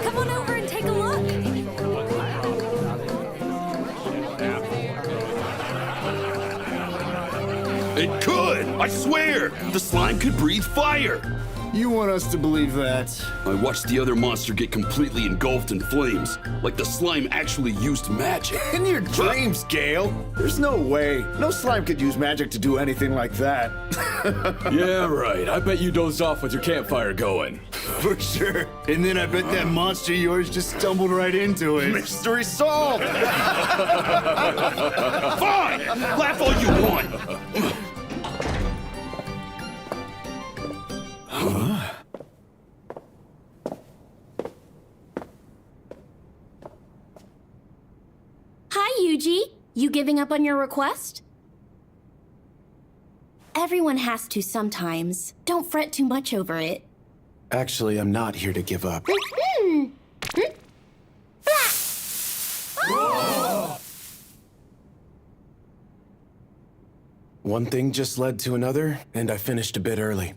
Come on over and take a look. It could! I swear! The slime could breathe fire! You want us to believe that? I watched the other monster get completely engulfed in flames, like the slime actually used magic. In your dreams, Gale. There's no way. No slime could use magic to do anything like that. Yeah, right. I bet you dozed off with your campfire going. For sure. And then I bet that monster of yours just stumbled right into it. Mystery solved! Fine! Laugh all you want! Hi, Yuji. You giving up on your request? Everyone has to sometimes. Don't fret too much over it. Actually, I'm not here to give up. One thing just led to another, and I finished a bit early.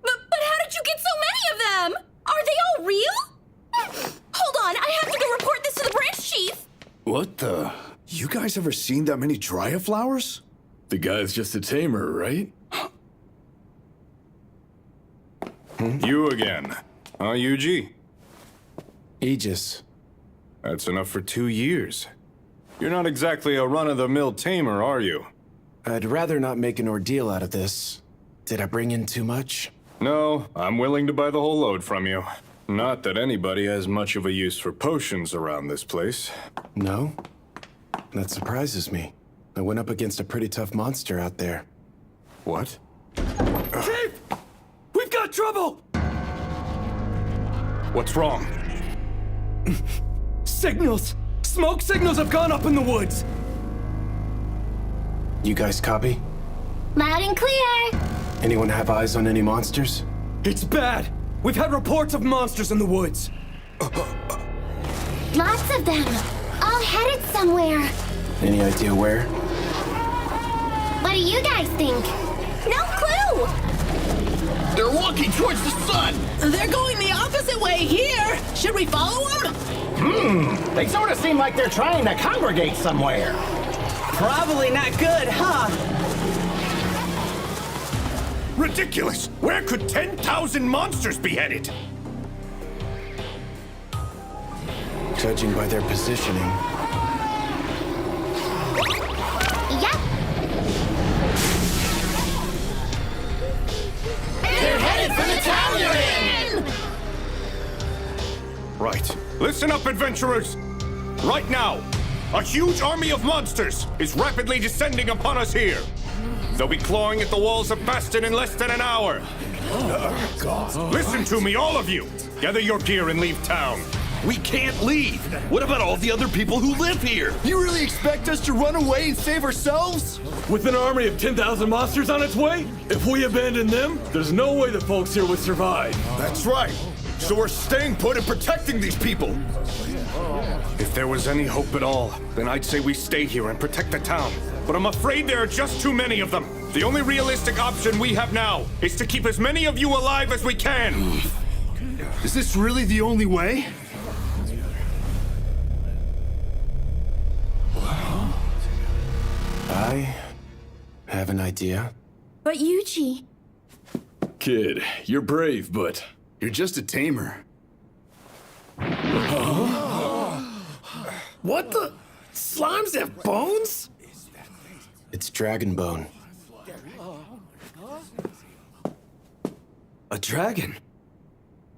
But how did you get so many of them? Are they all real? Hold on, I have to go report this to the branch chief. What the? You guys ever seen that many Dryad flowers? The guy's just a tamer, right? You again. Huh, Yuji? Aegis. That's enough for 2 years. You're not exactly a run-of-the-mill tamer, are you? I'd rather not make an ordeal out of this. Did I bring in too much? No, I'm willing to buy the whole load from you. Not that anybody has much of a use for potions around this place. No? That surprises me. I went up against a pretty tough monster out there. What? Chief! We've got trouble! What's wrong? Signals! Smoke signals have gone up in the woods! You guys copy? Loud and clear. Anyone have eyes on any monsters? It's bad! We've had reports of monsters in the woods! Lots of them. All headed somewhere. Any idea where? What do you guys think? No clue. They're walking towards the sun! They're going the opposite way here. Should we follow them? They sort of seem like they're trying to congregate somewhere. Probably not good, huh? Ridiculous! Where could 10,000 monsters be headed? Judging by their positioning. Yep. They're headed for the town you're in! Right. Listen up, adventurers! Right now, a huge army of monsters is rapidly descending upon us here. They'll be clawing at the walls of Bastion in less than an hour. Listen to me, all of you! Gather your gear and leave town. We can't leave! What about all the other people who live here? You really expect us to run away and save ourselves? With an army of 10,000 monsters on its way? If we abandon them, there's no way the folks here would survive. That's right. So we're staying put and protecting these people. If there was any hope at all, then I'd say we stay here and protect the town. But I'm afraid there are just too many of them. The only realistic option we have now is to keep as many of you alive as we can. Is this really the only way? I have an idea. But Yuji. Kid, you're brave, but... You're just a tamer. What the? Slimes have bones? It's dragon bone. A dragon?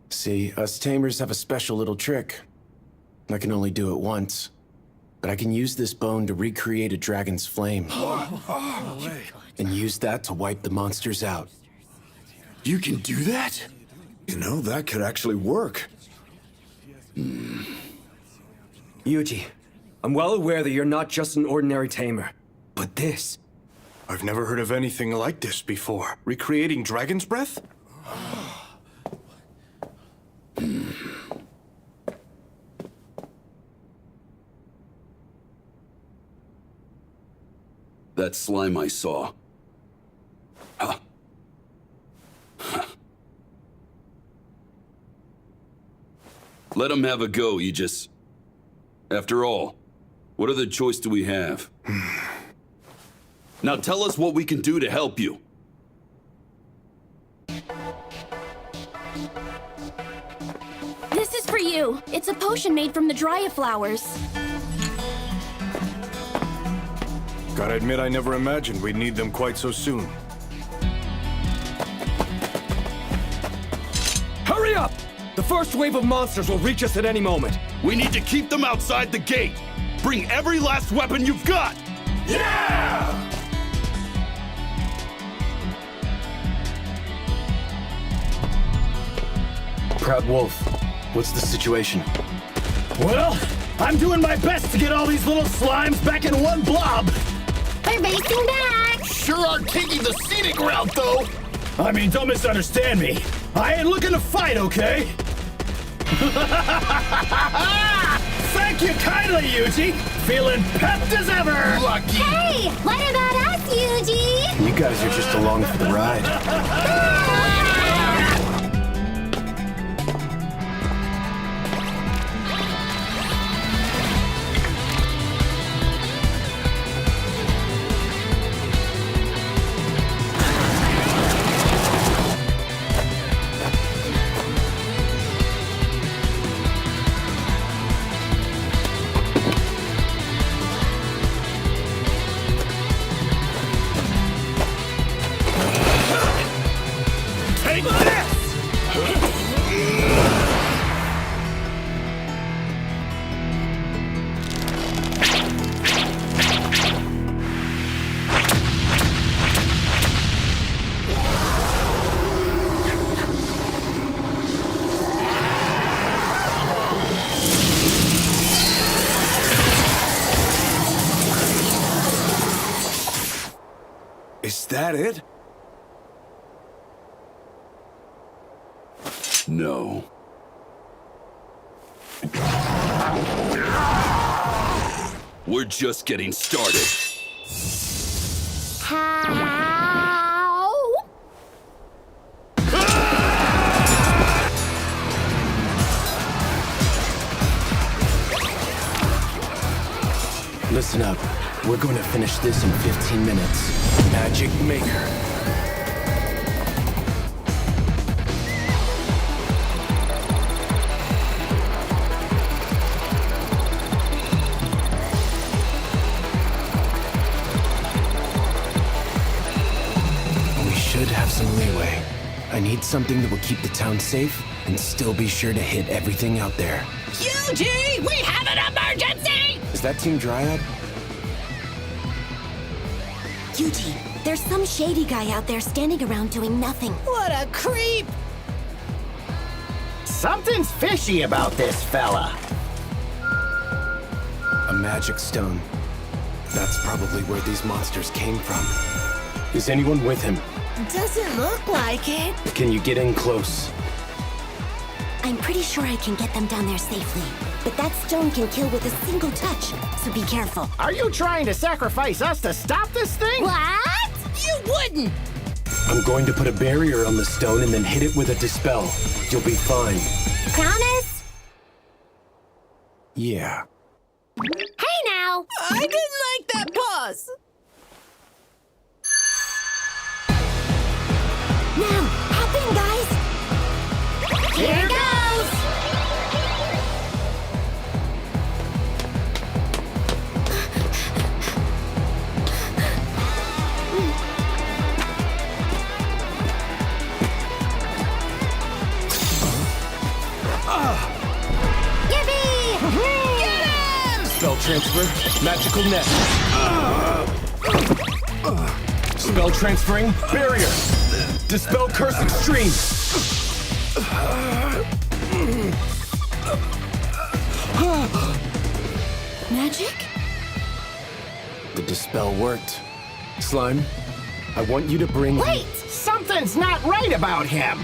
See, us tamers have a special little trick. I can only do it once. But I can use this bone to recreate a dragon's flame. And use that to wipe the monsters out. You can do that? You know, that could actually work. Yuji, I'm well aware that you're not just an ordinary tamer, but this... I've never heard of anything like this before. Recreating dragon's breath? That slime I saw. Let him have a go, Aegis. After all, what other choice do we have? Now tell us what we can do to help you. This is for you. It's a potion made from the Dryia flowers. Gotta admit, I never imagined we'd need them quite so soon. Hurry up! The first wave of monsters will reach us at any moment. We need to keep them outside the gate. Bring every last weapon you've got. Yeah! Proud Wolf, what's the situation? Well, I'm doing my best to get all these little slimes back in one blob. We're racing back. Sure are taking the scenic route, though. I mean, don't misunderstand me. I ain't looking to fight, okay? Thank you kindly, Yuji. Feeling pepped as ever. Lucky. Hey, what about us, Yuji? You guys are just along for the ride. Take this! Is that it? No. We're just getting started. How? Listen up. We're going to finish this in 15 minutes. Magic Maker. We should have some leeway. I need something that will keep the town safe and still be sure to hit everything out there. Yuji, we have an emergency! Is that Team Dryad? Yuji, there's some shady guy out there standing around doing nothing. What a creep! Something's fishy about this fella. A magic stone. That's probably where these monsters came from. Is anyone with him? Doesn't look like it. Can you get in close? I'm pretty sure I can get them down there safely. But that stone can kill with a single touch, so be careful. Are you trying to sacrifice us to stop this thing? What? You wouldn't! I'm going to put a barrier on the stone and then hit it with a dispel. You'll be fine. Promise? Yeah. Hey now! I didn't like that pause. Now, hop in, guys! Here goes! Yippee! Get him! Spell transfer, magical net. Spell transferring, barrier. Dispel curse extreme. Magic? The dispel worked. Slime, I want you to bring... Wait! Something's not right about him.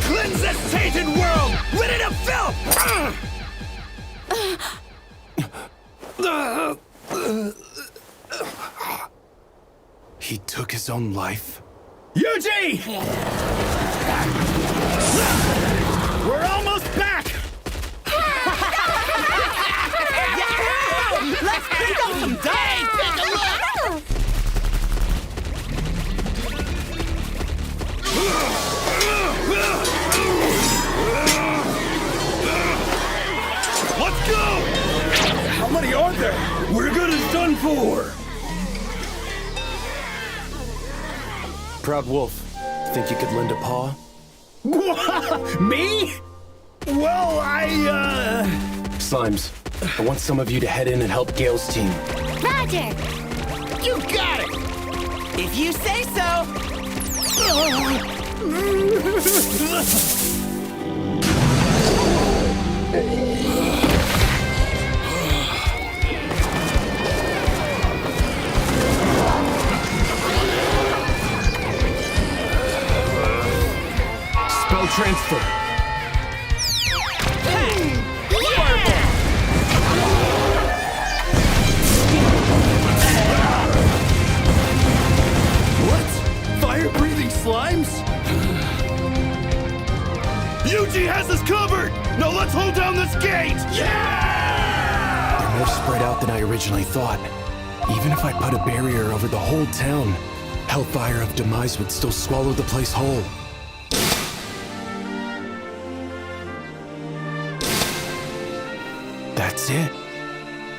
Cleanse this tainted world! Rid it of filth! He took his own life? Yuji! We're done for? Proud Wolf, think you could lend a paw? Me? Well, Slimes, I want some of you to head in and help Gale's team. Roger. You got it! If you say so! Spell transfer. Fire-breathing slimes? Yuji has us covered! Now let's hold down this gate! They're more spread out than I originally thought. Even if I put a barrier over the whole town, Hellfire of Demise would still swallow the place whole. That's it.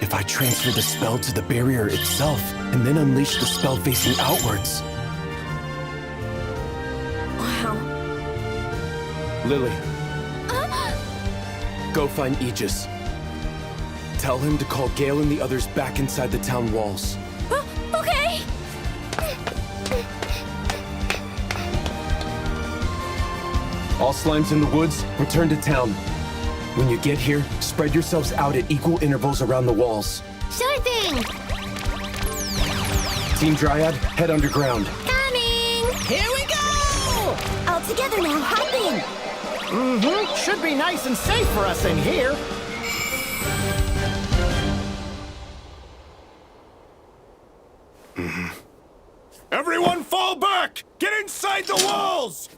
If I transfer the spell to the barrier itself, and then unleash the spell facing outwards. Wow. Lily. Go find Aegis. Tell him to call Gale and the others back inside the town walls. Okay. All slimes in the woods, return to town. When you get here, spread yourselves out at equal intervals around the walls. Sure thing. Team Dryad, head underground. Coming. Here we go! All together now. Hop in. Should be nice and safe for us in here. Everyone fall back! Get inside the walls!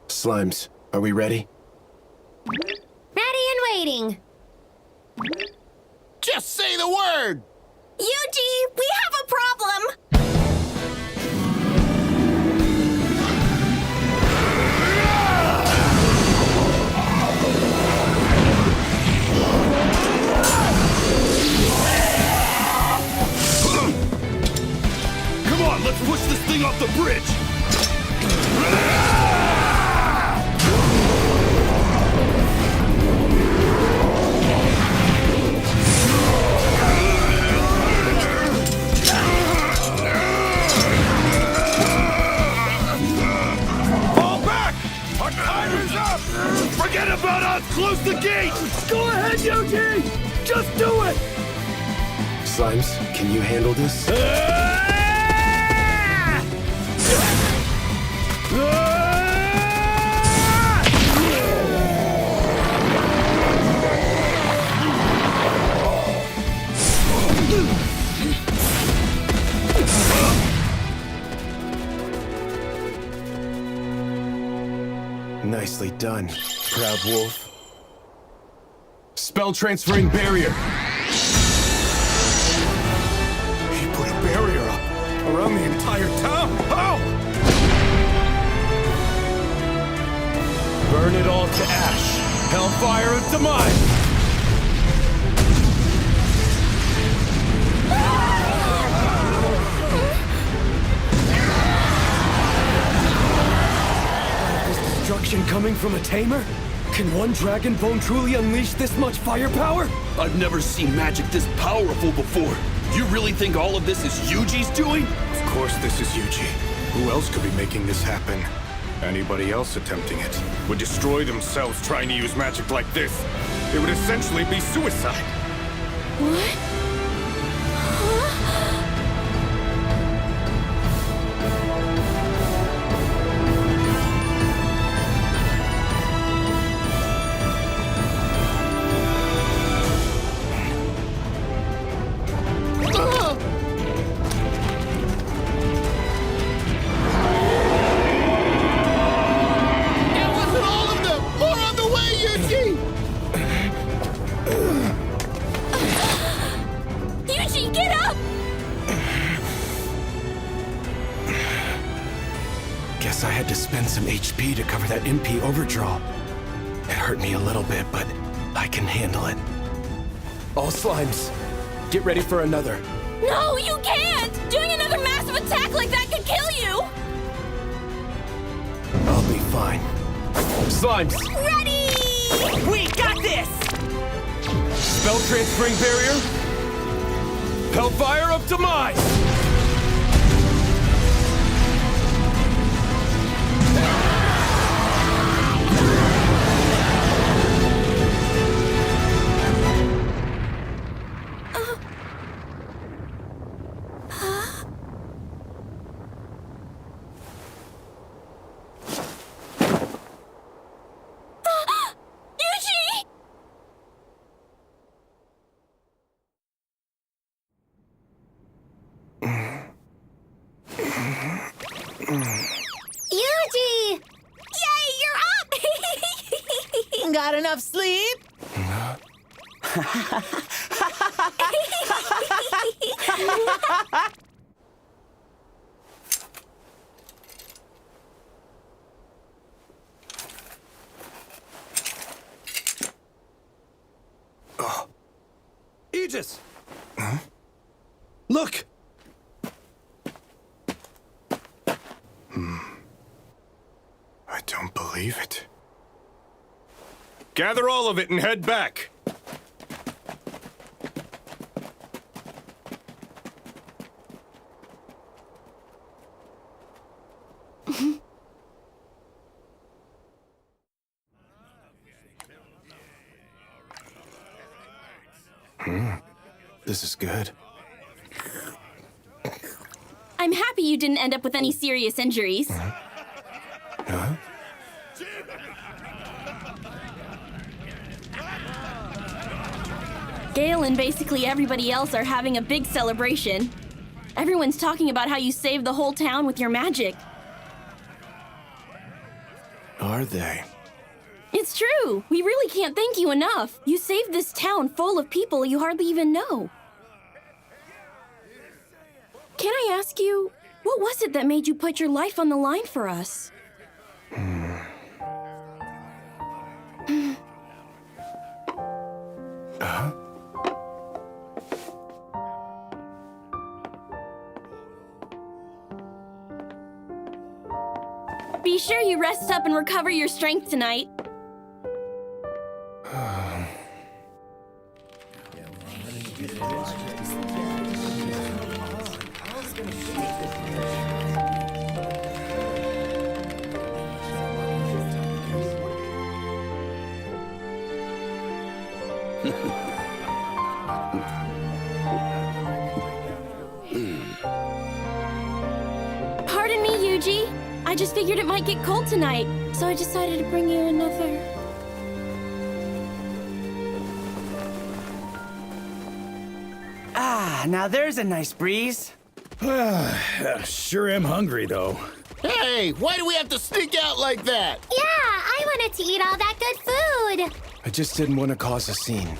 Slimes, are we ready? Ready and waiting. Just say the word! Yuji, we have a problem. Come on, let's push this thing off the bridge! Fall back! Our time is up! Forget about us! Close the gate! Go ahead, Yuji! Just do it! Slimes, can you handle this? Nicely done, Proud Wolf. Spell transferring barrier. He put a barrier up around the entire town. How? Burn it all to ash! Hellfire of Demise! Destruction coming from a tamer? Can one Dragon Bone truly unleash this much firepower? I've never seen magic this powerful before. You really think all of this is Yuji's doing? Of course this is Yuji. Who else could be making this happen? Anybody else attempting it Would destroy themselves trying to use magic like this. It would essentially be suicide. What? It wasn't all of them! More on the way, Yuji! Guess I had to spend some HP to cover that MP overdraw. It hurt me a little bit, but I can handle it. All slimes, get ready for another. No, you can't! Doing another massive attack like that could kill you! I'll be fine. Slimes, Ready! We got this! spell transferring barrier. Hellfire of Demise! Yuji! Yay, you're up! Got enough sleep? Aegis! Look! I don't believe it. Gather all of it and head back. This is good. I'm happy you didn't end up with any serious injuries. Huh? Gale and basically everybody else are having a big celebration. Everyone's talking about how you saved the whole town with your magic. Are they? It's true. We really can't thank you enough. You saved this town full of people you hardly even know. Can I ask you, what was it that made you put your life on the line for us? Be sure you rest up and recover your strength tonight. Pardon me, Yuji. I just figured it might get cold tonight, so I decided to bring you another. Ah, now there's a nice breeze. Sure am hungry, though. Hey, why do we have to sneak out like that? Yeah, I wanted to eat all that good food. I just didn't want to cause a scene.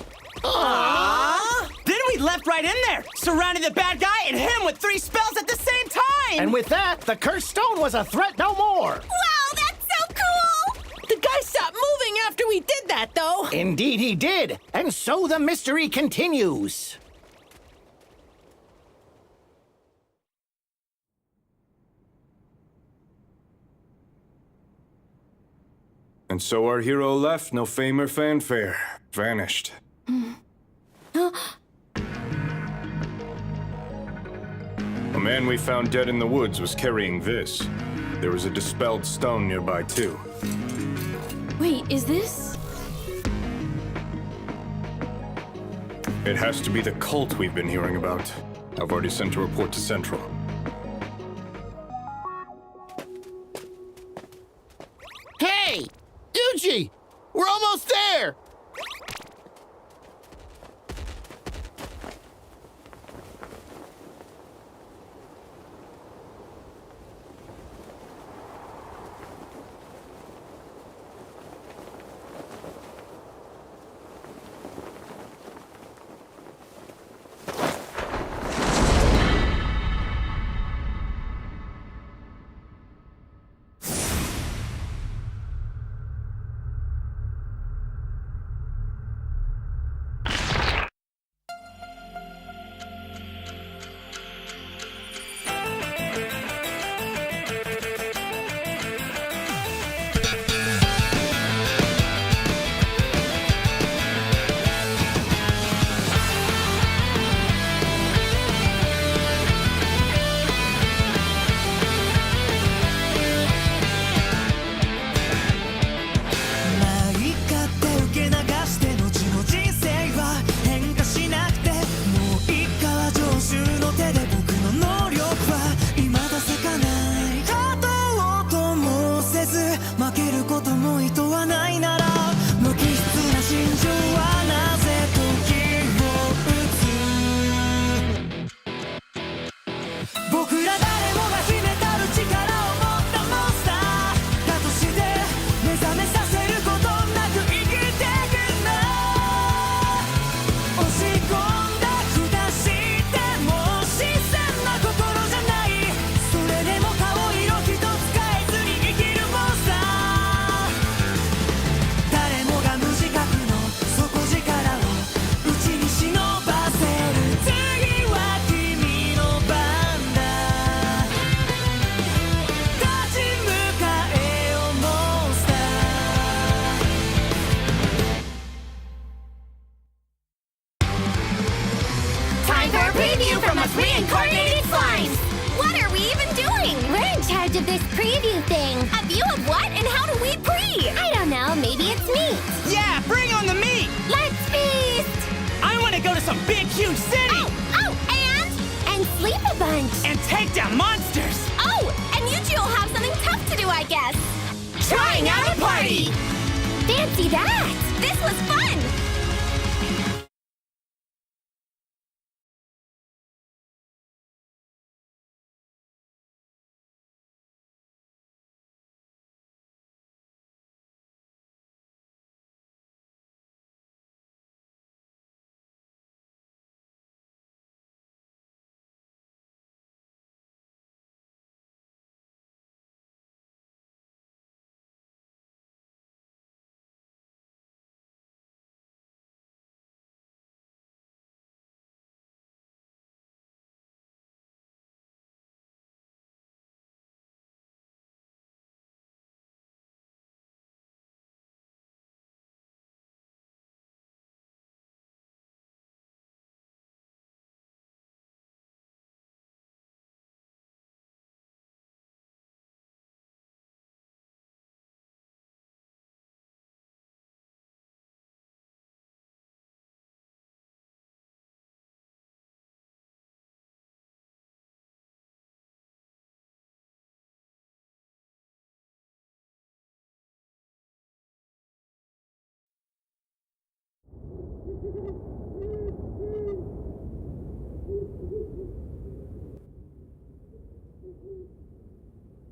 Then we leapt right in there, surrounded the bad guy and him with 3 spells at the same time! And with that, the cursed stone was a threat no more. Wow, that's so cool! The guy stopped moving after we did that, though. Indeed he did. And so the mystery continues. And so our hero left, no fame or fanfare. Vanished. A man we found dead in the woods was carrying this. There was a dispelled stone nearby, too. Wait, is this? It has to be the cult we've been hearing about. I've already sent a report to Central. Hey! Yuji! We're almost there! 僕ら誰もが秘めたる力を持ったモンスターだとして目覚めさせることなく生きてくんだ押し込んだ下しても自然な心じゃないそれでも顔色一つ変えずに生きるモンスター誰もが無自覚の底力を内に忍ばせる次は君の番だ立ち向かえよモンスター Time for a preview from us reincarnated slimes! What are we even doing? We're in charge of this preview thing. A view of what and how do we pre? I don't know, maybe it's meat. Yeah, bring on the meat! Let's feast! I want to go to some big, huge city! Oh, And sleep a bunch. And take down monsters! and you two will have something tough to do, I guess. Trying out a party! Fancy that! This was fun!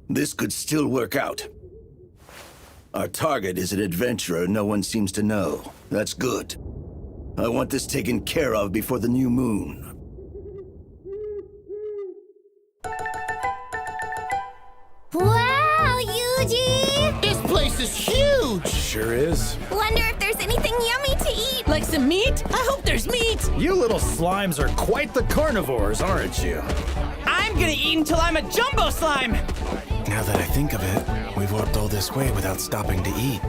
This could still work out. Our target is an adventurer no one seems to know. That's good. I want this taken care of before the new moon. Wow, Yuji! This place is huge! Sure is. Wonder if there's anything yummy to eat. Like some meat? I hope there's meat. You little slimes are quite the carnivores, aren't you? I'm gonna eat until I'm a jumbo slime! Now that I think of it, we've walked all this way without stopping to eat.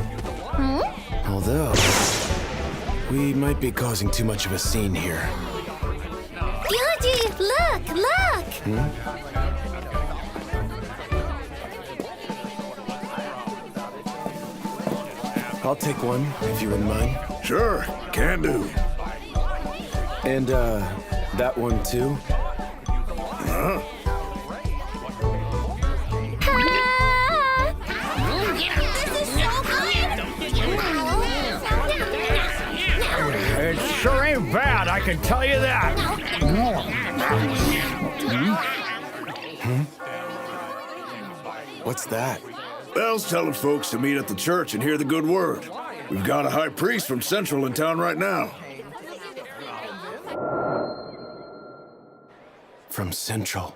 Although, we might be causing too much of a scene here. Yuji, look, look! I'll take one, if you wouldn't mind. Sure, can do. And, that one too? Huh? It sure ain't bad, I can tell you that. What's that? Bell's telling folks to meet at the church and hear the good word. We've got a high priest from Central in town right now. From Central.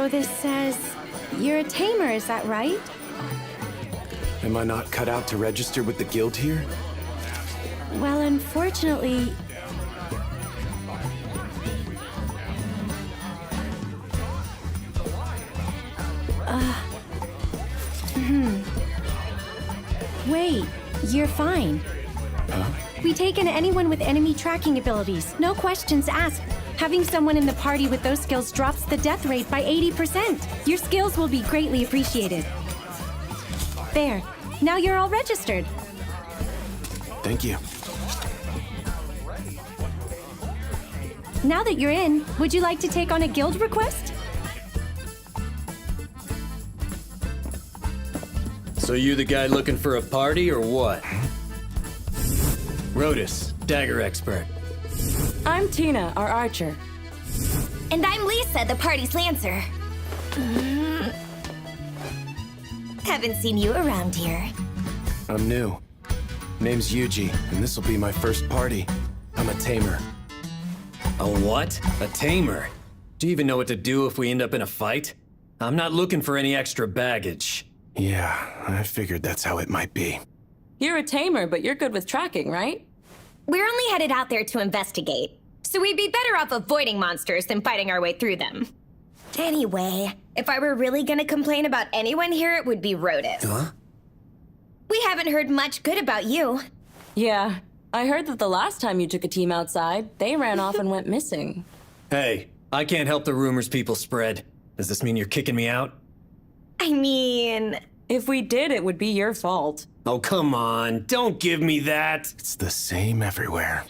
So this says you're a tamer, is that right? Am I not cut out to register with the guild here? Well, unfortunately... Wait, you're fine. We take in anyone with enemy tracking abilities, no questions asked. Having someone in the party with those skills drops the death rate by 80%. Your skills will be greatly appreciated. There, now you're all registered. Thank you. Now that you're in, would you like to take on a guild request? So you the guy looking for a party or what? Rotus, dagger expert. I'm Tina, our archer. And I'm Lisa, the party's lancer. Haven't seen you around here. I'm new. Name's Yuji, and this'll be my first party. I'm a tamer. A what? A tamer? Do you even know what to do if we end up in a fight? I'm not looking for any extra baggage. Yeah, I figured that's how it might be. You're a tamer, but you're good with tracking, right? We're only headed out there to investigate, so we'd be better off avoiding monsters than fighting our way through them. Anyway, if I were really gonna complain about anyone here, it would be Rotus. Huh? We haven't heard much good about you. Yeah, I heard that the last time you took a team outside, they ran off and went missing. Hey, I can't help the rumors people spread. Does this mean you're kicking me out? I mean... If we did, it would be your fault. Oh, come on. Don't give me that. It's the same everywhere.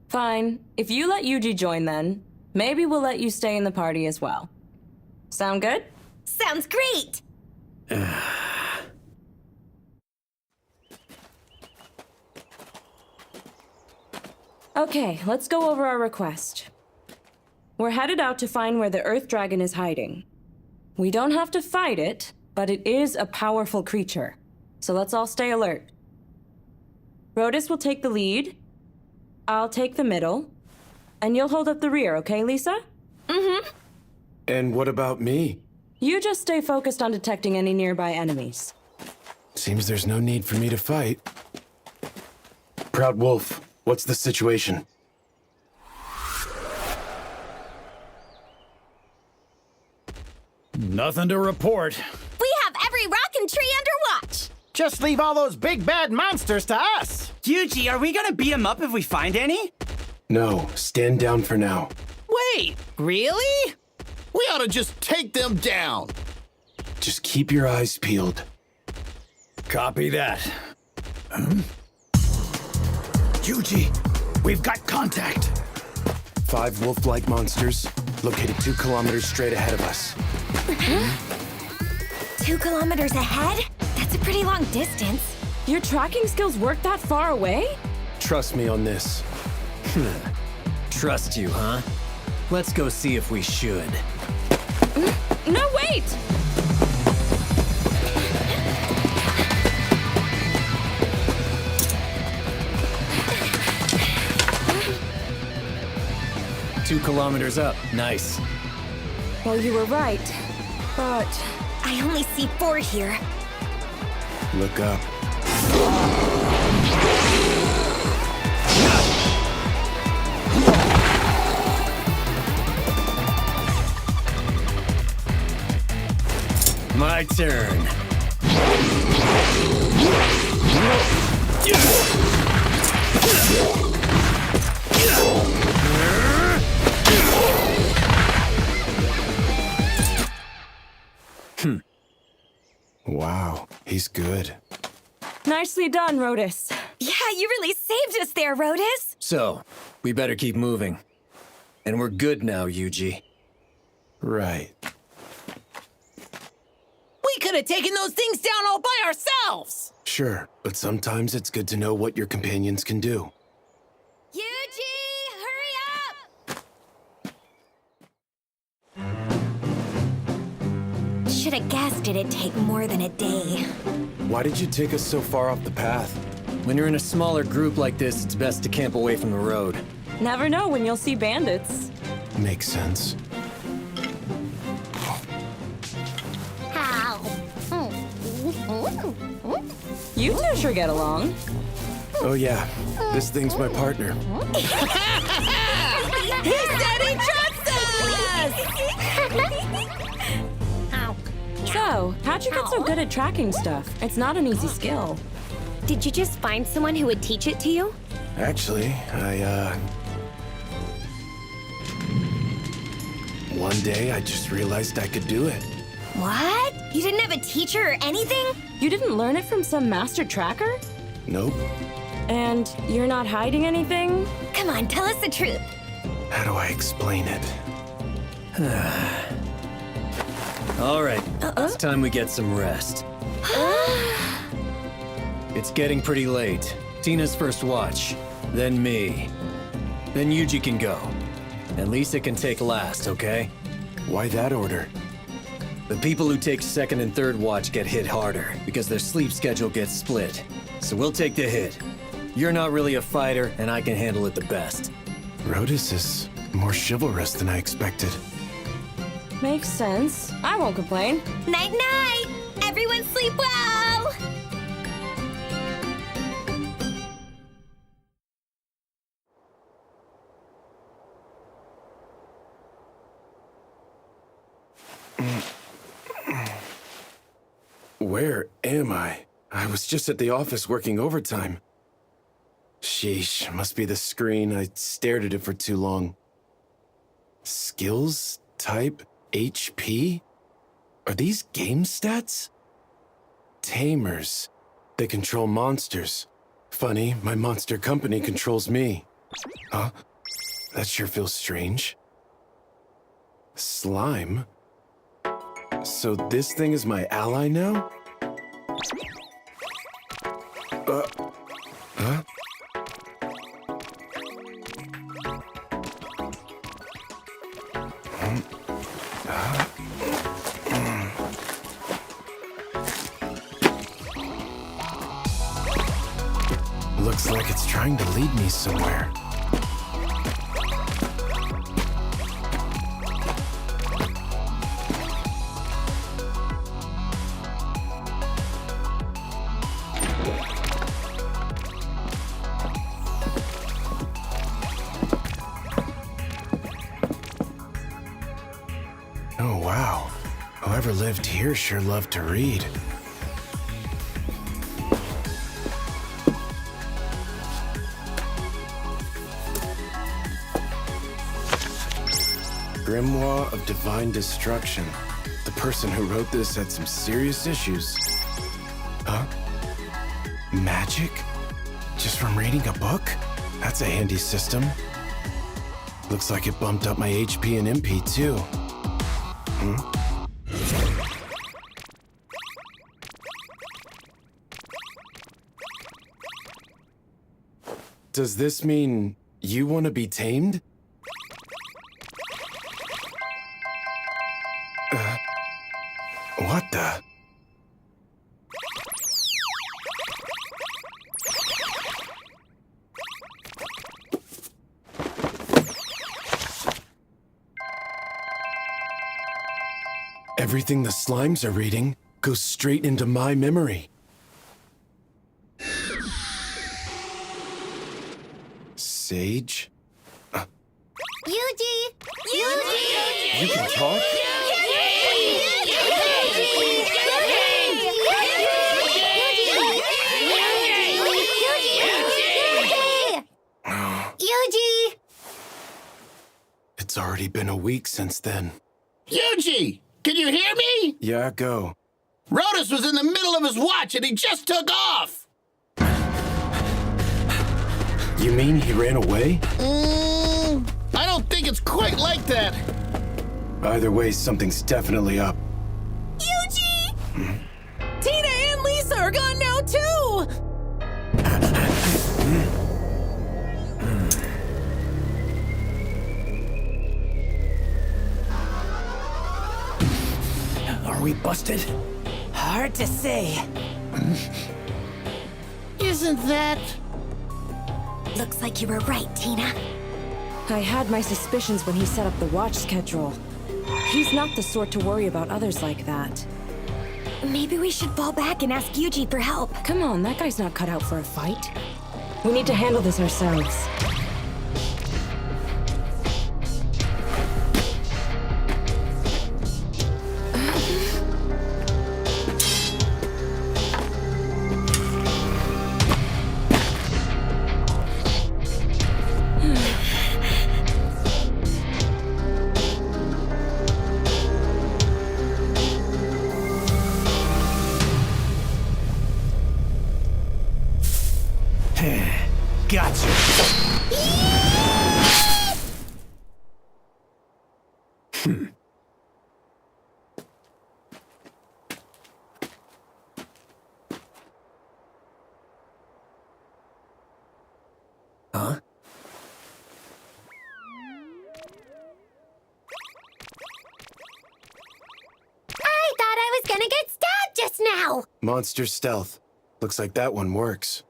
Fine. If you let Yuji join then, maybe we'll let you stay in the party as well. Sound good? Sounds great! Okay, let's go over our request. We're headed out to find where the Earth Dragon is hiding. We don't have to fight it, but it is a powerful creature. So let's all stay alert. Rotus will take the lead, I'll take the middle, and you'll hold up the rear, okay, Lisa? Mm-hmm. And what about me? You just stay focused on detecting any nearby enemies. Seems there's no need for me to fight. Proud Wolf, what's the situation? Nothing to report. We have every rock and tree under watch! Just leave all those big bad monsters to us. Yuji, are we gonna beat them up if we find any? No, stand down for now. Wait, really? We ought to just take them down. Just keep your eyes peeled. Copy that. Yuji, we've got contact. 5 wolf-like monsters, located 2 kilometers straight ahead of us. 2 kilometers ahead? That's a pretty long distance. Your tracking skills work that far away? Trust me on this. Trust you, huh? Let's go see if we should. No, wait! Two kilometers up. Nice. Well, you were right, but... I only see 4 here. Look up. My turn. Wow, he's good. Nicely done, Rotus. Yeah, you really saved us there, Rotus. So, we better keep moving. And we're good now, Yuji. Right. We could have taken those things down all by ourselves. Sure, but sometimes it's good to know what your companions can do. Yuji, hurry up! Should have guessed it'd take more than a day. Why did you take us so far off the path? When you're in a smaller group like this, it's best to camp away from the road. Never know when you'll see bandits. Makes sense. You two sure get along. Oh yeah, this thing's my partner. He said he trusts us! So, how'd you get so good at tracking stuff? It's not an easy skill. Did you just find someone who would teach it to you? Actually, one day I just realized I could do it. What? You didn't have a teacher or anything? You didn't learn it from some master tracker? Nope. And you're not hiding anything? Come on, tell us the truth. How do I explain it? All right, it's time we get some rest. It's getting pretty late. Tina's first watch, then me. Then Yuji can go. And Lisa can take last, okay? Why that order? The people who take second and third watch get hit harder because their sleep schedule gets split. So we'll take the hit. You're not really a fighter, and I can handle it the best. Rotus is more chivalrous than I expected. Makes sense. I won't complain. Night-night! Everyone sleep well! Where am I? I was just at the office working overtime. Sheesh, must be the screen. I stared at it for too long. Skills? Type? HP? Are these game stats? Tamers. They control monsters. Funny, my monster company controls me. Huh? That sure feels strange. Slime? So this thing is my ally now? Huh? Looks like it's trying to lead me somewhere. Oh, wow. Whoever lived here sure loved to read. Grimoire of Divine Destruction. The person who wrote this had some serious issues. Huh? Magic? Just from reading a book? That's a handy system. Looks like it bumped up my HP and MP too. Does this mean you want to be tamed? What the? Everything the slimes are reading goes straight into my memory. Sage? Yuji! Yuji! You can talk? Yuji! It's already been a week since then. Yuji! Can you hear me? Yeah, go. Rotus was in the middle of his watch and he just took off! You mean he ran away? I don't think it's quite like that. Either way, something's definitely up. Yuji! Tina and Lisa are gone now, too! Are we busted? Hard to say. Isn't that... Looks like you were right, Tina. I had my suspicions when he set up the watch schedule. He's not the sort to worry about others like that. Maybe we should fall back and ask Yuji for help. Come on, that guy's not cut out for a fight. We need to handle this ourselves. Gotcha. Huh? I thought I was gonna get stabbed just now! Monster stealth. Looks like that one works.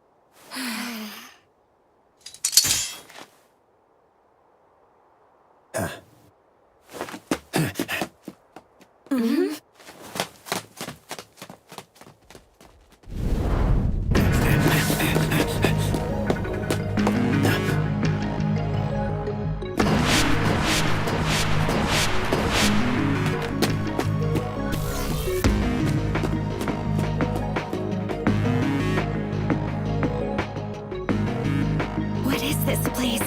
What is this place?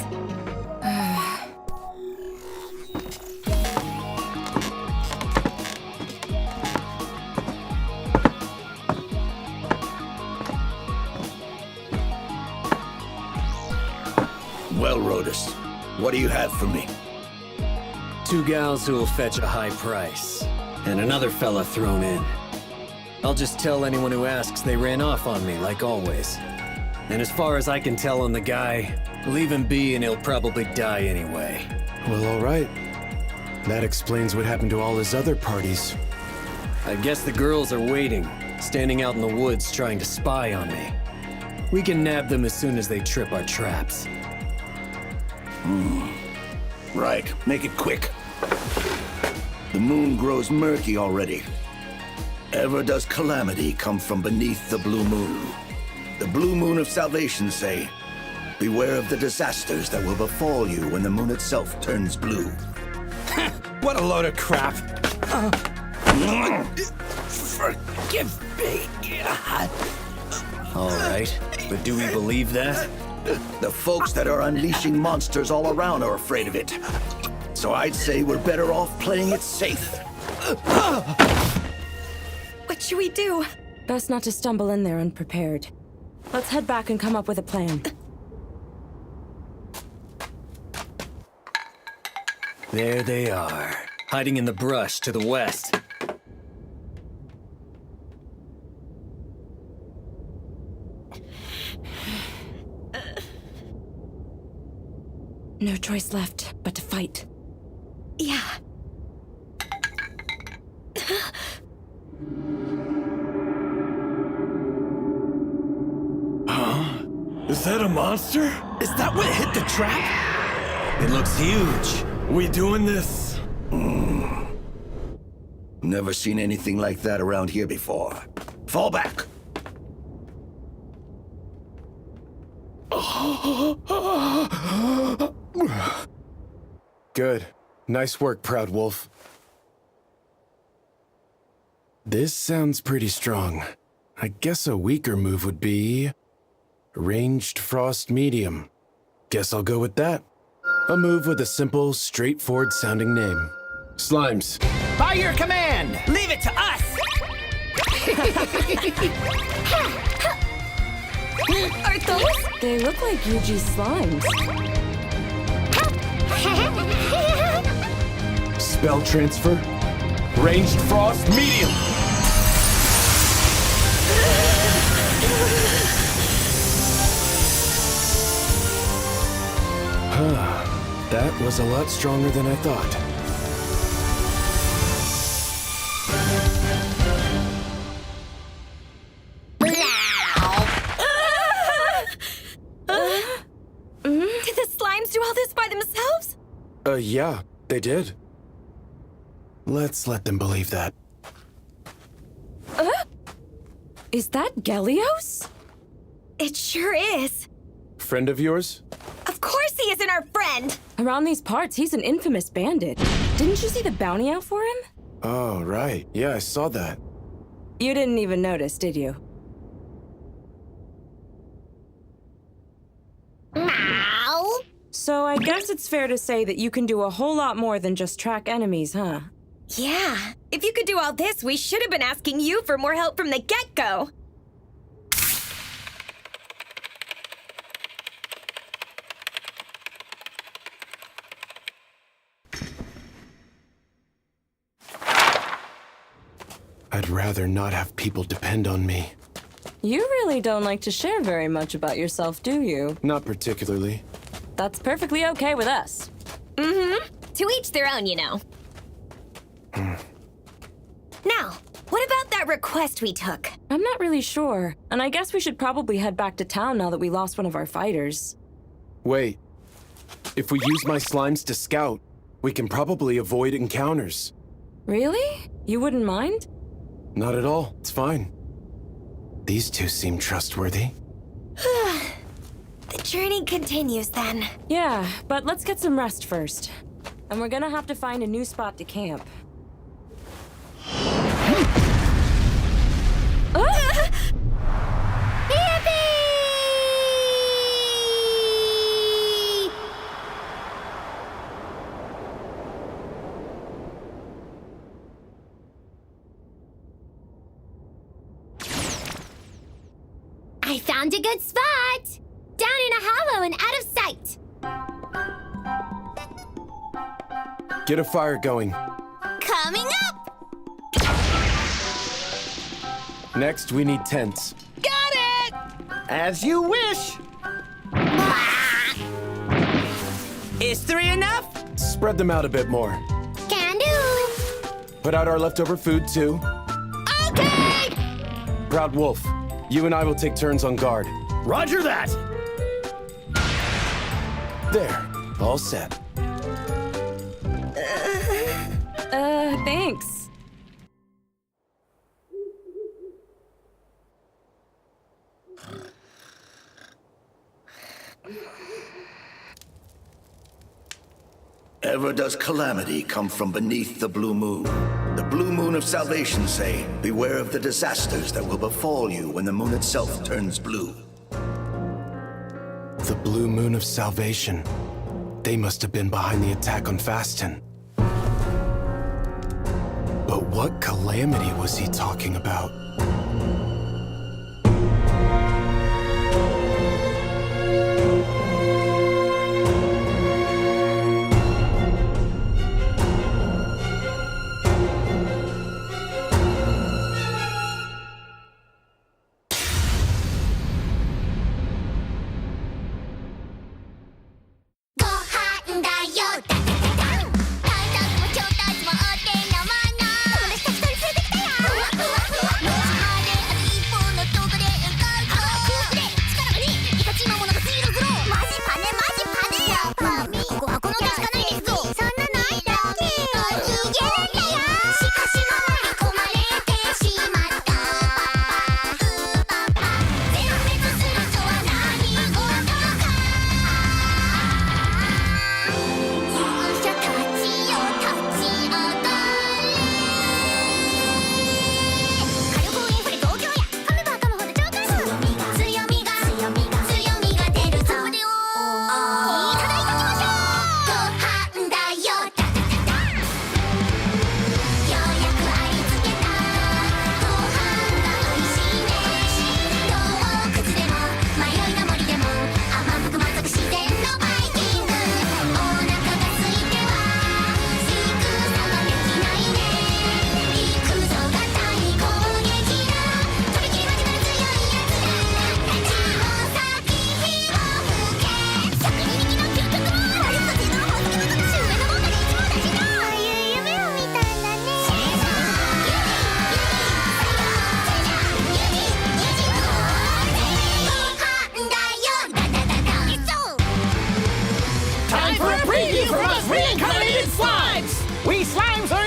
Well, Rhodus, what do you have for me? 2 gals who'll fetch a high price, and another fella thrown in. I'll just tell anyone who asks they ran off on me, like always. And as far as I can tell on the guy, leave him be and he'll probably die anyway. Well, all right. That explains what happened to all his other parties. I guess the girls are waiting, standing out in the woods trying to spy on me. We can nab them as soon as they trip our traps. Right, make it quick. The moon grows murky already. Ever does calamity come from beneath the blue moon. The blue moon of salvation, say. Beware of the disasters that will befall you when the moon itself turns blue. What a load of crap. Forgive me. All right, but do we believe that? The folks that are unleashing monsters all around are afraid of it. So I'd say we're better off playing it safe. What should we do? Best not to stumble in there unprepared. Let's head back and come up with a plan. There they are, hiding in the brush to the west. No choice left but to fight. Yeah. Is that a monster? Is that what hit the trap? It looks huge. We doing this? Never seen anything like that around here before. Fall back. Good. Nice work, Proud Wolf. This sounds pretty strong. I guess a weaker move would be... Ranged Frost Medium. Guess I'll go with that. A move with a simple, straightforward sounding name. Slimes. By your command! Leave it to us! Are those? They look like Yuji's slimes. Spell transfer. Ranged Frost Medium. That was a lot stronger than I thought. Did the slimes do all this by themselves? Yeah, they did. Let's let them believe that. Is that Gelios? It sure is. Friend of yours? Of course he isn't our friend. Around these parts, he's an infamous bandit. Didn't you see the bounty out for him? Oh, right. Yeah, I saw that. You didn't even notice, did you? Meow. So I guess it's fair to say that you can do a whole lot more than just track enemies, huh? Yeah. If you could do all this, we should have been asking you for more help from the get-go. I'd rather not have people depend on me. You really don't like to share very much about yourself, do you? Not particularly. That's perfectly okay with us. Mm-hmm. To each their own, you know. Now, what about that request we took? I'm not really sure, and I guess we should probably head back to town now that we lost one of our fighters. Wait. If we use my slimes to scout, we can probably avoid encounters. Really? You wouldn't mind? Not at all. It's fine. These two seem trustworthy. The journey continues then. Yeah, but let's get some rest first. And we're gonna have to find a new spot to camp. I found a good spot! Down in a hollow and out of sight! Get a fire going. Coming up! Next, we need tents. Got it! As you wish! Is 3 enough? Spread them out a bit more. Can do! Put out our leftover food, too. Okay! Proud Wolf, you and I will take turns on guard. Roger that! There, all set. Thanks. Ever does calamity come from beneath the blue moon. The blue moon of salvation say, beware of the disasters that will befall you when the moon itself turns blue. The blue moon of salvation. They must have been behind the attack on Faston. But what calamity was he talking about?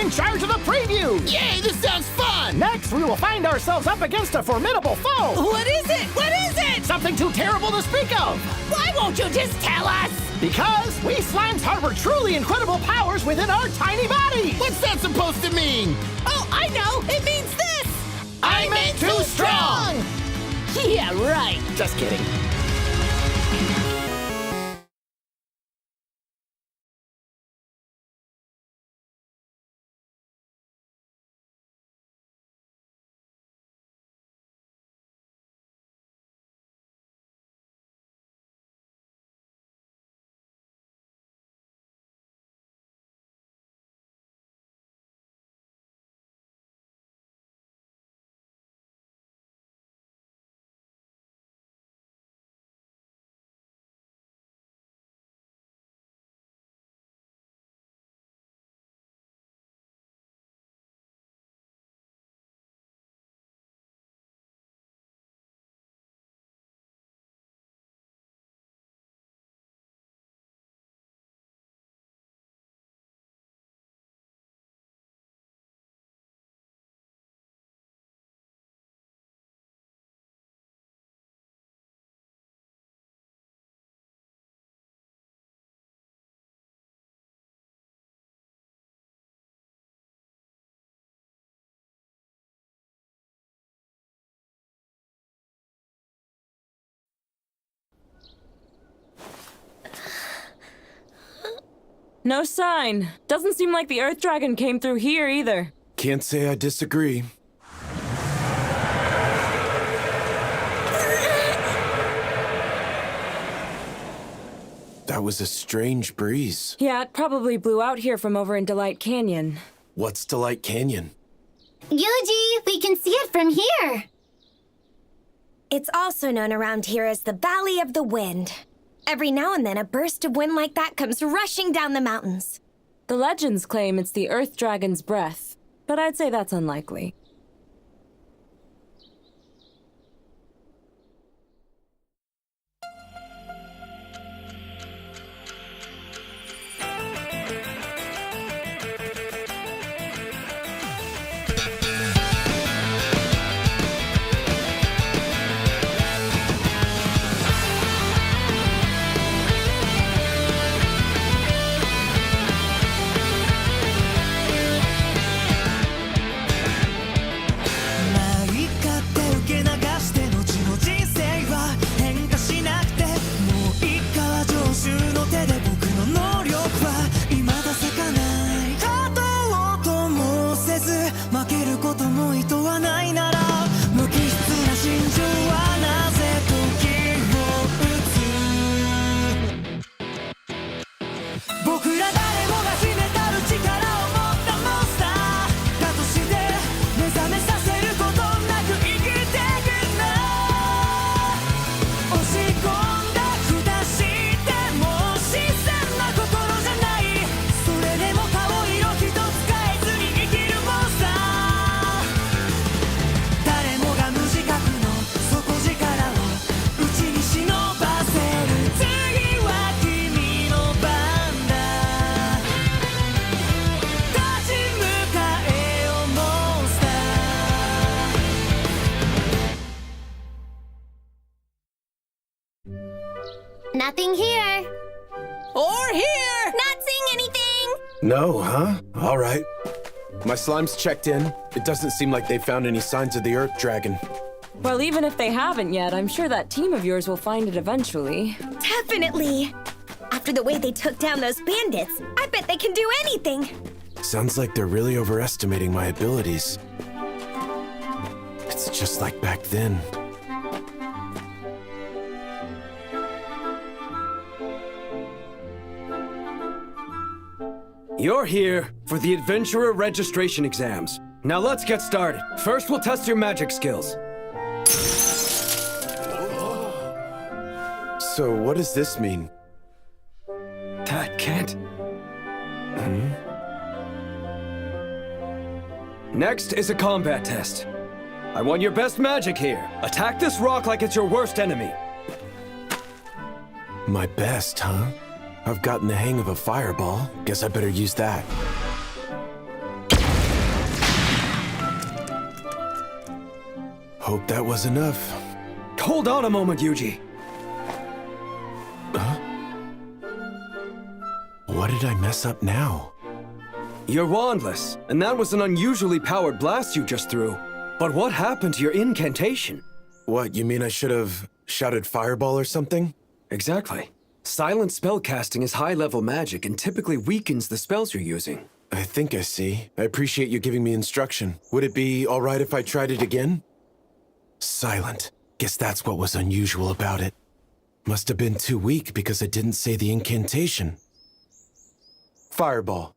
in charge of the preview! Yay, this sounds fun! Next, we will find ourselves up against a formidable foe! What is it? What is it? Something too terrible to speak of! Why won't you just tell us? Because we slimes harbor truly incredible powers within our tiny bodies! What's that supposed to mean? Oh, I know! It means this! I'm too strong! Yeah, right. Just kidding. No sign. Doesn't seem like the Earth Dragon came through here either. Can't say I disagree. That was a strange breeze. Yeah, it probably blew out here from over in Delight Canyon. What's Delight Canyon? Yuji, we can see it from here. It's also known around here as the Valley of the Wind. Every now and then, a burst of wind like that comes rushing down the mountains. The legends claim it's the Earth Dragon's breath, but I'd say that's unlikely. Nothing here. Or here! Not seeing anything! No, huh? All right. My slime's checked in. It doesn't seem like they found any signs of the Earth Dragon. Well, even if they haven't yet, I'm sure that team of yours will find it eventually. Definitely! After the way they took down those bandits, I bet they can do anything! Sounds like they're really overestimating my abilities. It's just like back then. You're here for the Adventurer registration exams. Now let's get started. First, we'll test your magic skills. So what does this mean? That can't... Next is a combat test. I want your best magic here. Attack this rock like it's your worst enemy. My best, huh? I've gotten the hang of a fireball. Guess I better use that. Hope that was enough. Hold on a moment, Yuji. What did I mess up now? You're wandless, and that was an unusually powered blast you just threw. But what happened to your incantation? What, you mean I should have shouted fireball or something? Exactly. Silent spellcasting is high-level magic and typically weakens the spells you're using. I think I see. I appreciate you giving me instruction. Would it be all right if I tried it again? Silent. Guess that's what was unusual about it. Must have been too weak because I didn't say the incantation. Fireball.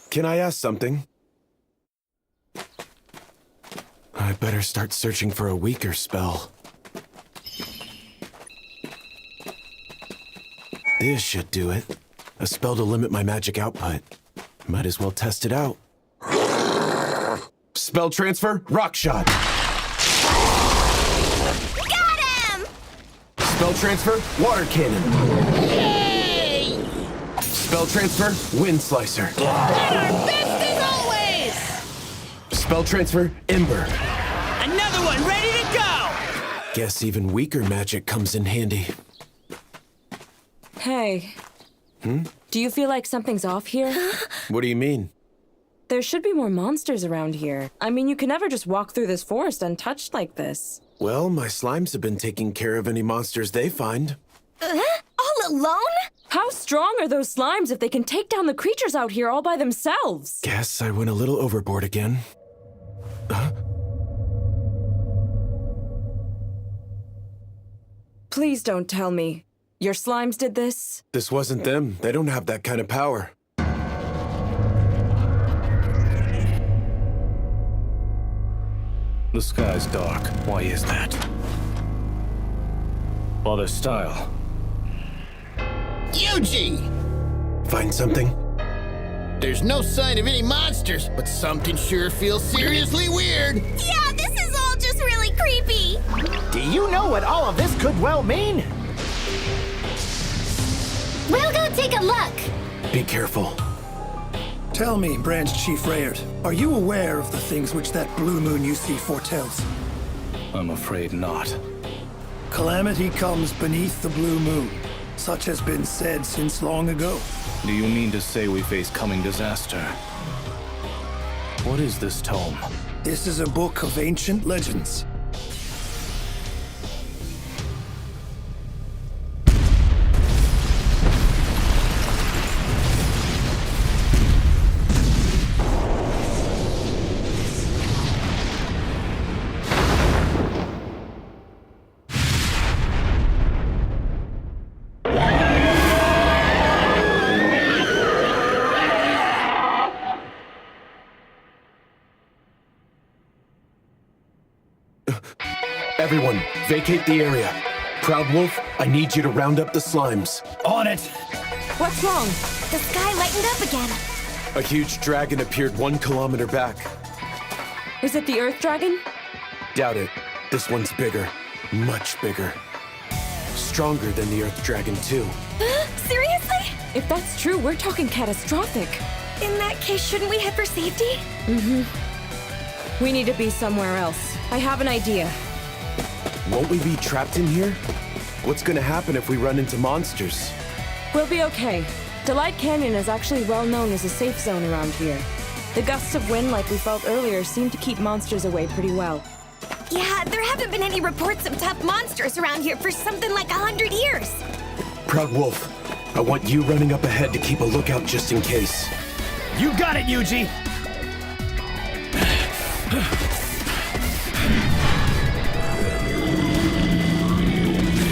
Can I ask something? I better start searching for a weaker spell. This should do it. A spell to limit my magic output. Might as well test it out. Spell transfer, rock shot. Got him! Spell transfer, water cannon. Yay! Spell transfer, wind slicer. At our best as always! Spell transfer, ember. Another one ready to go! Guess even weaker magic comes in handy. Hey. Do you feel like something's off here? What do you mean? There should be more monsters around here. I mean, you can never just walk through this forest untouched like this. Well, my slimes have been taking care of any monsters they find. All alone? How strong are those slimes if they can take down the creatures out here all by themselves? Guess I went a little overboard again. Please don't tell me. Your slimes did this? This wasn't them. They don't have that kind of power. The sky's dark. Why is that? Father Style. Yuji! Find something? There's no sign of any monsters, but something sure feels seriously weird. Yeah, this is all just really creepy. Do you know what all of this could well mean? We'll go take a look. Be careful. Tell me, Branch Chief Rayard, are you aware of the things which that blue moon you see foretells? I'm afraid not. Calamity comes beneath the blue moon. Such has been said since long ago. Do you mean to say we face coming disaster? What is this tome? This is a book of ancient legends. Everyone, vacate the area. Proud Wolf, I need you to round up the slimes. On it! What's wrong? The sky lightened up again. A huge dragon appeared 1 kilometer back. Is it the Earth Dragon? Doubt it. This one's bigger. Much bigger. Stronger than the Earth Dragon, too. Seriously? If that's true, we're talking catastrophic. In that case, shouldn't we head for safety? We need to be somewhere else. I have an idea. Won't we be trapped in here? What's gonna happen if we run into monsters? We'll be okay. Delight Canyon is actually well known as a safe zone around here. The gusts of wind like we felt earlier seem to keep monsters away pretty well. Yeah, there haven't been any reports of tough monsters around here for something like 100 years. Proud Wolf, I want you running up ahead to keep a lookout just in case. You got it, Yuji!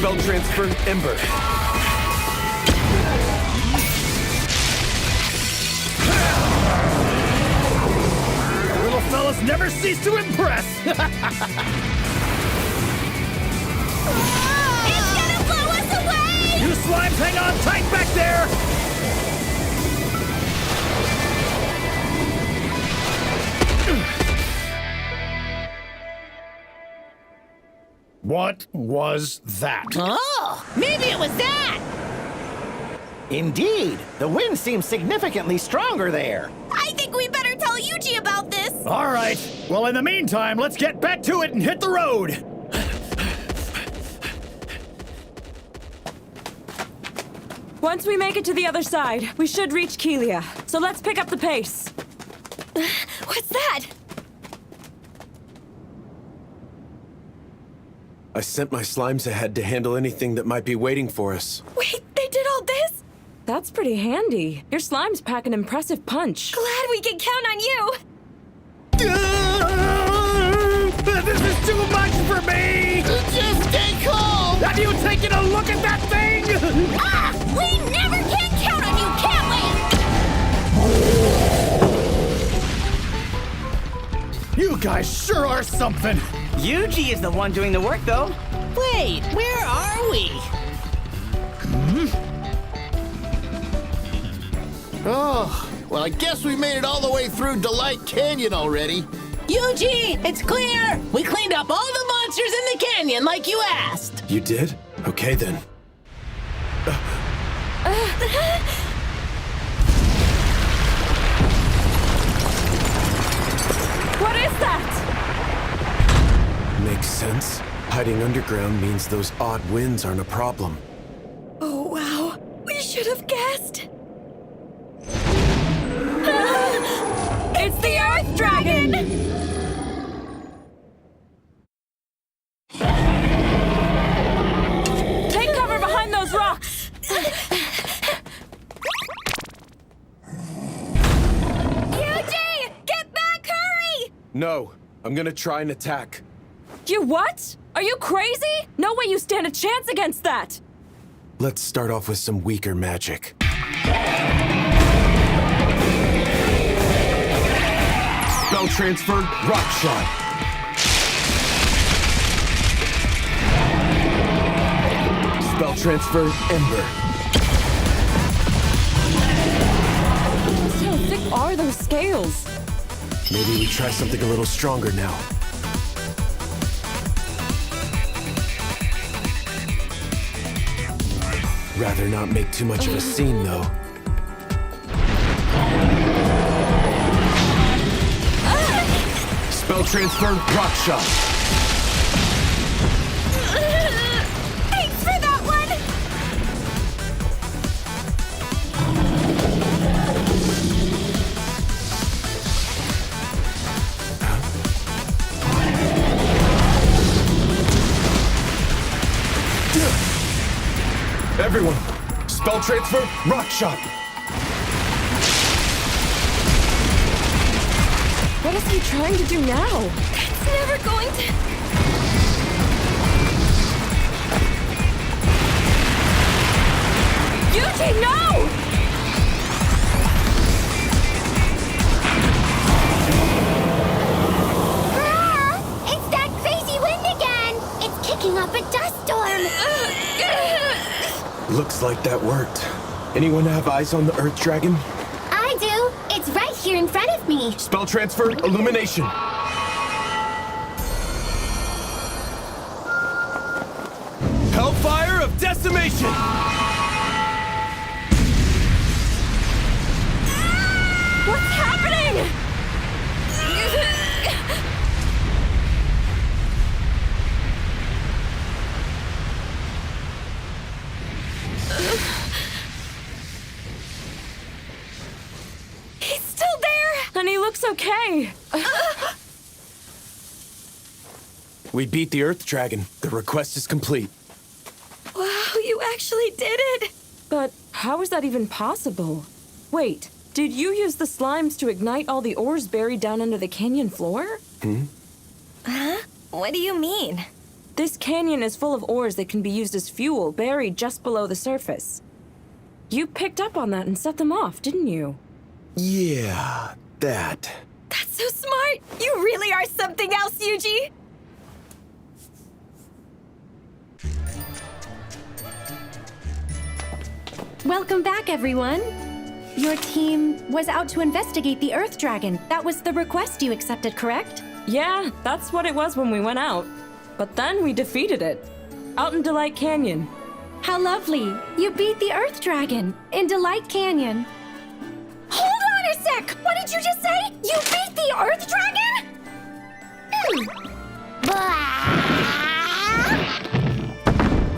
Spell transfer, Ember. Little fellas never cease to impress! It's gonna blow us away! You slimes hang on tight back there! What was that? Oh, maybe it was that! Indeed, the wind seems significantly stronger there. I think we better tell Yuji about this. All right. Well, in the meantime, let's get back to it and hit the road. Once we make it to the other side, we should reach Kelia. So let's pick up the pace. What's that? I sent my slimes ahead to handle anything that might be waiting for us. Wait, they did all this? That's pretty handy. Your slimes pack an impressive punch. Glad we can count on you. This is too much for me! Just stay calm! Have you taken a look at that thing? Ah! We never can count on you, can we? You guys sure are something! Yuji is the one doing the work, though. Wait, where are we? Oh, well, I guess we made it all the way through Delight Canyon already. Yuji, it's clear! We cleaned up all the monsters in the canyon like you asked! You did? Okay then. What is that? Makes sense. Hiding underground means those odd winds aren't a problem. Oh, wow. We should have guessed. It's the Earth Dragon! Take cover behind those rocks! Yuji! Get back, hurry! No, I'm gonna try and attack. You what? Are you crazy? No way you stand a chance against that! Let's start off with some weaker magic. Spell transfer, rock shot. Spell transfer, ember. Just how thick are those scales? Maybe we try something a little stronger now. Rather not make too much of a scene, though. Spell transfer, rock shot. Thanks for that one! Everyone, spell transfer, rock shot. What is he trying to do now? It's never going to... Yuji, no! Ah! It's that crazy wind again! It's kicking up a dust storm! Looks like that worked. Anyone have eyes on the Earth Dragon? I do! It's right here in front of me! Spell transfer, illumination. Hellfire of decimation! What's happening? He's still there! And he looks okay. We beat the Earth Dragon. The request is complete. Wow, you actually did it! But how is that even possible? Wait, did you use the slimes to ignite all the ores buried down under the canyon floor? Huh? What do you mean? This canyon is full of ores that can be used as fuel buried just below the surface. You picked up on that and set them off, didn't you? Yeah, that. That's so smart! You really are something else, Yuji! Welcome back, everyone. Your team was out to investigate the Earth Dragon. That was the request you accepted, correct? Yeah, that's what it was when we went out. But then we defeated it. Out in Delight Canyon. How lovely. You beat the Earth Dragon in Delight Canyon. Hold on a sec! What did you just say? You beat the Earth Dragon?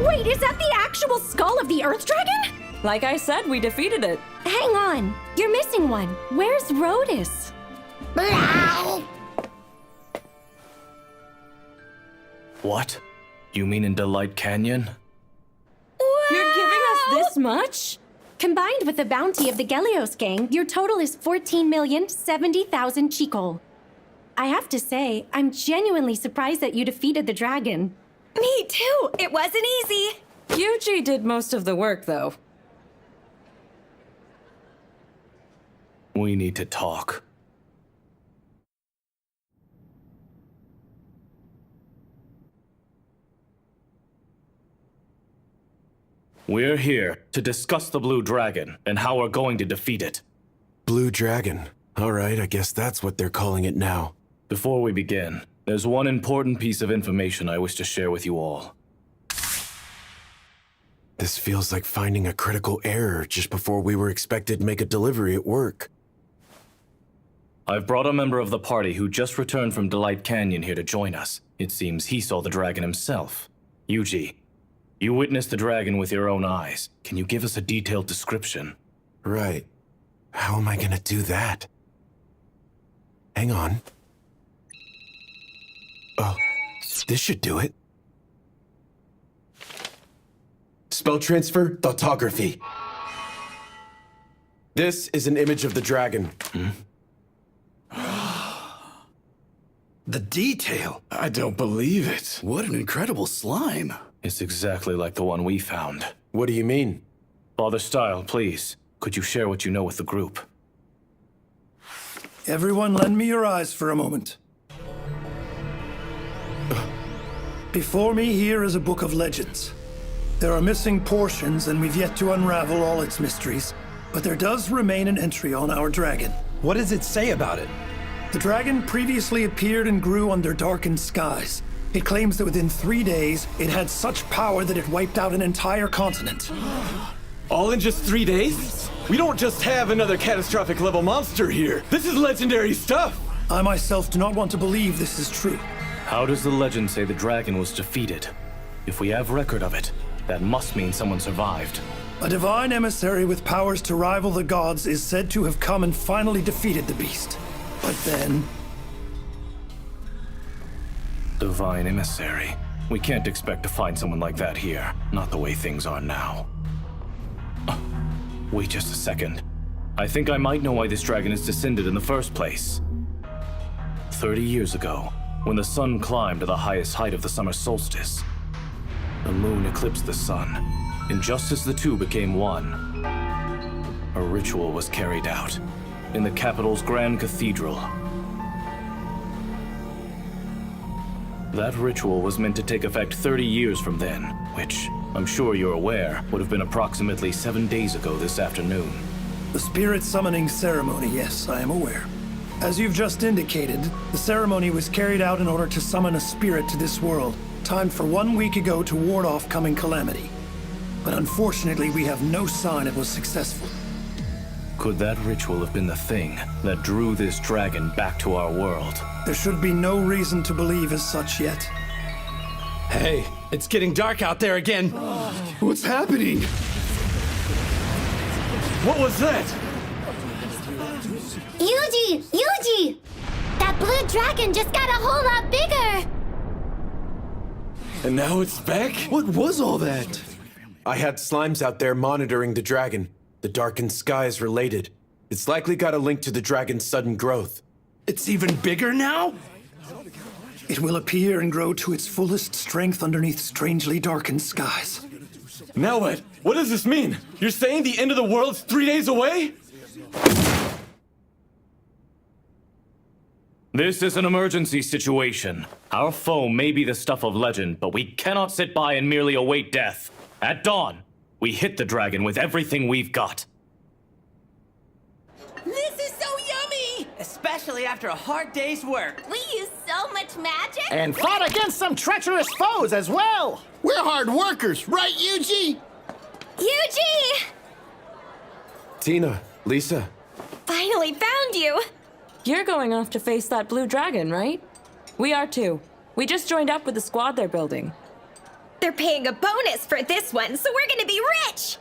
Wait, is that the actual skull of the Earth Dragon? Like I said, we defeated it. Hang on. You're missing one. Where's Rhodus? What? You mean in Delight Canyon? You're giving us this much? Combined with the bounty of the Gelios gang, your total is 14,070,000 Chikol. I have to say, I'm genuinely surprised that you defeated the dragon. Me too! It wasn't easy! Yuji did most of the work, though. We need to talk. We're here to discuss the Blue Dragon and how we're going to defeat it. Blue Dragon. All right, I guess that's what they're calling it now. Before we begin, there's one important piece of information I wish to share with you all. This feels like finding a critical error just before we were expected to make a delivery at work. I've brought a member of the party who just returned from Delight Canyon here to join us. It seems he saw the dragon himself. Yuji, you witnessed the dragon with your own eyes. Can you give us a detailed description? Right. How am I gonna do that? Hang on. Oh, this should do it. Spell transfer, thoughtography. This is an image of the dragon. The detail! I don't believe it. What an incredible slime. It's exactly like the one we found. What do you mean? Father Style, please, could you share what you know with the group? Everyone lend me your eyes for a moment. Before me here is a book of legends. There are missing portions, and we've yet to unravel all its mysteries. But there does remain an entry on our dragon. What does it say about it? The dragon previously appeared and grew under darkened skies. It claims that within 3 days, it had such power that it wiped out an entire continent. All in just 3 days? We don't just have another catastrophic level monster here. This is legendary stuff. I myself do not want to believe this is true. How does the legend say the dragon was defeated? If we have record of it, that must mean someone survived. A divine emissary with powers to rival the gods is said to have come and finally defeated the beast. But then... Divine emissary. We can't expect to find someone like that here. Not the way things are now. Wait just a second. I think I might know why this dragon is descended in the first place. 30 years ago, when the sun climbed to the highest height of the summer solstice, the moon eclipsed the sun, and just as the two became one, a ritual was carried out in the capital's grand cathedral. That ritual was meant to take effect 30 years from then, which, I'm sure you're aware, would have been approximately 7 days ago this afternoon. The spirit summoning ceremony, yes, I am aware. As you've just indicated, the ceremony was carried out in order to summon a spirit to this world, timed for 1 week ago to ward off coming calamity. But unfortunately, we have no sign it was successful. Could that ritual have been the thing that drew this dragon back to our world? There should be no reason to believe as such yet. Hey, it's getting dark out there again. What's happening? What was that? Yuji! Yuji! That blue dragon just got a whole lot bigger! And now it's back? What was all that? I had slimes out there monitoring the dragon. The darkened sky is related. It's likely got a link to the dragon's sudden growth. It's even bigger now? It will appear and grow to its fullest strength underneath strangely darkened skies. Now what? What does this mean? You're saying the end of the world's 3 days away? This is an emergency situation. Our foe may be the stuff of legend, but we cannot sit by and merely await death. At dawn, we hit the dragon with everything we've got. This is so yummy! Especially after a hard day's work. We used so so much magic? And fought against some treacherous foes as well. We're hard workers, right, Yuji? Yuji! Tina, Lisa. Finally found you! You're going off to face that blue dragon, right? We are too. We just joined up with the squad they're building. They're paying a bonus for this one, so we're gonna be rich!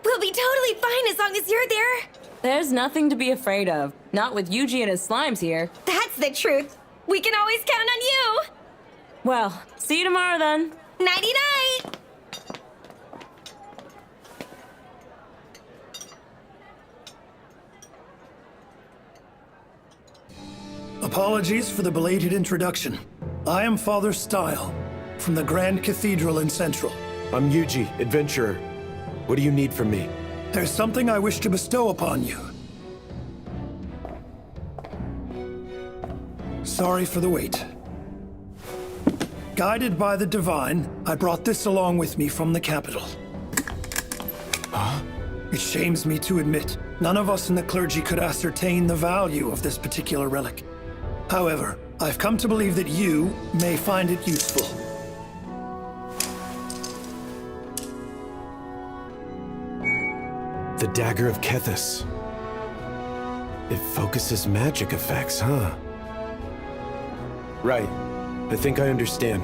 We'll be totally fine as long as you're there. There's nothing to be afraid of. Not with Yuji and his slimes here. That's the truth. We can always count on you. Well, see you tomorrow then. Nighty-night! Apologies for the belated introduction. I am Father Style, from the Grand Cathedral in Central. I'm Yuji, adventurer. What do you need from me? There's something I wish to bestow upon you. Sorry for the wait. Guided by the divine, I brought this along with me from the capital. Huh? It shames me to admit, none of us in the clergy could ascertain the value of this particular relic. However, I've come to believe that you may find it useful. The Dagger of Kethis. It focuses magic effects, huh? Right. I think I understand.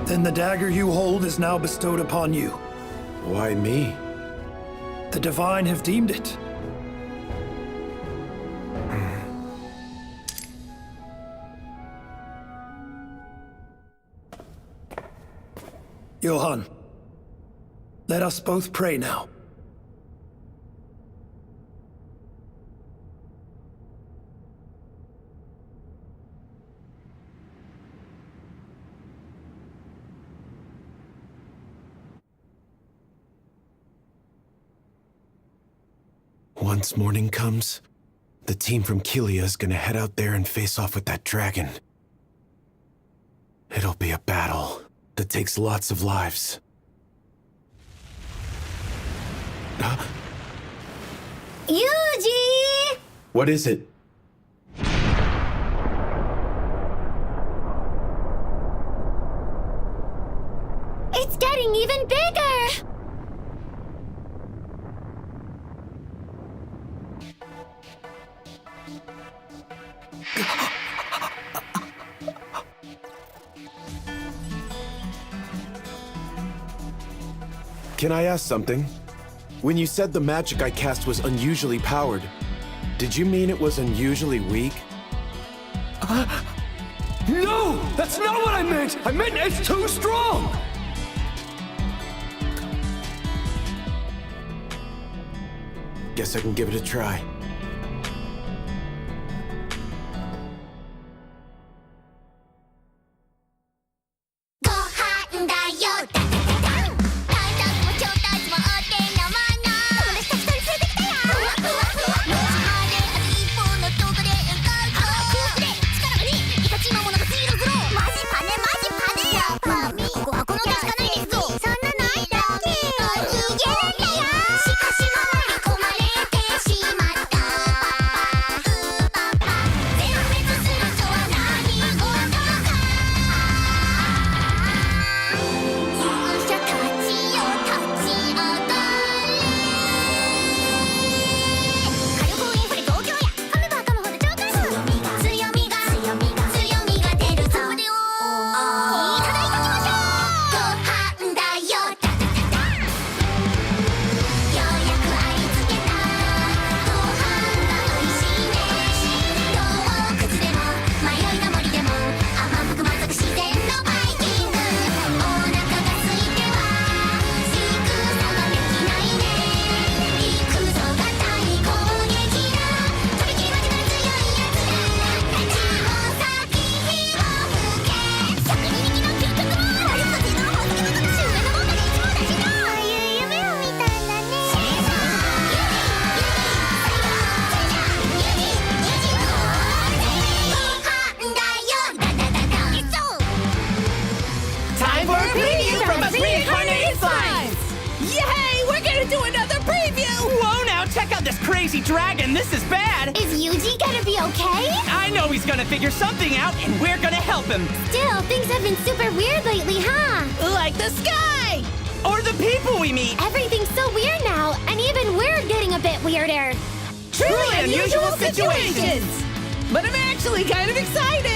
Then the dagger you hold is now bestowed upon you. Why me? The divine have deemed it. Johann, let us both pray now. Once morning comes, the team from Kelia is gonna head out there and face off with that dragon. It'll be a battle that takes lots of lives. Yuji! What is it? It's getting even bigger! Can I ask something? When you said the magic I cast was unusually powered, did you mean it was unusually weak? No! That's not what I meant! I meant it's too strong! Guess I can give it a try. this crazy dragon. This is bad. Is Yuji gonna be okay? I know he's gonna figure something out, and we're gonna help him. Still, things have been super weird lately, huh? Like the sky! Or the people we meet. Everything's so weird now, and even we're getting a bit weirder. Truly unusual situations. But I'm actually kind of excited.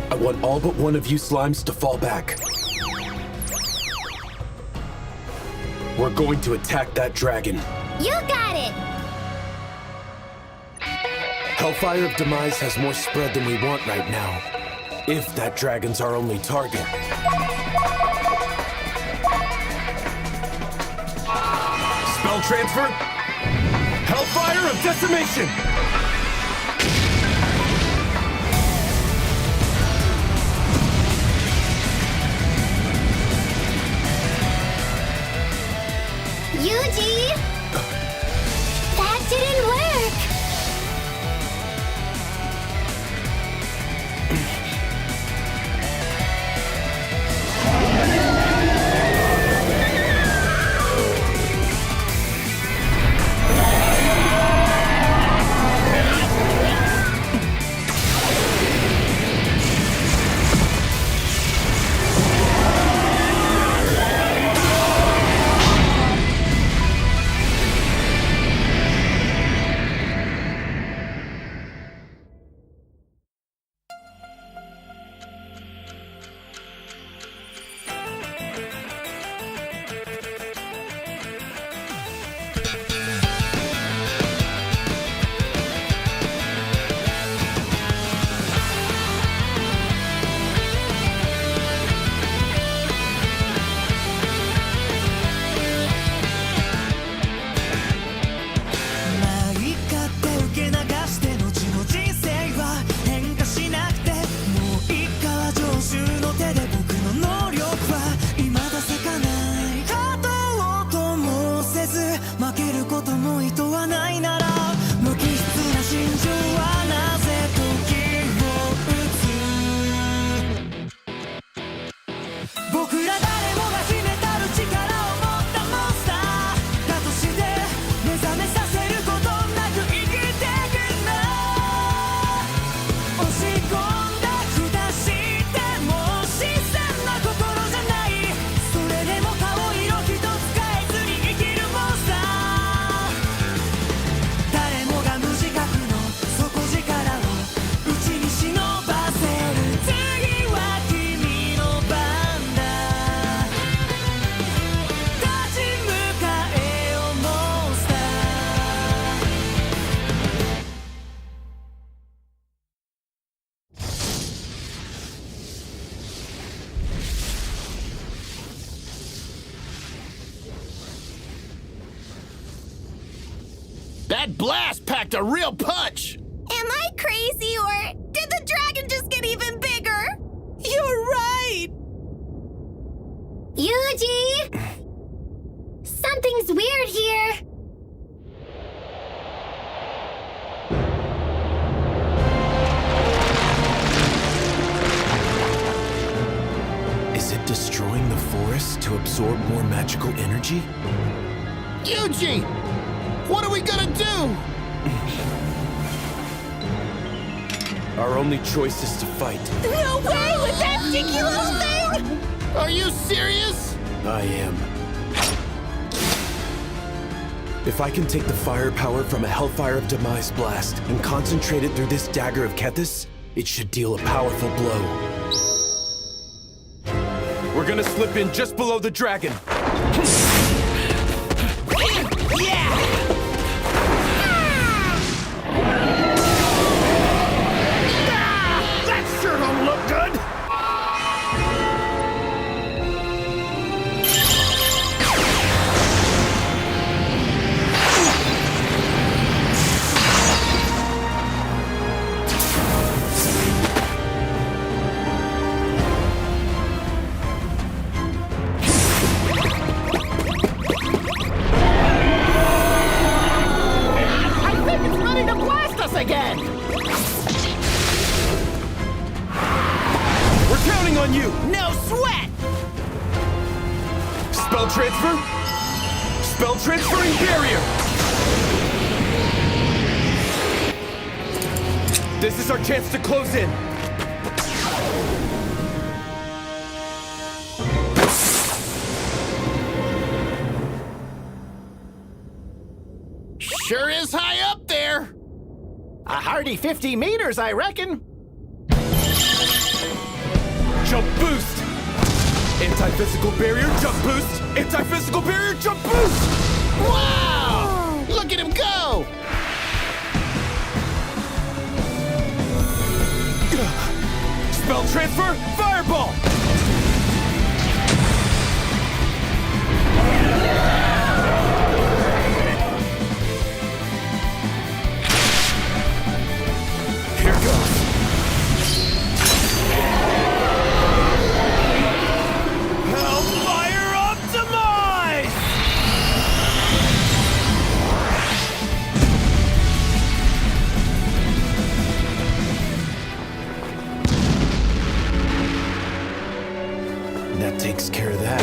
I want all but one of you slimes to fall back. We're going to attack that dragon. You got it! Hellfire of Demise has more spread than we want right now. If that dragon's our only target. Spell transfer? Hellfire of Decimation! Yuji! That didn't work! That blast packed a real punch! Am I crazy, or did the dragon just get even bigger? forest to absorb more magical energy? Yuji! What are we gonna do? Our only choice is to fight. No way with that sticky little thing! Are you serious? I am. If I can take the firepower from a Hellfire of Demise blast and concentrate it through this dagger of Kethis, it should deal a powerful blow. We're gonna slip in just below the dragon. That sure don't look good! Again! We're counting on you! No sweat! Spell transfer? Spell transferring barrier! This is our chance to close in! Sure is high up there! A hearty 50 meters, I reckon. Jump boost! Anti-physical barrier, jump boost! Anti-physical barrier, jump boost! Wow! Look at him go! Spell transfer, fireball! Here goes. Hellfire of Demise! That takes care of that.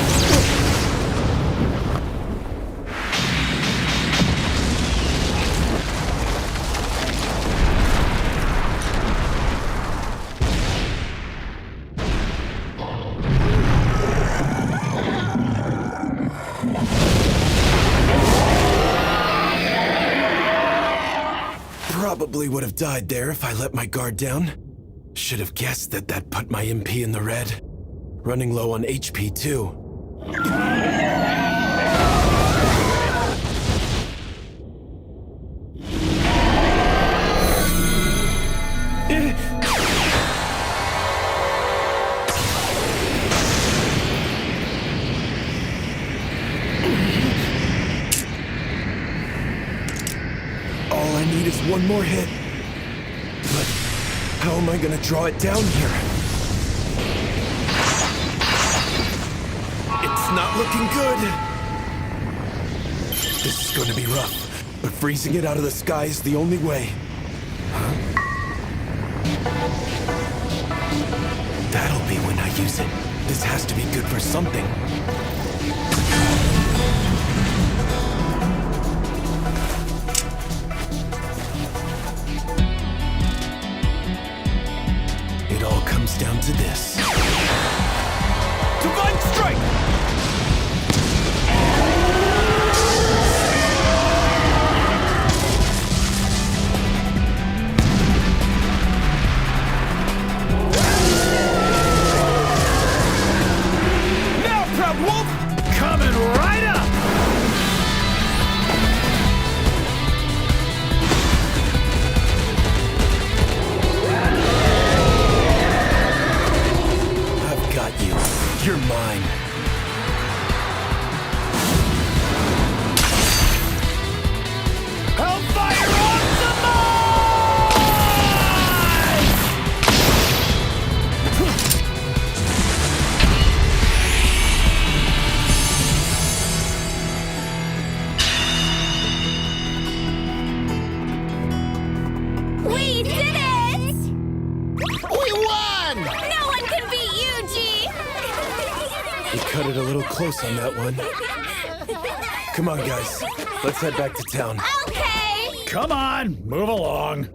Probably would have died there if I let my guard down. Should have guessed that that put my MP in the red. Running low on HP too. All I need is one more hit. But how am I gonna draw it down here? It's not looking good. This is gonna be rough, but freezing it out of the sky is the only way. Huh? That'll be when I use it. This has to be good for something. It all comes down to this. Divine Strike! Now, Proud Wolf! Coming right up! I've got you. You're mine. cut it a little close on that one. Come on, guys. Let's head back to town. Okay! Come on, move along.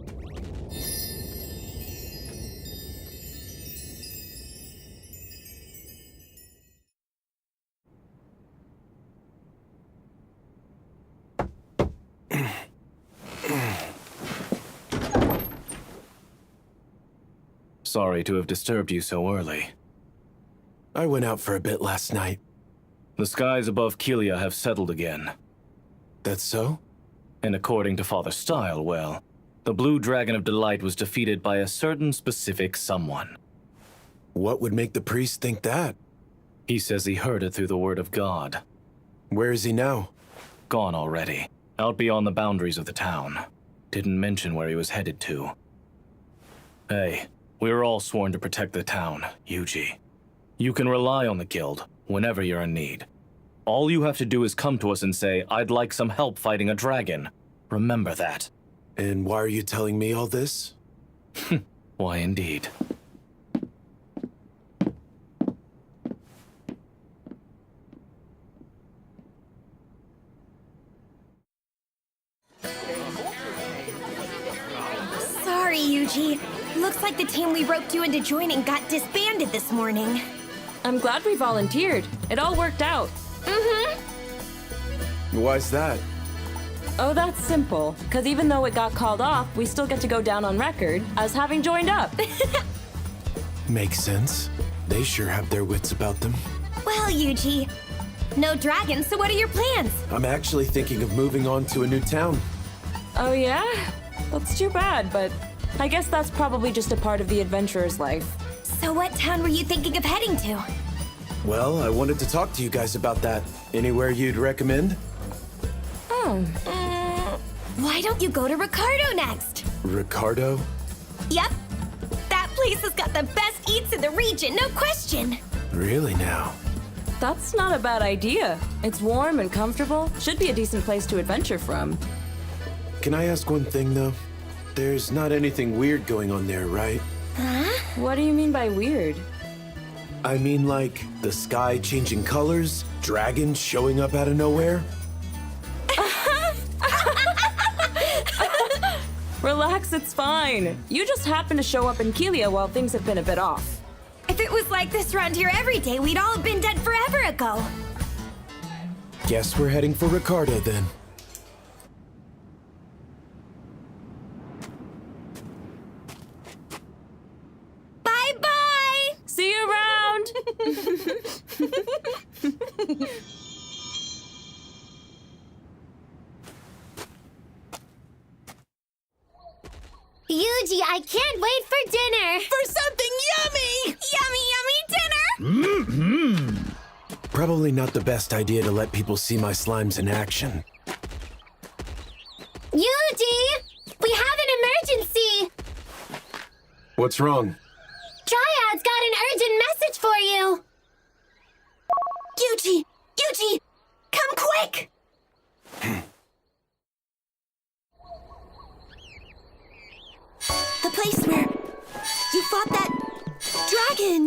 Sorry to have disturbed you so early. I went out for a bit last night. The skies above Kelia have settled again. That's so? And according to Father Style, well, the Blue Dragon of Delight was defeated by a certain specific someone. What would make the priest think that? He says he heard it through the word of God. Where is he now? Gone already. Out beyond the boundaries of the town. Didn't mention where he was headed to. Hey, we were all sworn to protect the town, Yuji. You can rely on the guild whenever you're in need. All you have to do is come to us and say, I'd like some help fighting a dragon. Remember that. And why are you telling me all this? Why, indeed. Sorry, Yuji. Looks like the team we roped you into joining got disbanded this morning. I'm glad we volunteered. It all worked out. Why's that? Oh, that's simple. Because even though it got called off, we still get to go down on record as having joined up. Makes sense. They sure have their wits about them. Well, Yuji, no dragons, so what are your plans? I'm actually thinking of moving on to a new town. Oh, yeah? That's too bad, but I guess that's probably just a part of the adventurer's life. So what town were you thinking of heading to? Well, I wanted to talk to you guys about that. Anywhere you'd recommend? Why don't you go to Ricardo next? Ricardo? Yep. That place has got the best eats in the region, no question. Really now? That's not a bad idea. It's warm and comfortable. Should be a decent place to adventure from. Can I ask one thing, though? There's not anything weird going on there, right? Huh? What do you mean by weird? I mean, like, the sky changing colors, dragons showing up out of nowhere? Relax, it's fine. You just happened to show up in Kelia while things have been a bit off. If it was like this around here every day, we'd all have been dead forever ago. Guess we're heading for Ricardo, then. Bye-bye! See you around! Yuji, I can't wait for dinner! For something yummy! Yummy, yummy dinner! Probably not the best idea to let people see my slimes in action. Yuji! We have an emergency! What's wrong? Triad's got an urgent message for you! Yuji! Yuji! Come quick! The place where you fought that dragon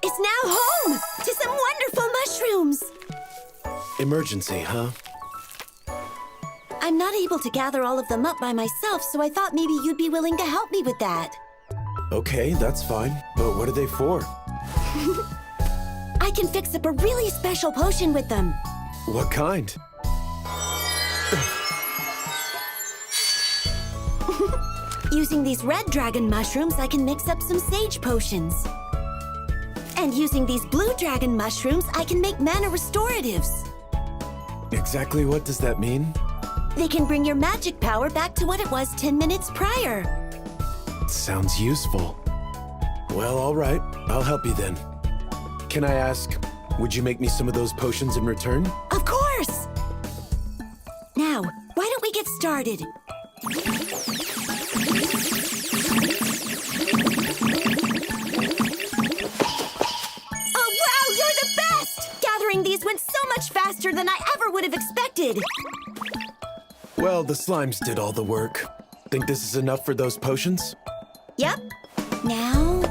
is now home to some wonderful mushrooms. Emergency, huh? I'm not able to gather all of them up by myself, so I thought maybe you'd be willing to help me with that. Okay, that's fine. But what are they for? I can fix up a really special potion with them. What kind? Using these red dragon mushrooms, I can mix up some sage potions. And using these blue dragon mushrooms, I can make mana restoratives. Exactly what does that mean? They can bring your magic power back to what it was 10 minutes prior. Sounds useful. Well, all right. I'll help you then. Can I ask, would you make me some of those potions in return? Of course! Now, why don't we get started? Oh, wow, you're the best! Gathering these went so much faster than I ever would have expected. Well, the slimes did all the work. Think this is enough for those potions? Yep. Now...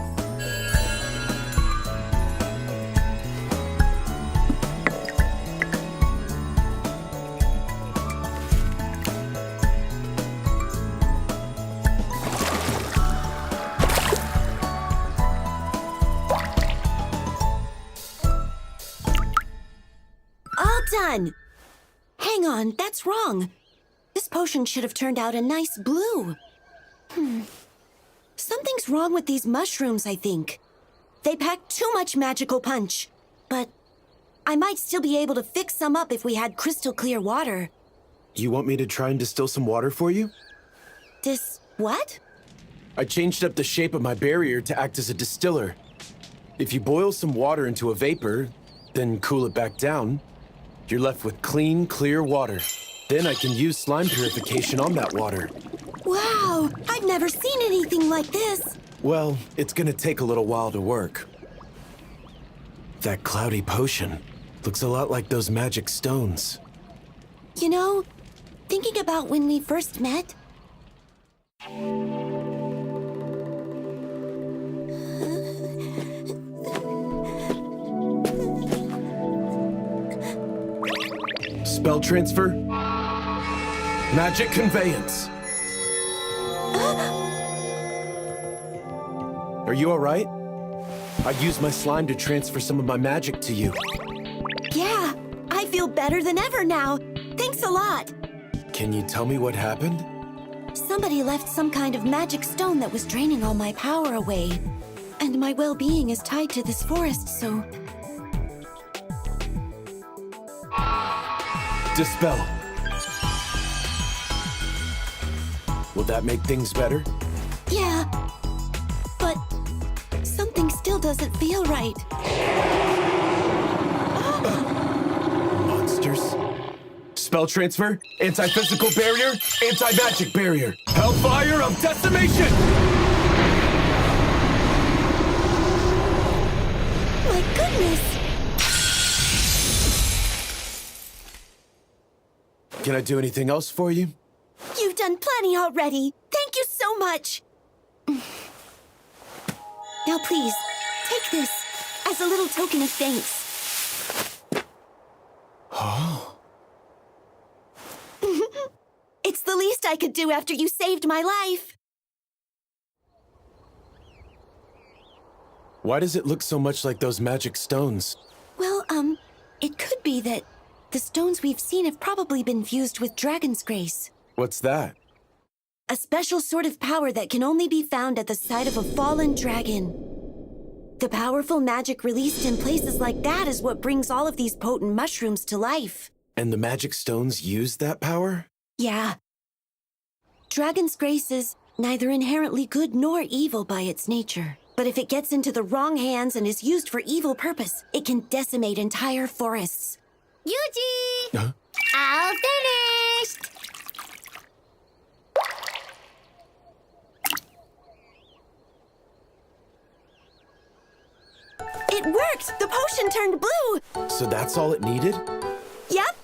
on! Hang on, that's wrong. This potion should have turned out a nice blue. Something's wrong with these mushrooms, I think. They pack too much magical punch. But I might still be able to fix some up if we had crystal clear water. You want me to try and distill some water for you? What? I changed up the shape of my barrier to act as a distiller. If you boil some water into a vapor, then cool it back down, you're left with clean, clear water. Then I can use slime purification on that water. Wow! I've never seen anything like this! Well, it's gonna take a little while to work. That cloudy potion looks a lot like those magic stones. You know, thinking about when we first met... Spell transfer. Magic conveyance. Are you all right? I used my slime to transfer some of my magic to you. Yeah, I feel better than ever now. Thanks a lot. Can you tell me what happened? Somebody left some kind of magic stone that was draining all my power away. And my well-being is tied to this forest, so... Dispel. Will that make things better? Yeah, but something still doesn't feel right. Monsters. Spell transfer, anti-physical barrier, anti-magic barrier. Hellfire of decimation! My goodness! Can I do anything else for you? You've done plenty already. Thank you so much. Now please, take this as a little token of thanks. Oh. It's the least I could do after you saved my life. Why does it look so much like those magic stones? Well, it could be that the stones we've seen have probably been fused with Dragon's Grace. What's that? A special sort of power that can only be found at the site of a fallen dragon. The powerful magic released in places like that is what brings all of these potent mushrooms to life. And the magic stones use that power? Yeah. Dragon's Grace is neither inherently good nor evil by its nature. But if it gets into the wrong hands and is used for evil purpose, it can decimate entire forests. Yuji! Huh? All finished! It worked! The potion turned blue! So that's all it needed? Yep!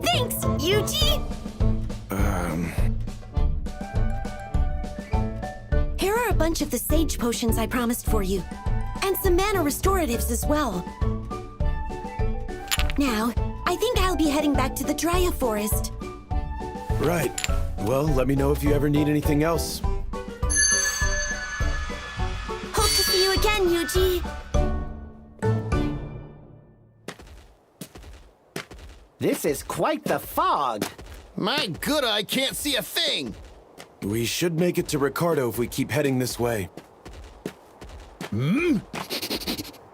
Thanks, Yuji! Here are a bunch of the sage potions I promised for you. And some mana restoratives as well. Now, I think I'll be heading back to the Drya Forest. Right. Well, let me know if you ever need anything else. Hope to see you again, Yuji. This is quite the fog. My good eye can't see a thing. We should make it to Ricardo if we keep heading this way.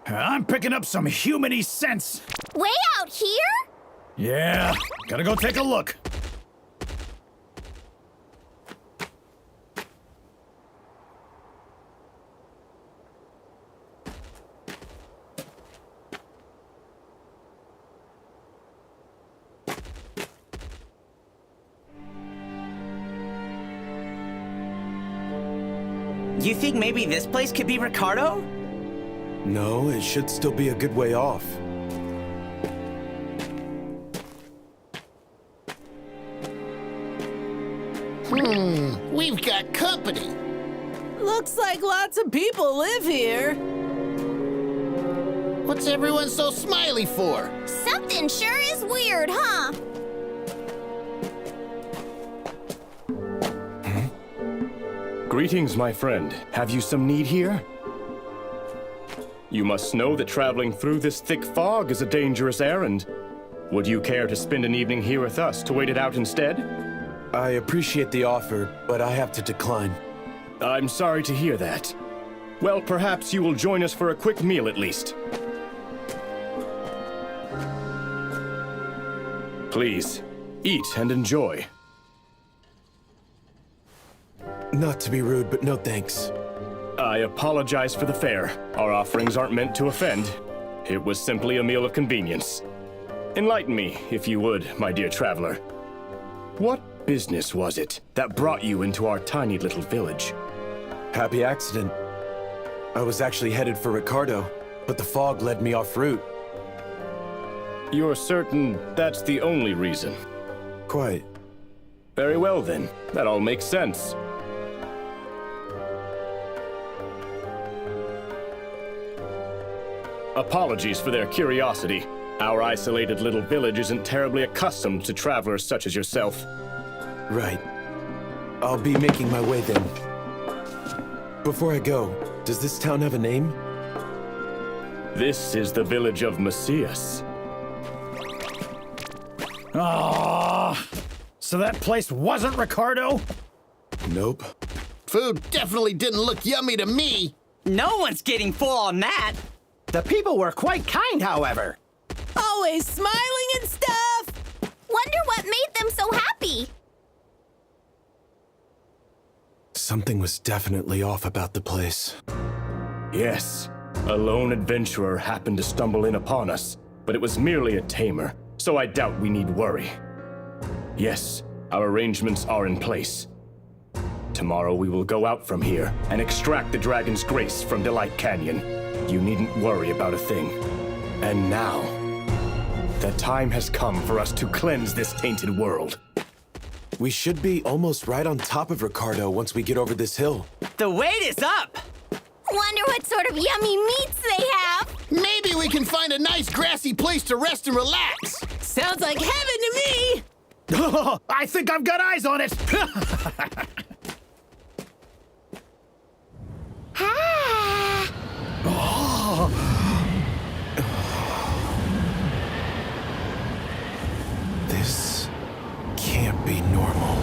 I'm picking up some humany scents. Way out here? Yeah, gotta go take a look. You think maybe this place could be Ricardo? No, it should still be a good way off. We've got company. Looks like lots of people live here. What's everyone so smiley for? Something sure is weird, huh? Greetings, my friend. Have you some need here? You must know that traveling through this thick fog is a dangerous errand. Would you care to spend an evening here with us to wait it out instead? I appreciate the offer, but I have to decline. I'm sorry to hear that. Well, perhaps you will join us for a quick meal at least. Please, eat and enjoy. Not to be rude, but no thanks. I apologize for the fare. Our offerings aren't meant to offend. It was simply a meal of convenience. Enlighten me, if you would, my dear traveler. What business was it that brought you into our tiny little village? Happy accident. I was actually headed for Ricardo, but the fog led me off route. You're certain that's the only reason? Quite. Very well then. That all makes sense. Apologies for their curiosity. Our isolated little village isn't terribly accustomed to travelers such as yourself. Right. I'll be making my way then. Before I go, does this town have a name? This is the village of Macias. Ah, so that place wasn't Ricardo? Nope. Food definitely didn't look yummy to me. No one's getting full on that. The people were quite kind, however. Always smiling and stuff. Wonder what made them so happy. Something was definitely off about the place. Yes, a lone adventurer happened to stumble in upon us, but it was merely a tamer, so I doubt we need worry. Yes, our arrangements are in place. Tomorrow we will go out from here and extract the Dragon's Grace from Delight Canyon. You needn't worry about a thing. And now, the time has come for us to cleanse this tainted world. We should be almost right on top of Ricardo once we get over this hill. The wait is up! Wonder what sort of yummy meats they have. Maybe we can find a nice grassy place to rest and relax. Sounds like heaven to me. I think I've got eyes on it. Ah. This can't be normal.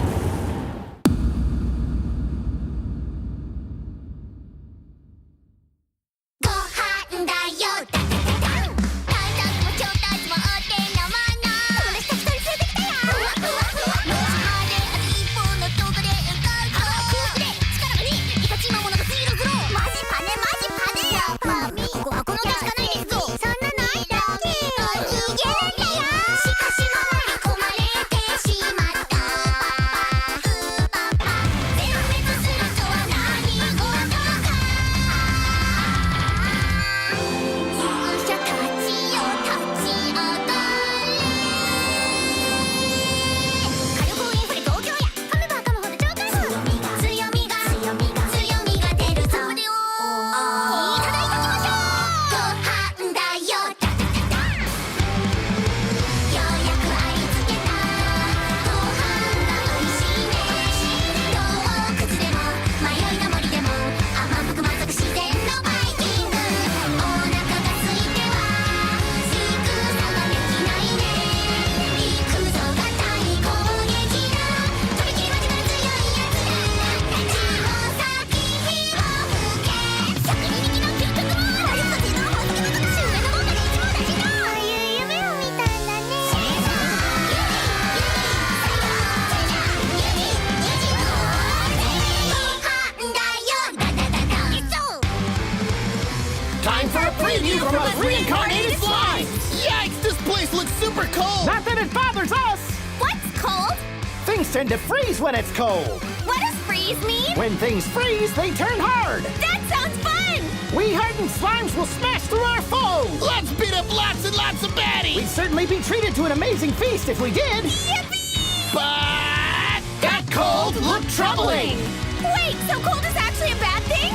Time for a preview from a reincarnated slime! Yikes, this place looks super cold! Not that it bothers us! What's cold? Things tend to freeze when it's cold. What does freeze mean? When things freeze, they turn hard. That sounds fun! We hardened slimes will smash through our foes! Let's beat up lots and lots of baddies! We'd certainly be treated to an amazing feast if we did. Yippee! But that cold looked troubling! Wait, so cold is actually a bad thing?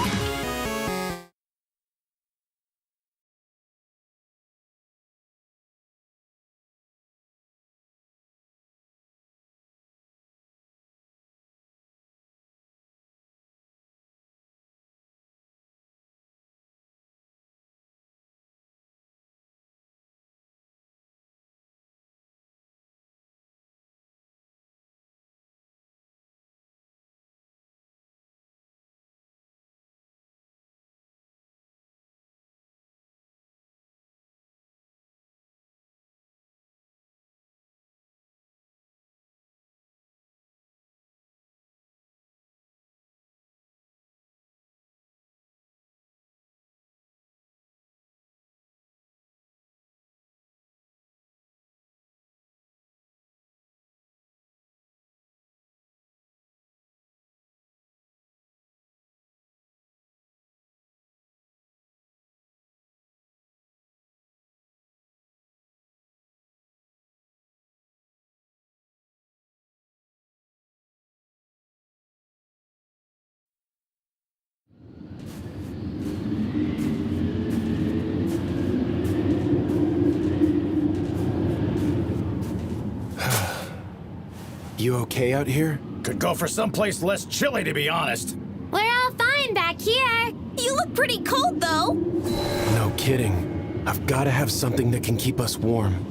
You okay out here? Could go for someplace less chilly, to be honest. We're all fine back here. You look pretty cold, though. No kidding. I've got to have something that can keep us warm.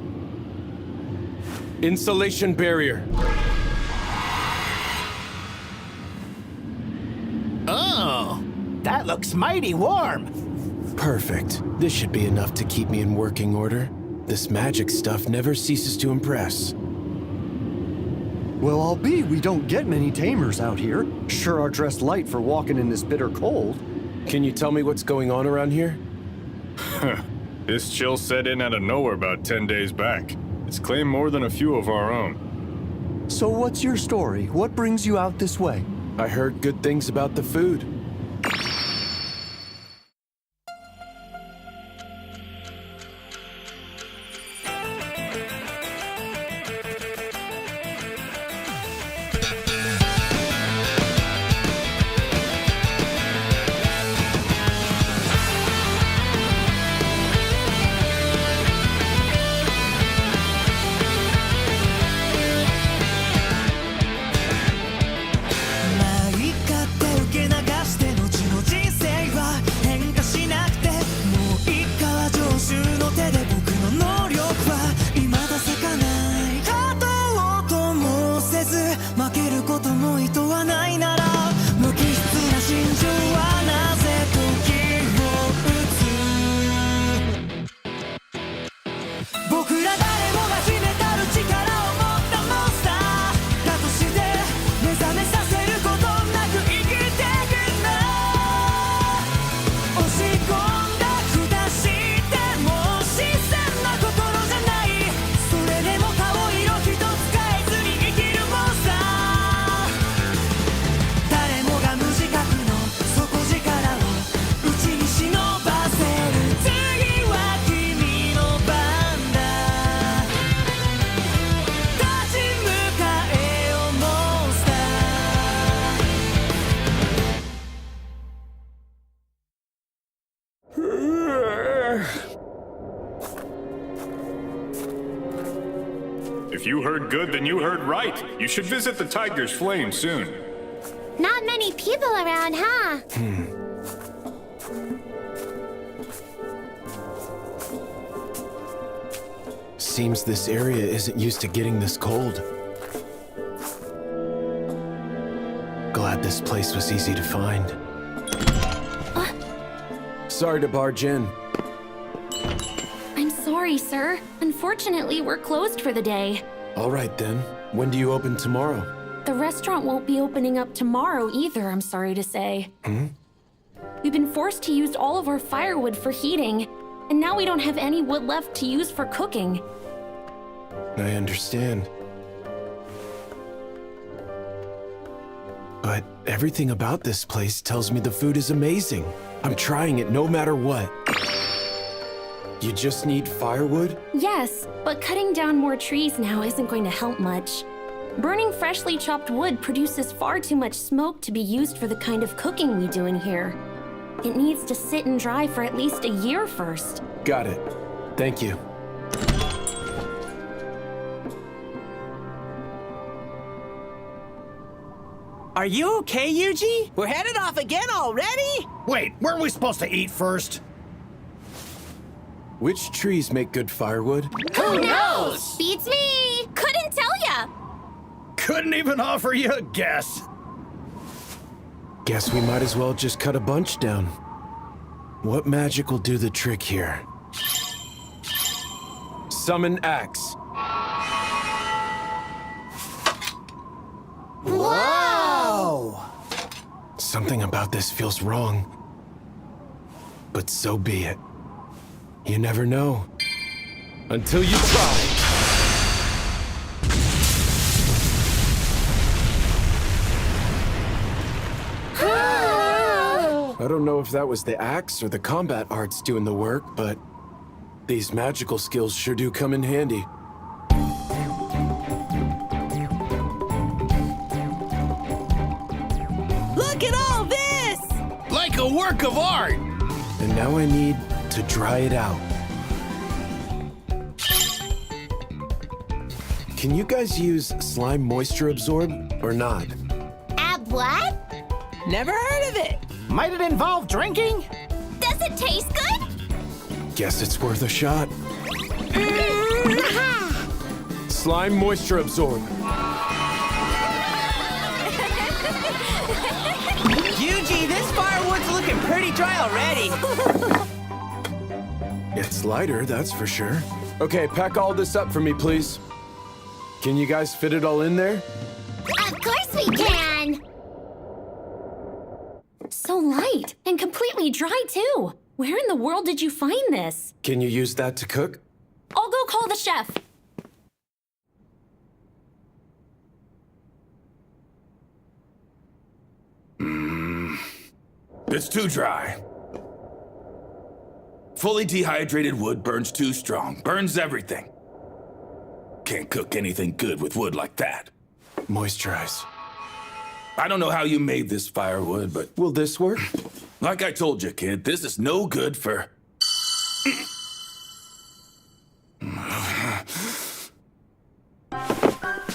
Insulation barrier. Oh, that looks mighty warm. Perfect. This should be enough to keep me in working order. This magic stuff never ceases to impress. Well, albeit we don't get many tamers out here. Sure are dressed light for walking in this bitter cold. Can you tell me what's going on around here? This chill set in out of nowhere about 10 days back. It's claimed more than a few of our own. So what's your story? What brings you out this way? I heard good things about the food. If you heard good, then you heard right. You should visit the Tiger's Flame soon. Not many people around, huh? Seems this area isn't used to getting this cold. Glad this place was easy to find. Sorry to barge in. I'm sorry, sir. Unfortunately, we're closed for the day. All right then. When do you open tomorrow? The restaurant won't be opening up tomorrow either, I'm sorry to say. We've been forced to use all of our firewood for heating, and now we don't have any wood left to use for cooking. I understand. But everything about this place tells me the food is amazing. I'm trying it no matter what. You just need firewood? Yes, but cutting down more trees now isn't going to help much. Burning freshly chopped wood produces far too much smoke to be used for the kind of cooking we do in here. It needs to sit and dry for at least a year first. Got it. Thank you. Are you okay, Yuji? We're headed off again already? Wait, weren't we supposed to eat first? Which trees make good firewood? Who knows? Beats me. Couldn't tell ya. Couldn't even offer you a guess. Guess we might as well just cut a bunch down. What magic will do the trick here? Summon axe. Whoa! Something about this feels wrong. But so be it. You never know. Until you try. I don't know if that was the axe or the combat arts doing the work, but these magical skills sure do come in handy. Look at all this! Like a work of art! And now I need to dry it out. Can you guys use slime moisture absorb or not? What? Never heard of it. Might it involve drinking? Does it taste good? Guess it's worth a shot. Slime moisture absorb. Yuji, this firewood's looking pretty dry already. It's lighter, that's for sure. Okay, pack all this up for me, please. Can you guys fit it all in there? Of course we can! So light and completely dry, too. Where in the world did you find this? Can you use that to cook? I'll go call the chef. It's too dry. Fully dehydrated wood burns too strong. Burns everything. Can't cook anything good with wood like that. Moisturize. I don't know how you made this firewood, but... Will this work? Like I told you, kid, this is no good for...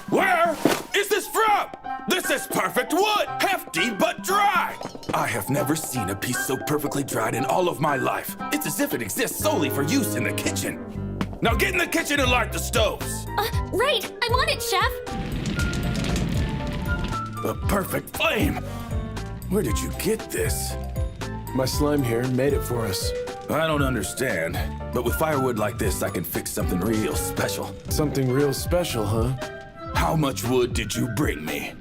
Where is this from? This is perfect wood! Hefty but dry! I have never seen a piece so perfectly dried in all of my life. It's as if it exists solely for use in the kitchen. Now get in the kitchen and light the stoves! Right! I'm on it, Chef! A perfect flame! Where did you get this? My slime here made it for us. I don't understand, but with firewood like this, I can fix something real special. Something real special, huh? How much wood did you bring me?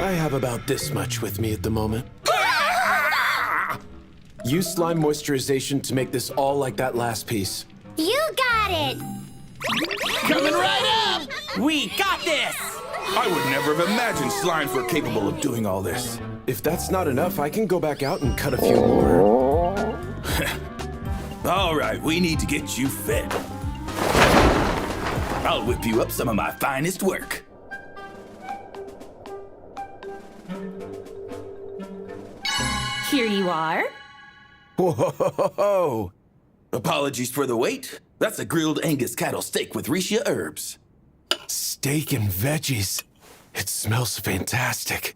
I have about this much with me at the moment. Use slime moisturization to make this all like that last piece. You got it! Coming right up! We got this! I would never have imagined slimes were capable of doing all this. If that's not enough, I can go back out and cut a few more. All right, we need to get you fed. I'll whip you up some of my finest work. Here you are. Whoa! Apologies for the wait. That's a grilled Angus cattle steak with Risha herbs. Steak and veggies. It smells fantastic.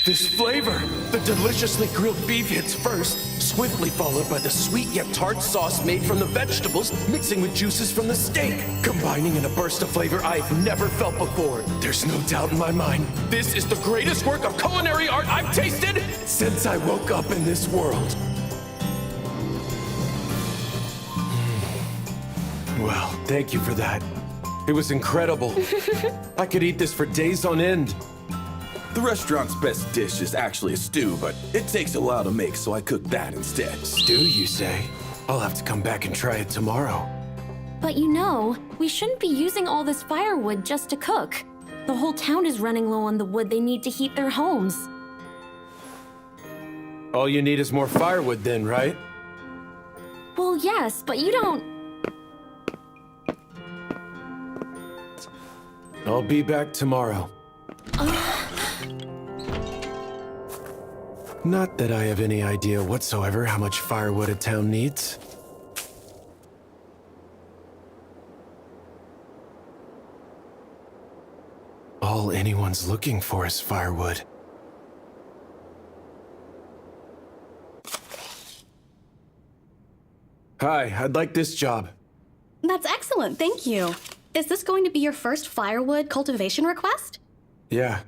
This flavor! The deliciously grilled beef hits first, swiftly followed by the sweet yet tart sauce made from the vegetables, mixing with juices from the steak, combining in a burst of flavor I've never felt before. There's no doubt in my mind, this is the greatest work of culinary art I've tasted since I woke up in this world. Well, thank you for that. It was incredible. I could eat this for days on end. The restaurant's best dish is actually a stew, but it takes a while to make, so I cooked that instead. Stew, you say? I'll have to come back and try it tomorrow. But you know, we shouldn't be using all this firewood just to cook. The whole town is running low on the wood they need to heat their homes. All you need is more firewood then, right? Well, yes, but you don't... I'll be back tomorrow. Not that I have any idea whatsoever how much firewood a town needs. All anyone's looking for is firewood. Hi, I'd like this job. That's excellent, thank you. Is this going to be your first firewood cultivation request? Yeah.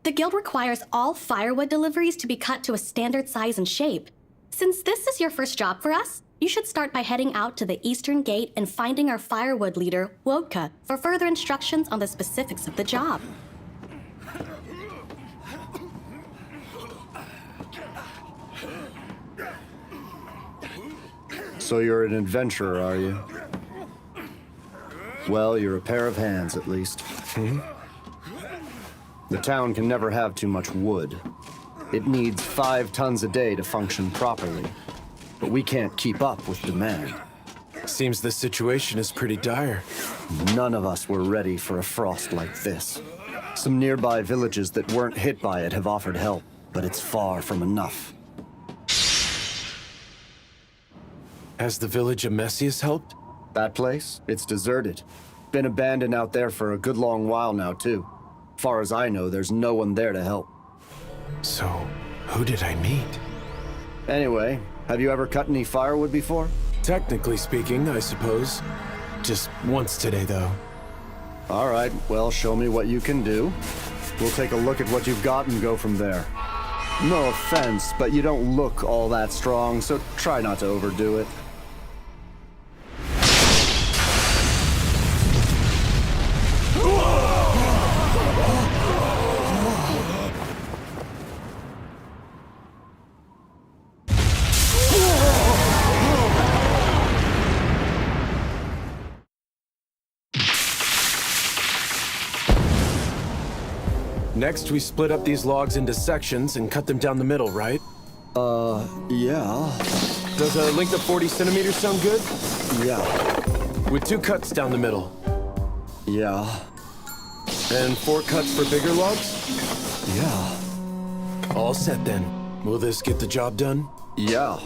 The guild requires all firewood deliveries to be cut to a standard size and shape. Since this is your first job for us, you should start by heading out to the eastern gate and finding our firewood leader, Wodka, for further instructions on the specifics of the job. So you're an adventurer, are you? Well, you're a pair of hands, at least. The town can never have too much wood. It needs 5 tons a day to function properly. But we can't keep up with demand. Seems the situation is pretty dire. None of us were ready for a frost like this. Some nearby villages that weren't hit by it have offered help, but it's far from enough. Has the village of Messias helped? That place? It's deserted. Been abandoned out there for a good long while now, too. Far as I know, there's no one there to help. So, who did I meet? Anyway, have you ever cut any firewood before? Technically speaking, I suppose. Just once today, though. All right, well, show me what you can do. We'll take a look at what you've got and go from there. No offense, but you don't look all that strong, so try not to overdo it. Next, we split up these logs into sections and cut them down the middle, right? Yeah. Does a length of 40 centimeters sound good? Yeah. With 2 cuts down the middle. Yeah. And 4 cuts for bigger logs? Yeah. All set then. Will this get the job done? Yeah.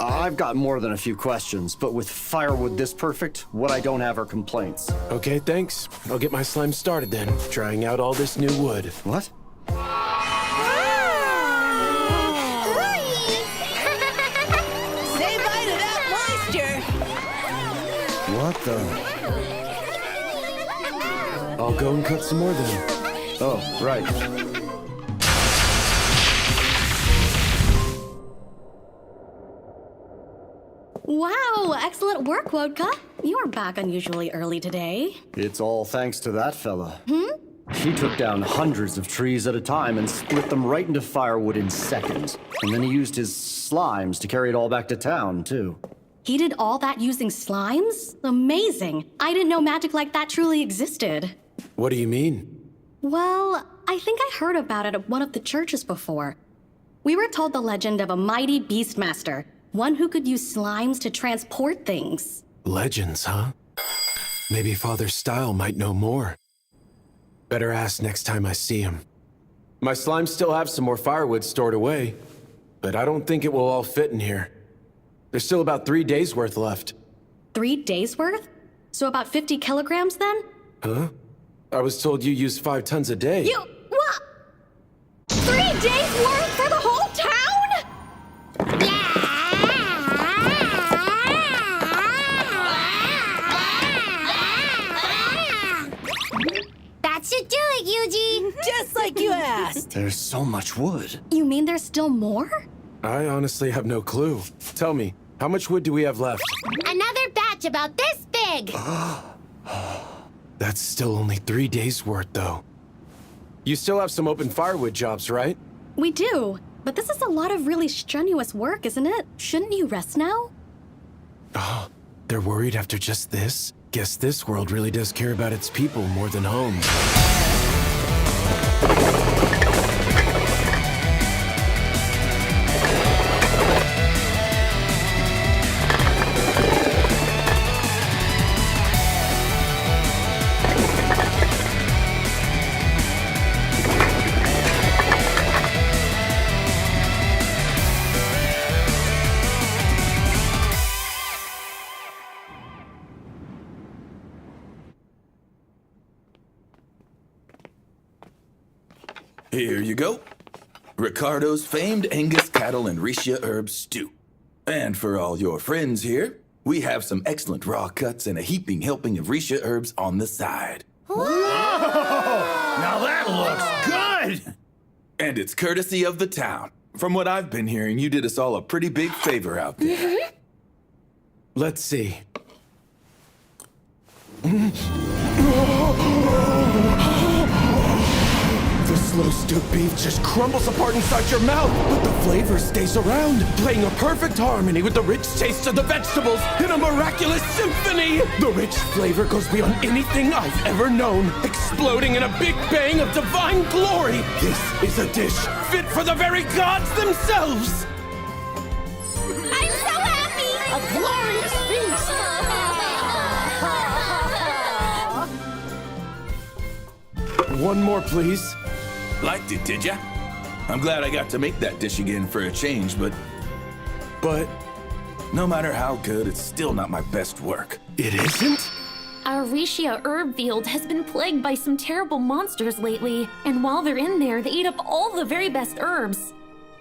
I've got more than a few questions, but with firewood this perfect, what I don't have are complaints. Okay, thanks. I'll get my slime started then, trying out all this new wood. What? Say bye to that moisture! What the? I'll go and cut some more then. Oh, right. Wow, excellent work, Wodka. You are back unusually early today. It's all thanks to that fella. Hmm? He took down hundreds of trees at a time and split them right into firewood in seconds. And then he used his slimes to carry it all back to town, too. He did all that using slimes? Amazing. I didn't know magic like that truly existed. What do you mean? Well, I think I heard about it at one of the churches before. We were told the legend of a mighty beastmaster, one who could use slimes to transport things. Legends, huh? Maybe Father Style might know more. Better ask next time I see him. My slimes still have some more firewood stored away, but I don't think it will all fit in here. There's still about 3 days worth left. 3 days worth? So about 50 kilograms then? Huh? I was told you use 5 tons a day. You, what? 3 days worth for the whole town? That should do it, Yuji! Just like you asked! There's so much wood. You mean there's still more? I honestly have no clue. Tell me, how much wood do we have left? Another batch about this big! That's still only 3 days worth, though. You still have some open firewood jobs, right? We do, but this is a lot of really strenuous work, isn't it? Shouldn't you rest now? Oh, they're worried after just this? Guess this world really does care about its people more than home. Here you go. Ricardo's famed Angus cattle and Risha herb stew. And for all your friends here, we have some excellent raw cuts and a heaping helping of Risha herbs on the side. Whoa! Now that looks good! And it's courtesy of the town. From what I've been hearing, you did us all a pretty big favor out there. Let's see. The slow stewed beef just crumbles apart inside your mouth, but the flavor stays around, playing a perfect harmony with the rich taste of the vegetables in a miraculous symphony. The rich flavor goes beyond anything I've ever known, exploding in a big bang of divine glory. This is a dish fit for the very gods themselves. I'm so happy! A glorious feast! one more, please. Liked it, did ya? I'm glad I got to make that dish again for a change, but no matter how good, it's still not my best work. It isn't? Our Rishia herb field has been plagued by some terrible monsters lately, and while they're in there, they eat up all the very best herbs.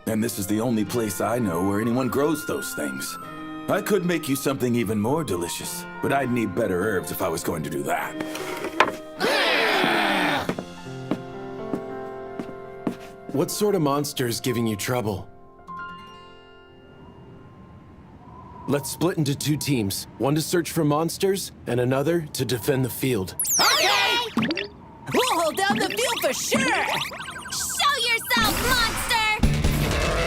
And this is the only place I know where anyone grows those things. I could make you something even more delicious, but I'd need better herbs if I was going to do that. What sort of monster is giving you trouble? Let's split into 2 teams. One to search for monsters, and another to defend the field. Okay! We'll hold down the field for sure! Show yourself, monster!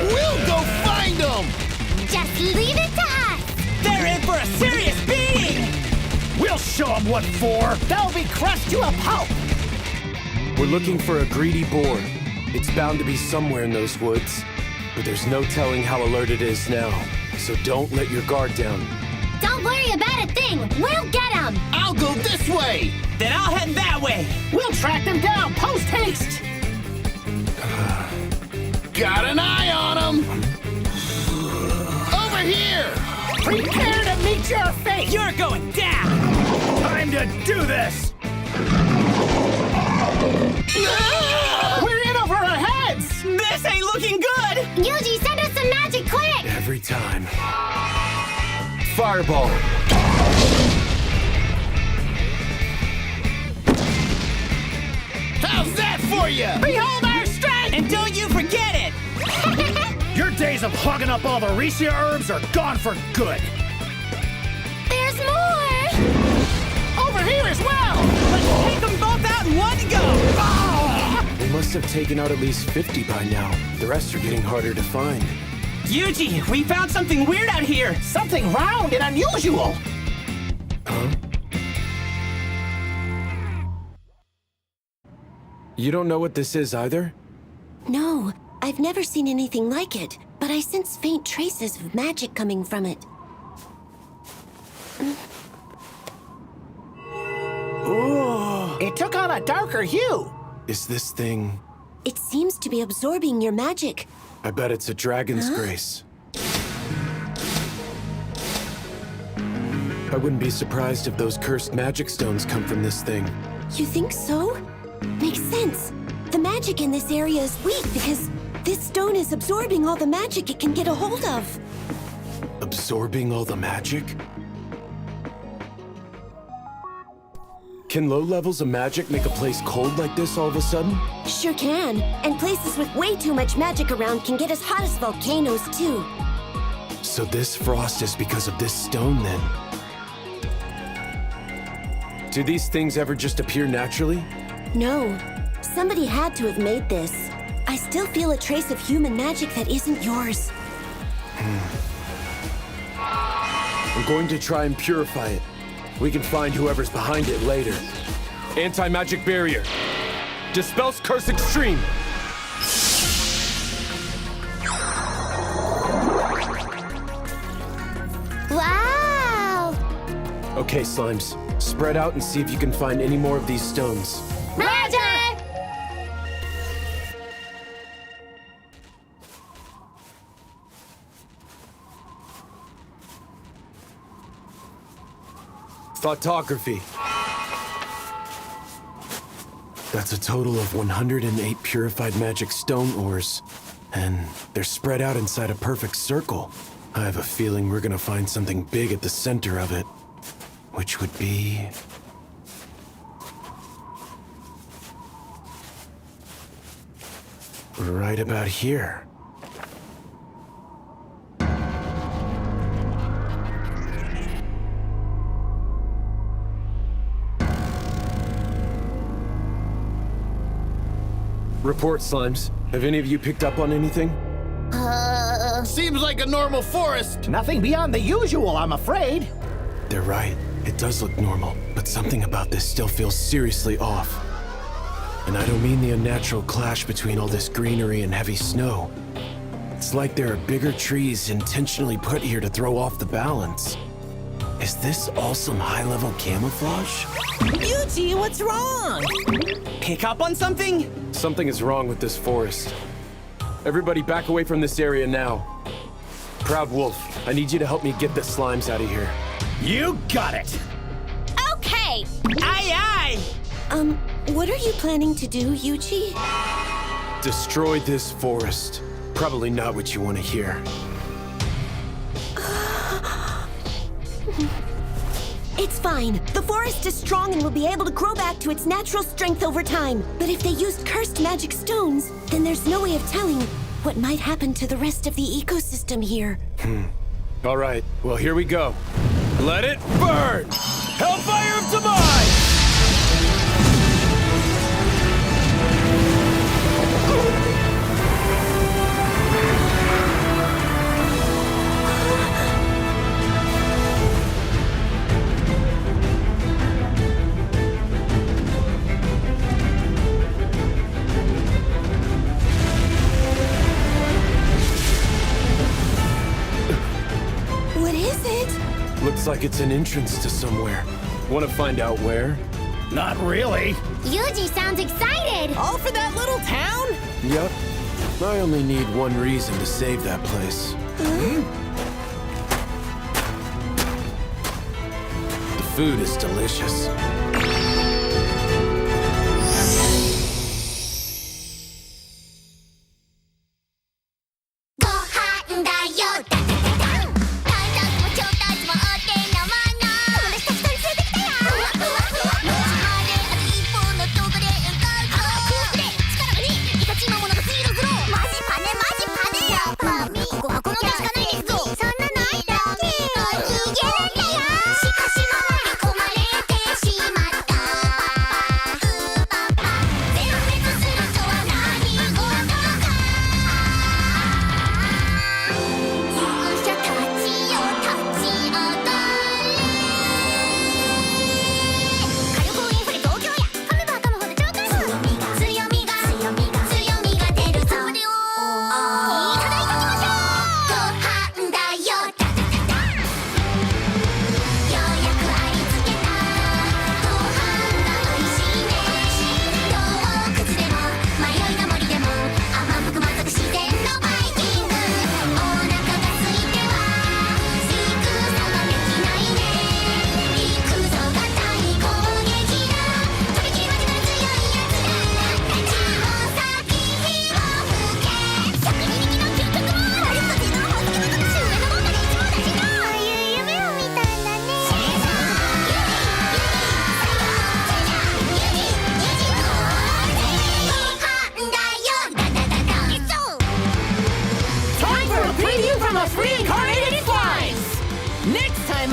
We'll go find them! Just leave it to us! They're in for a serious beating! We'll show them what for! They'll be crushed to a pulp! We're looking for a greedy boar. It's bound to be somewhere in those woods, but there's no telling how alert it is now. So don't let your guard down. Don't worry about a thing! We'll get him! I'll go this way! Then I'll head that way! We'll track them down post-haste! Got an eye on him! Over here! Prepare to meet your fate! You're going down! Time to do this! We're in over our heads! This ain't looking good! Yuji, send us some magic quick! Every time. Fireball! How's that for you? Behold our strength! And don't you forget it! Your days of hogging up all the Rishia herbs are gone for good! There's more! Over here as well! Let's take them both out in one go! Oh! We must have taken out at least 50 by now. The rest are getting harder to find. Yuji, we found something weird out here! Something round and unusual! Huh? You don't know what this is either? No, I've never seen anything like it, but I sense faint traces of magic coming from it. Ooh! It took on a darker hue! Is this thing... It seems to be absorbing your magic. I bet it's a dragon's grace. I wouldn't be surprised if those cursed magic stones come from this thing. You think so? Makes sense. The magic in this area is weak because this stone is absorbing all the magic it can get a hold of. Absorbing all the magic? Can low levels of magic make a place cold like this all of a sudden? Sure can. And places with way too much magic around can get as hot as volcanoes, too. So this frost is because of this stone, then? Do these things ever just appear naturally? No. Somebody had to have made this. I still feel a trace of human magic that isn't yours. I'm going to try and purify it. We can find whoever's behind it later. Anti-magic barrier. Dispels curse extreme. Wow! Okay, slimes. Spread out and see if you can find any more of these stones. Roger! Thoughtography. That's a total of 108 purified magic stone ores. And they're spread out inside a perfect circle. I have a feeling we're gonna find something big at the center of it. Which would be... right about here. Report, Slimes. Have any of you picked up on anything? Seems like a normal forest. Nothing beyond the usual, I'm afraid. They're right. It does look normal, but something about this still feels seriously off. And I don't mean the unnatural clash between all this greenery and heavy snow. It's like there are bigger trees intentionally put here to throw off the balance. Is this all some high-level camouflage? Yuji, what's wrong? Pick up on something? Something is wrong with this forest. Everybody back away from this area now. Proud Wolf, I need you to help me get the slimes out of here. You got it! Okay! Aye, aye! What are you planning to do, Yuji? Destroy this forest. Probably not what you want to hear. It's fine. The forest is strong and will be able to grow back to its natural strength over time. But if they used cursed magic stones, then there's no way of telling what might happen to the rest of the ecosystem here. All right, well, here we go. Let it burn! Hellfire of Demise! What is it? Looks like it's an entrance to somewhere. Want to find out where? Not really. Yuji sounds excited! All for that little town? Yep. I only need one reason to save that place. The food is delicious.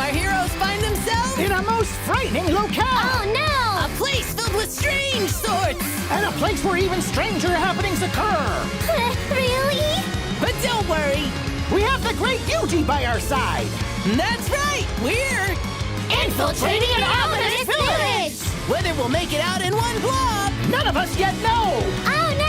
Our heroes find themselves in a most frightening locale. Oh no! A place filled with strange sorts. And a place where even stranger happenings occur. Really? But don't worry. We have the great Yuji by our side. That's right. We're infiltrating an ominous village. Whether we'll make it out in one blob, none of us yet know. Oh no!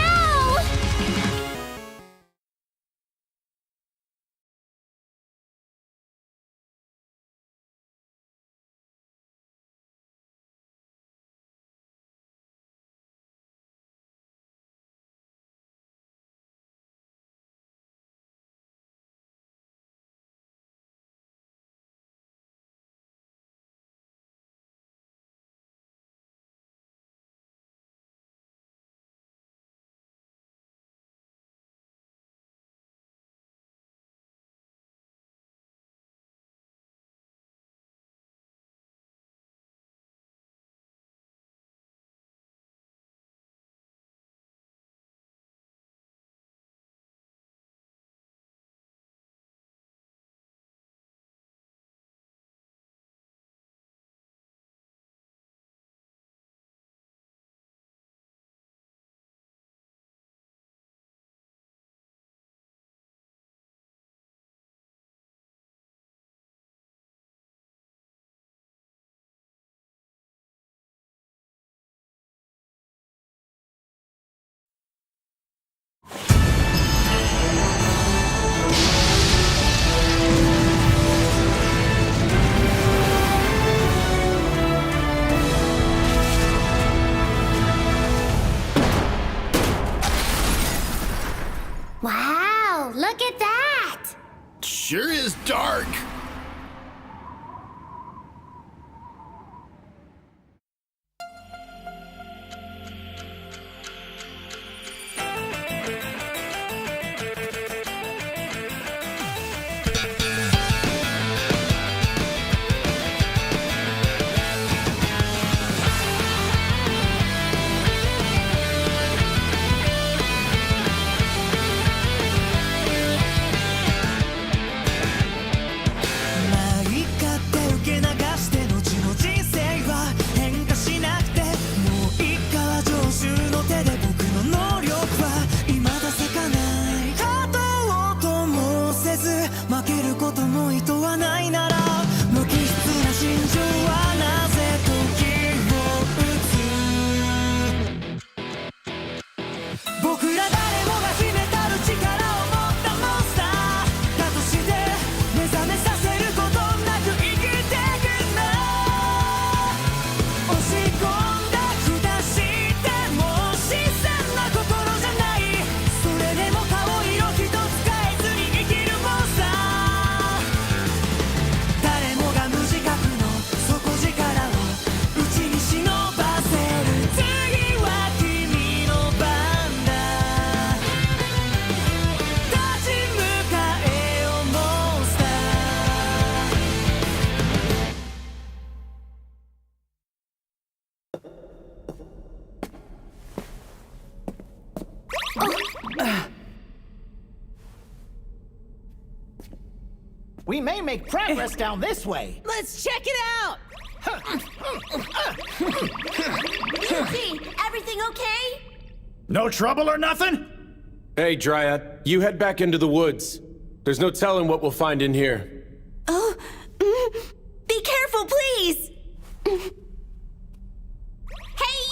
We may make progress down this way. Let's check it out! Yuji, everything okay? No trouble or nothing? Hey, Dryad, you head back into the woods. There's no telling what we'll find in here. Oh, be careful, please. Hey,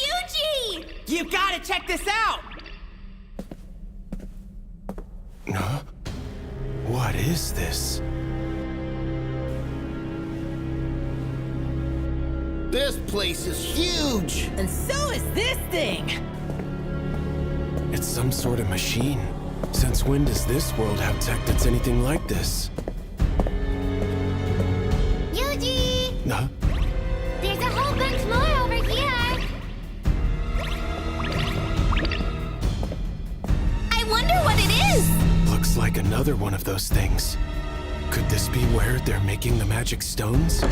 Yuji! You gotta check this out! Huh? What is this? This place is huge! And so is this thing! It's some sort of machine. Since when does this world have tech that's anything like this? Yuji! Huh? There's a whole bunch more over here. I wonder what it is! Looks like another one of those things. Could this be where they're making the magic stones?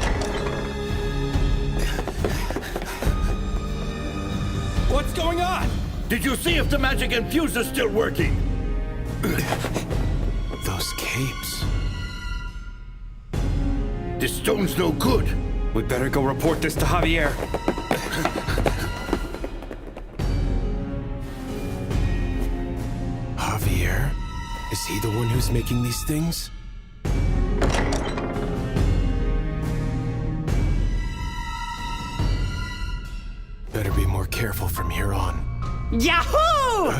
What's going on? Did you see if the magic infuser's still working? Those capes. This stone's no good. We better go report this to Javier. Javier? Is he the one who's making these things? Better be more careful from here on. Yahoo!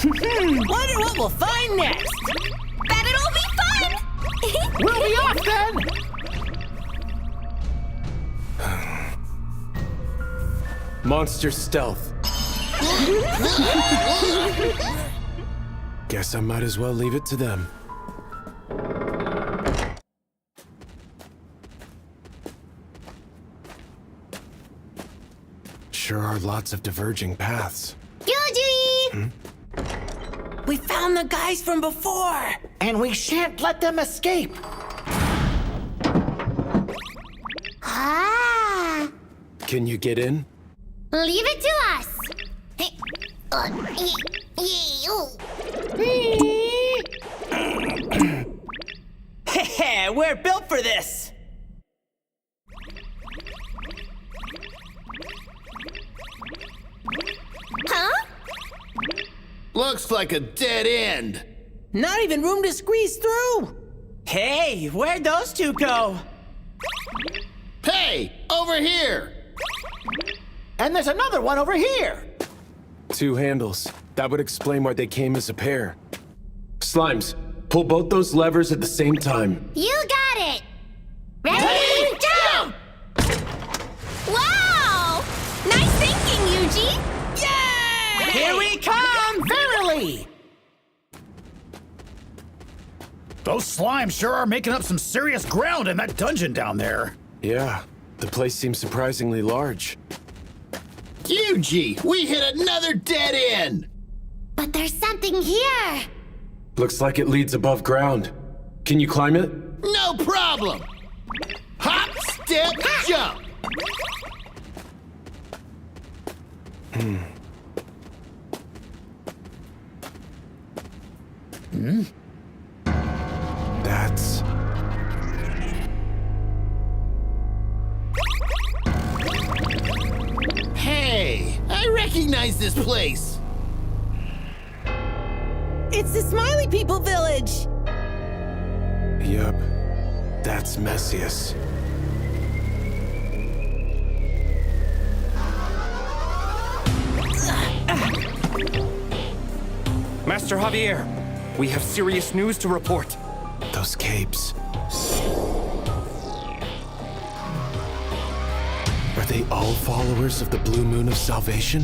Wonder what we'll find next! Bet it'll be fun! We'll be off then! Monster stealth. Guess I might as well leave it to them. Sure are lots of diverging paths. Yuji! We found the guys from before! And we shan't let them escape! Ah! Can you get in? Leave it to us! Heh, we're built for this! Huh? Looks like a dead end. Not even room to squeeze through! Hey, where'd those two go? Hey, over here! And there's another one over here! 2 handles. That would explain why they came as a pair. Slimes, pull both those levers at the same time. You got it! Ready, jump! Wow! Nice thinking, Yuji! Yay! Here we come, verily! Those slimes sure are making up some serious ground in that dungeon down there. Yeah, the place seems surprisingly large. Yuji, we hit another dead end! But there's something here! Looks like it leads above ground. Can you climb it? No problem! Hop, step, jump! That's... Hey, I recognize this place! It's the Smiley People Village! Yup. That's Messius. Master Javier, we have serious news to report. Those capes. Are they all followers of the Blue Moon of Salvation?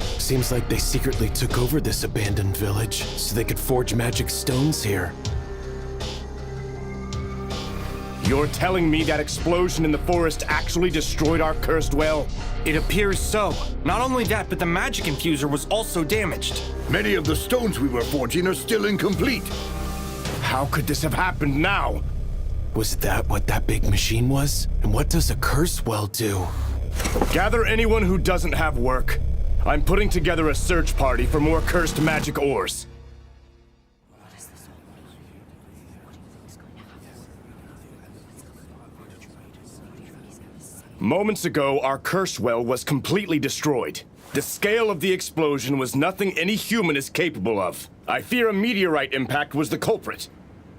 Seems like they secretly took over this abandoned village so they could forge magic stones here. You're telling me that explosion in the forest actually destroyed our cursed well? It appears so. Not only that, but the magic infuser was also damaged. Many of the stones we were forging are still incomplete. How could this have happened now? Was that what that big machine was? And what does a curse well do? Gather anyone who doesn't have work. I'm putting together a search party for more cursed magic ores. Moments ago, our curse well was completely destroyed. The scale of the explosion was nothing any human is capable of. I fear a meteorite impact was the culprit.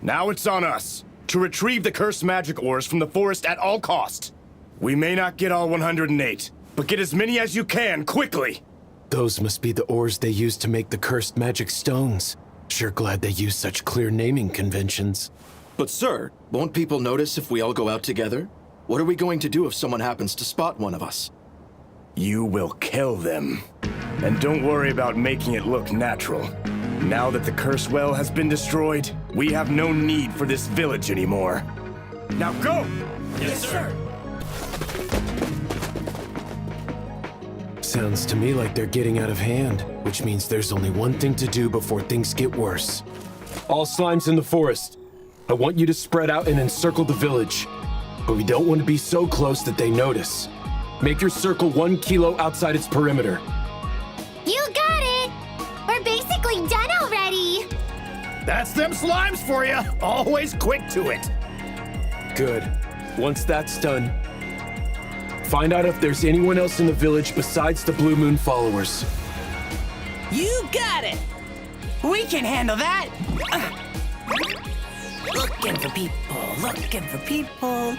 Now it's on us to retrieve the cursed magic ores from the forest at all costs. We may not get all 108, but get as many as you can, quickly! Those must be the ores they used to make the cursed magic stones. Sure glad they use such clear naming conventions. But sir, won't people notice if we all go out together? What are we going to do if someone happens to spot one of us? You will kill them. And don't worry about making it look natural. Now that the curse well has been destroyed, we have no need for this village anymore. Now go! Yes, sir! Sounds to me like they're getting out of hand, which means there's only one thing to do before things get worse. All slimes in the forest. I want you to spread out and encircle the village. But we don't want to be so close that they notice. Make your circle 1 kilo outside its perimeter. You got it! We're basically done already! That's them slimes for you! Always quick to it! Good. Once that's done, find out if there's anyone else in the village besides the Blue Moon followers. You got it! We can handle that! Looking for people, looking for people.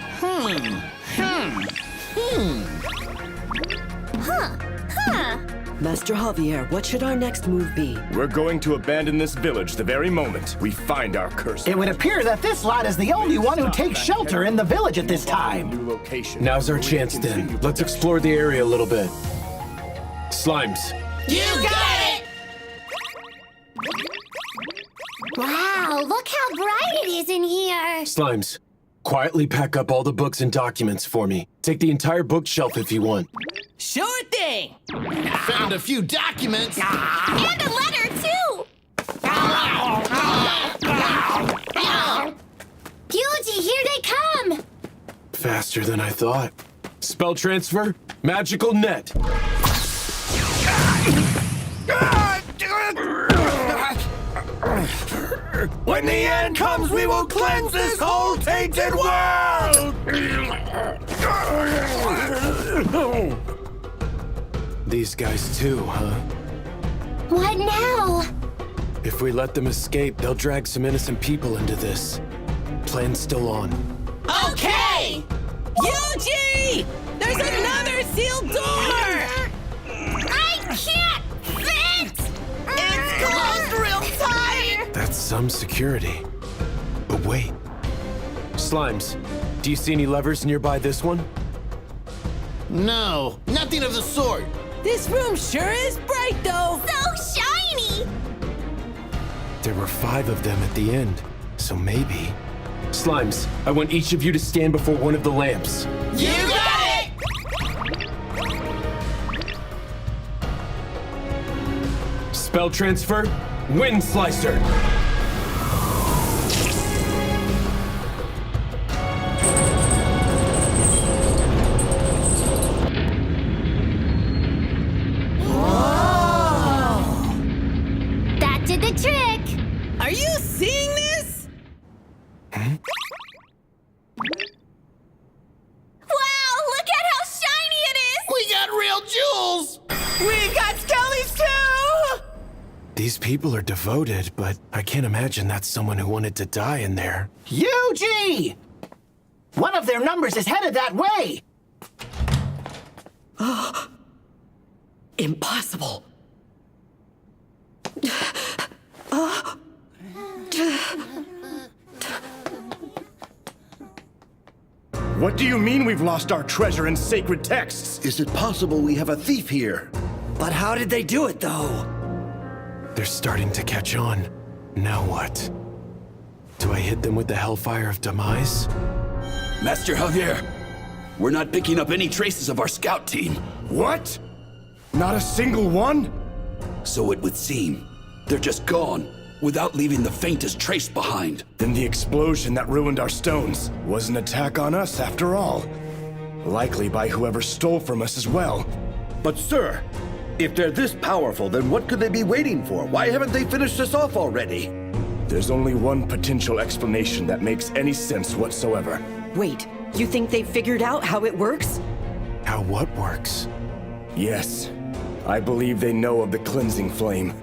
Master Javier, what should our next move be? We're going to abandon this village the very moment we find our curse. It would appear that this lot is the only one who takes shelter in the village at this time. Now's our chance then. Let's explore the area a little bit. Slimes. You got it! Wow, look how bright it is in here! Slimes, quietly pack up all the books and documents for me. Take the entire bookshelf if you want. Sure thing! Found a few documents. And a letter, too! Yuji, here they come! Faster than I thought. Spell transfer, magical net. When the end comes, we will cleanse this whole tainted world! These guys too, huh? What now? If we let them escape, they'll drag some innocent people into this. Plan's still on. Okay! Yuji! There's another sealed door! I can't fit! It's closed real tight! That's some security. But wait. Slimes, do you see any levers nearby this one? No, nothing of the sort. This room sure is bright, though. So shiny! There were 5 of them at the end, so maybe. Slimes, I want each of you to stand before one of the lamps. You got it! Spell transfer, Wind Slicer. That did the trick! Are you seeing this? Wow, look at how shiny it is! We got real jewels! We got skellies, too! These people are devoted, but I can't imagine that's someone who wanted to die in there. Yuji! One of their numbers is headed that way! Impossible. What do you mean we've lost our treasure and sacred texts? Is it possible we have a thief here? But how did they do it, though? They're starting to catch on. Now what? Do I hit them with the Hellfire of Demise? Master Javier, we're not picking up any traces of our scout team. What? Not a single one? So it would seem. They're just gone, without leaving the faintest trace behind. Then the explosion that ruined our stones was an attack on us after all. Likely by whoever stole from us as well. But sir, if they're this powerful, then what could they be waiting for? Why haven't they finished us off already? There's only one potential explanation that makes any sense whatsoever. Wait, you think they've figured out how it works? How what works? Yes, I believe they know of the cleansing flame.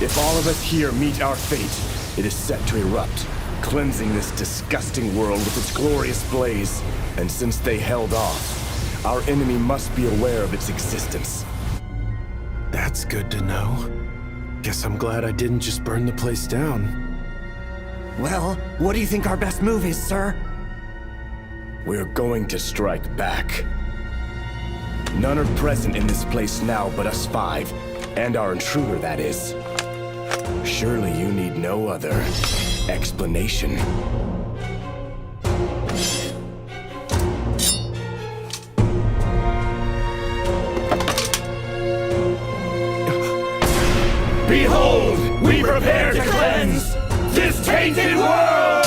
If all of us here meet our fate, it is set to erupt, cleansing this disgusting world with its glorious blaze. And since they held off, our enemy must be aware of its existence. That's good to know. Guess I'm glad I didn't just burn the place down. Well, what do you think our best move is, sir? We're going to strike back. None are present in this place now but us five, and our intruder, that is. Surely you need no other explanation. Behold, we prepare to cleanse this tainted world!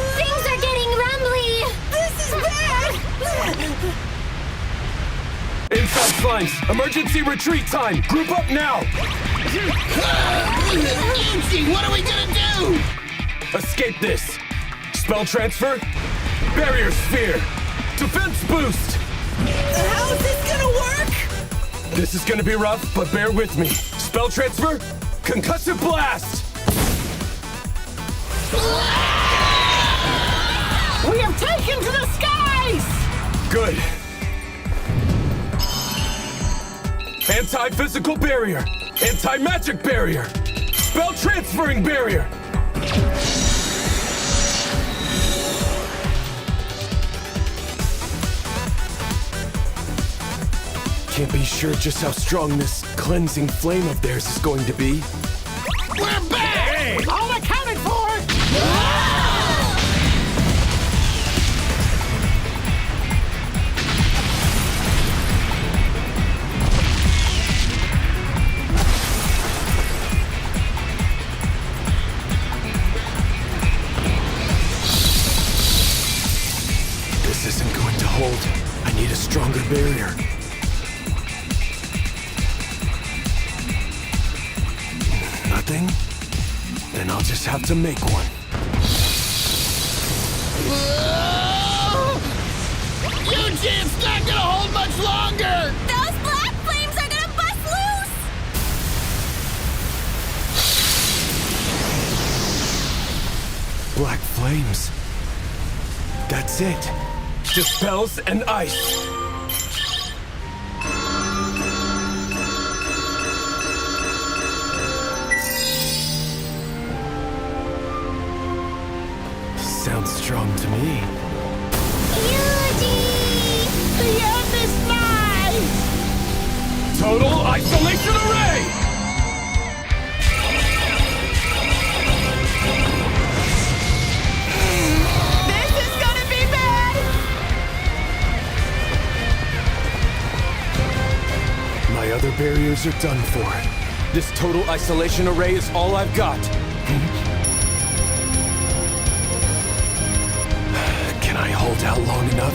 Things are getting rumbly! This is bad! Inside slimes, emergency retreat time! Group up now! Eugene, what are we gonna do? Escape this! Spell transfer, barrier sphere, defense boost! How is this gonna work? This is gonna be rough, but bear with me. Spell transfer, concussive blast! We have taken to the skies! Good. Anti-physical barrier, anti-magic barrier, spell transferring barrier. Can't be sure just how strong this cleansing flame of theirs is going to be. We're back! Hey! All accounted for! This isn't going to hold. I need a stronger barrier. Nothing? Then I'll just have to make one. Eugene's not gonna hold much longer! Those black flames are gonna bust loose! Black flames. That's it. Just spells and ice. Sounds strong to me. Eugene! The end is nigh! Total isolation array! This is gonna be bad! My other barriers are done for. This total isolation array is all I've got. Can I hold out long enough?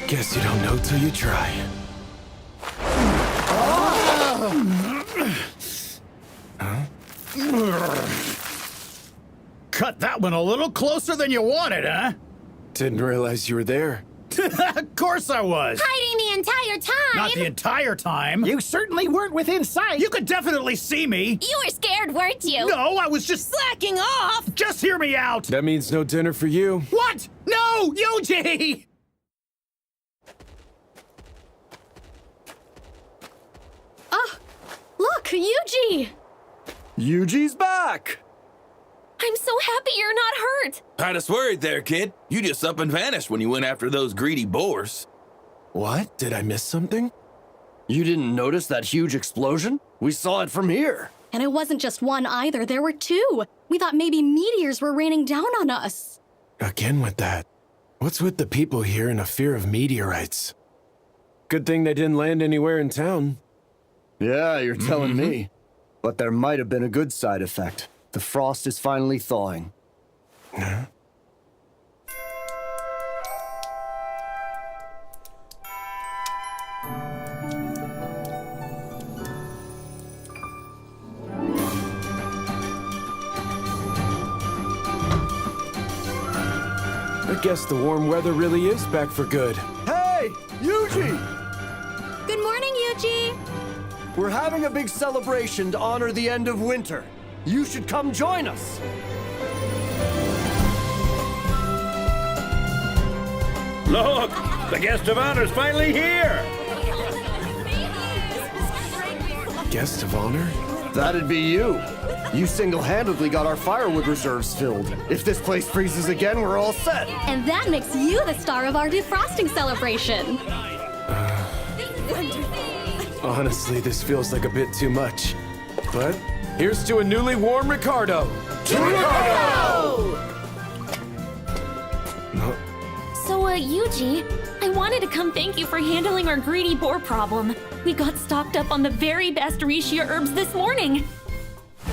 Guess you don't know till you try. Cut that one a little closer than you wanted, huh? Didn't realize you were there. Of course I was. Hiding the entire time. Not the entire time. You certainly weren't within sight. You could definitely see me. You were scared, weren't you? No, I was just Slacking off! Just hear me out. That means no dinner for you. What? No, Yuji! Oh, look, Yuji! Yuji's back! I'm so happy you're not hurt. Had us worried there, kid. You just up and vanished when you went after those greedy boars. What? Did I miss something? You didn't notice that huge explosion? We saw it from here. And it wasn't just one either, there were two. We thought maybe meteors were raining down on us. Again with that. What's with the people here and a fear of meteorites? Good thing they didn't land anywhere in town. Yeah, you're telling me. But there might have been a good side effect. The frost is finally thawing. Huh? I guess the warm weather really is back for good. Hey, Yuji! Good morning, Yuji! We're having a big celebration to honor the end of winter. You should come join us. Look! The guest of honor's finally here! Guest of honor? That'd be you. You single-handedly got our firewood reserves filled. If this place freezes again, we're all set. And that makes you the star of our defrosting celebration. Honestly, this feels like a bit too much. But here's to a newly warm Ricardo! To Ricardo! So, Yuji, I wanted to come thank you for handling our greedy boar problem. We got stocked up on the very best Rishia herbs this morning.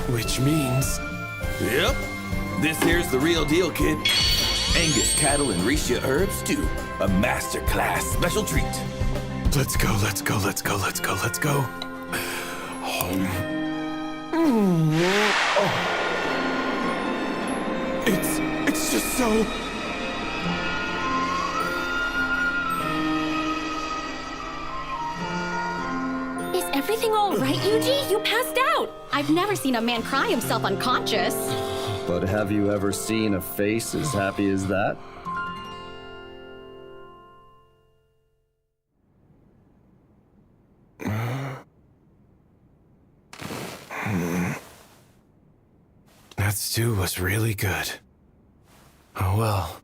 Which means... Yep. This here's the real deal, kid. Angus cattle and Rishia herbs, too. A masterclass special treat. Let's go, let's go, let's go, let's go, let's go. Home. Oh. It's just so... Is everything all right, Yuji? You passed out! I've never seen a man cry himself unconscious. But have you ever seen a face as happy as that? That stew was really good. Oh well,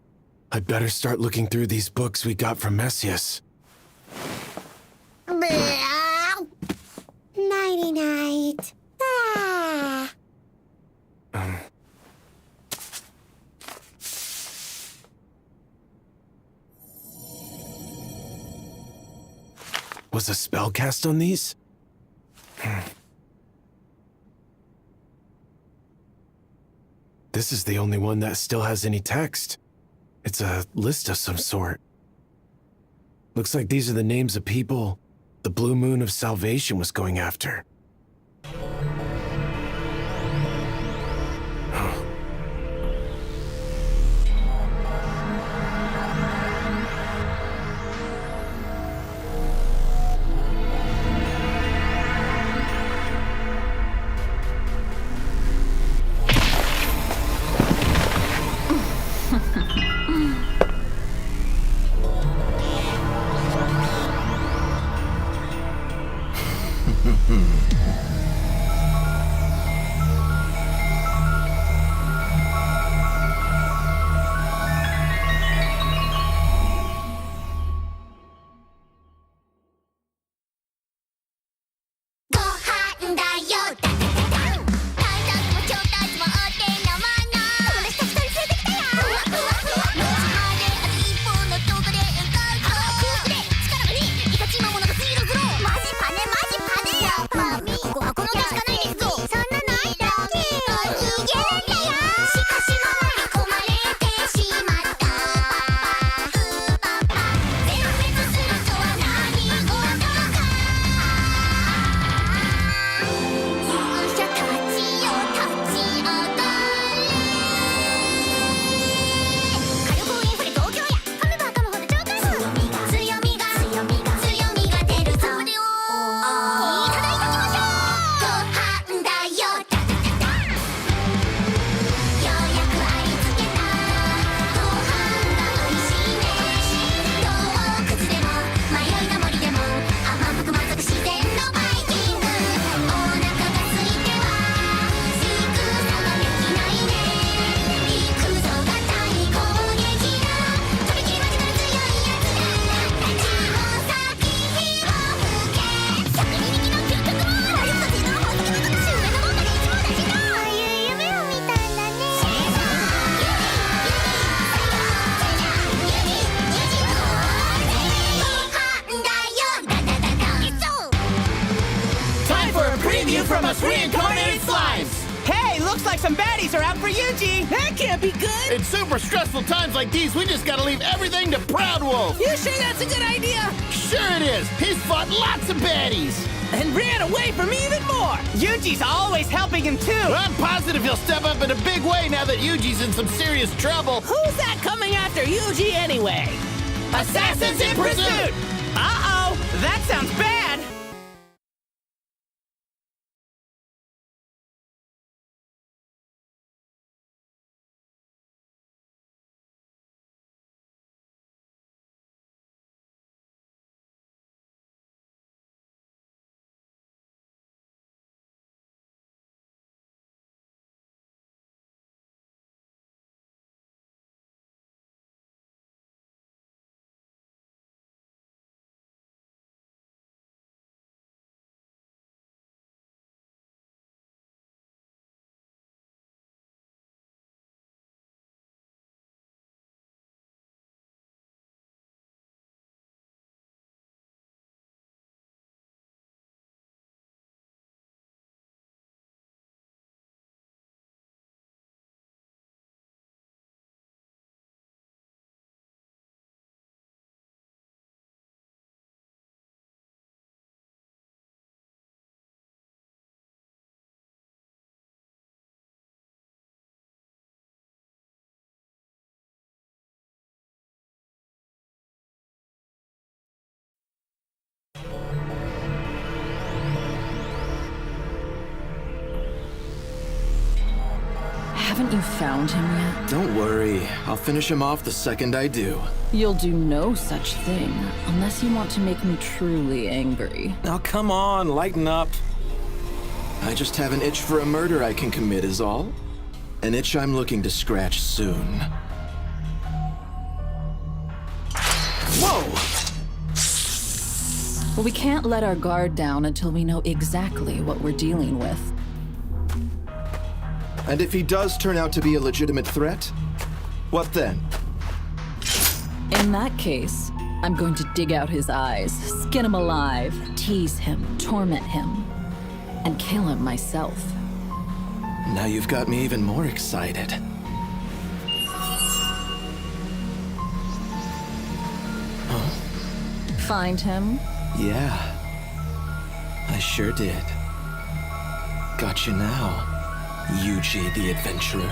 I'd better start looking through these books we got from Messias. Nighty-night. Ah. Was a spell cast on these? This is the only one that still has any text. It's a list of some sort. Looks like these are the names of people the Blue Moon of Salvation was going after. save you from us reincarnated slimes! Hey, looks like some baddies are out for Yuji! That can't be good! In super stressful times like these, we just gotta leave everything to Proud Wolf! You sure that's a good idea? Sure it is! He's fought lots of baddies! And ran away from even more! Yuji's always helping him too! I'm positive he'll step up in a big way now that Yuji's in some serious trouble! Who's that coming after Yuji anyway? Assassins in pursuit! Uh-oh! That sounds bad! Haven't you found him yet? Don't worry. I'll finish him off the second I do. You'll do no such thing, unless you want to make me truly angry. Now come on, lighten up. I just have an itch for a murder I can commit is all. An itch I'm looking to scratch soon. Whoa! Well, we can't let our guard down until we know exactly what we're dealing with. And if he does turn out to be a legitimate threat, what then? In that case, I'm going to dig out his eyes, skin him alive, tease him, torment him, and kill him myself. Now you've got me even more excited. Huh? Find him? Yeah. I sure did. Got you now, Yuji the Adventurer.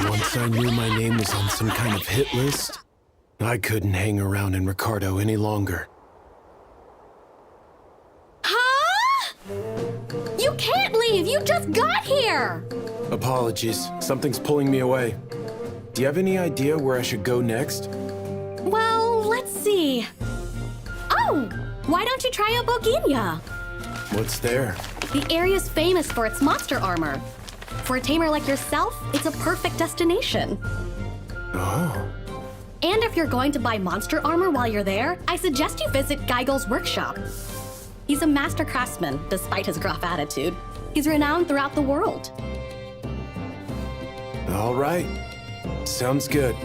Once I knew my name was on some kind of hit list, I couldn't hang around in Ricardo any longer. Huh? You can't leave! You just got here! Apologies. Something's pulling me away. Do you have any idea where I should go next? Well, let's see. Oh! Why don't you try out Boginia? What's there? The area's famous for its monster armor. For a tamer like yourself, it's a perfect destination. Oh. And if you're going to buy monster armor while you're there, I suggest you visit Geigel's workshop. He's a master craftsman, despite his gruff attitude. He's renowned throughout the world. All right. Sounds good.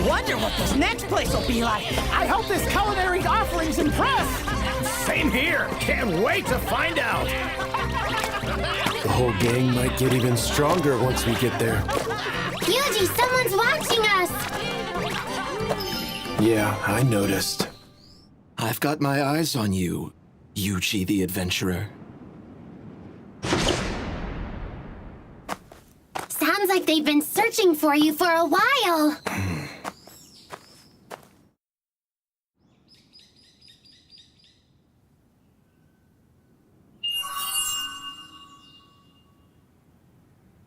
Wonder what this next place will be like. I hope this culinary offerings impress. Same here. Can't wait to find out. The whole gang might get even stronger once we get there. Yuji, someone's watching us! Yeah, I noticed. I've got my eyes on you, Yuji the Adventurer. Sounds like they've been searching for you for a while.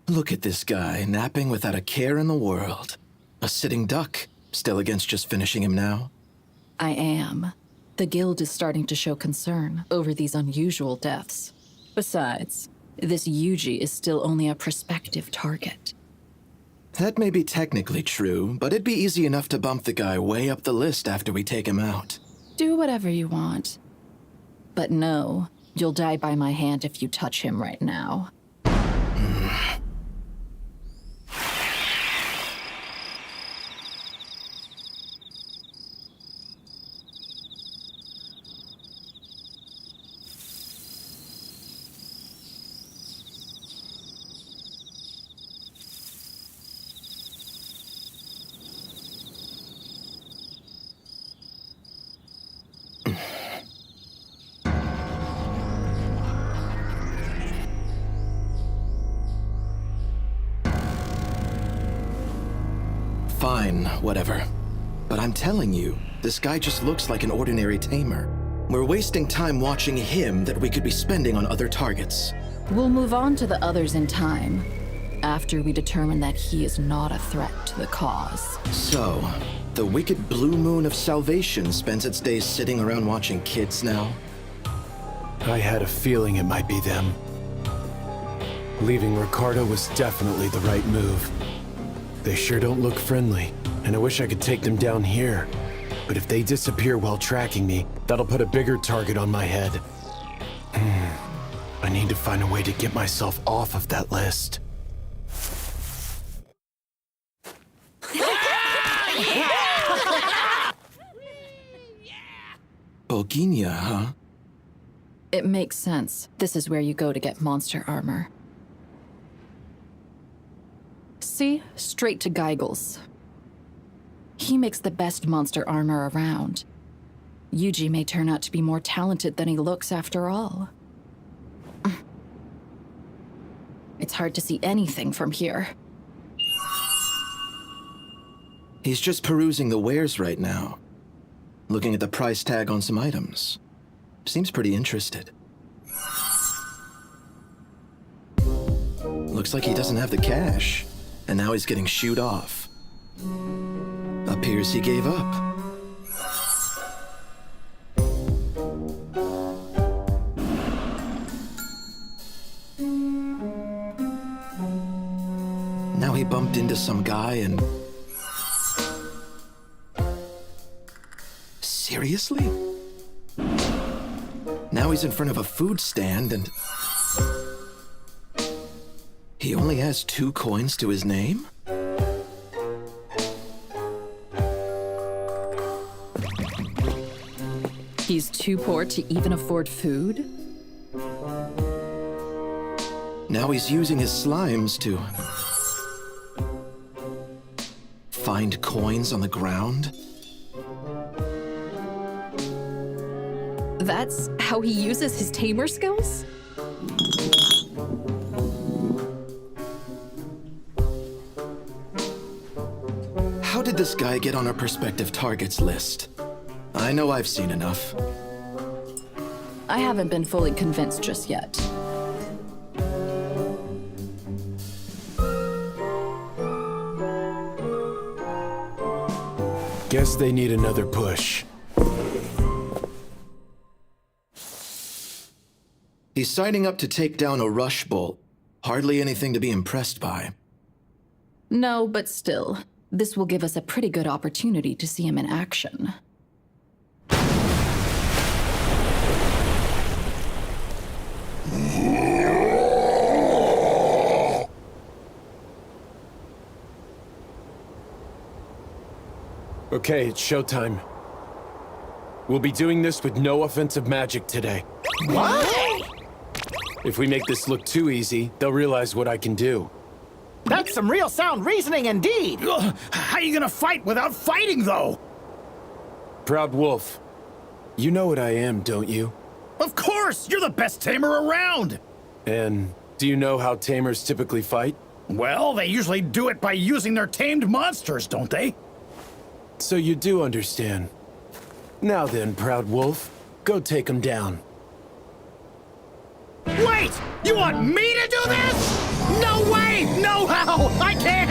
Look at this guy, napping without a care in the world. A sitting duck. Still against just finishing him now? I am. The guild is starting to show concern over these unusual deaths. Besides, this Yuji is still only a prospective target. That may be technically true, but it'd be easy enough to bump the guy way up the list after we take him out. Do whatever you want. But no, you'll die by my hand if you touch him right now. Fine, whatever. But I'm telling you, this guy just looks like an ordinary tamer. We're wasting time watching him that we could be spending on other targets. We'll move on to the others in time, after we determine that he is not a threat to the cause. So, the wicked blue moon of salvation spends its days sitting around watching kids now? I had a feeling it might be them. Leaving Ricardo was definitely the right move. They sure don't look friendly, and I wish I could take them down here. But if they disappear while tracking me, that'll put a bigger target on my head. I need to find a way to get myself off of that list. Boginia, huh? It makes sense. This is where you go to get monster armor. See? Straight to Geigel's. He makes the best monster armor around. Yuji may turn out to be more talented than he looks after all. It's hard to see anything from here. He's just perusing the wares right now. Looking at the price tag on some items. Seems pretty interested. Looks like he doesn't have the cash. And now he's getting shooed off. Appears he gave up. Now he bumped into some guy and... Seriously? Now he's in front of a food stand and... He only has 2 coins to his name? He's too poor to even afford food? Now he's using his slimes to... find coins on the ground? That's how he uses his tamer skills? How did this guy get on our prospective targets list? I know I've seen enough. I haven't been fully convinced just yet. Guess they need another push. He's signing up to take down a rush bolt. Hardly anything to be impressed by. No, but still, this will give us a pretty good opportunity to see him in action. Okay, it's showtime. We'll be doing this with no offensive magic today. What? If we make this look too easy, they'll realize what I can do. That's some real sound reasoning indeed. Ugh, how are you gonna fight without fighting, though? Proud Wolf, you know what I am, don't you? Of course! You're the best tamer around! And do you know how tamers typically fight? Well, they usually do it by using their tamed monsters, don't they? So you do understand. Now then, Proud Wolf, go take him down. Wait! You want me to do this? No way! No how! I can't!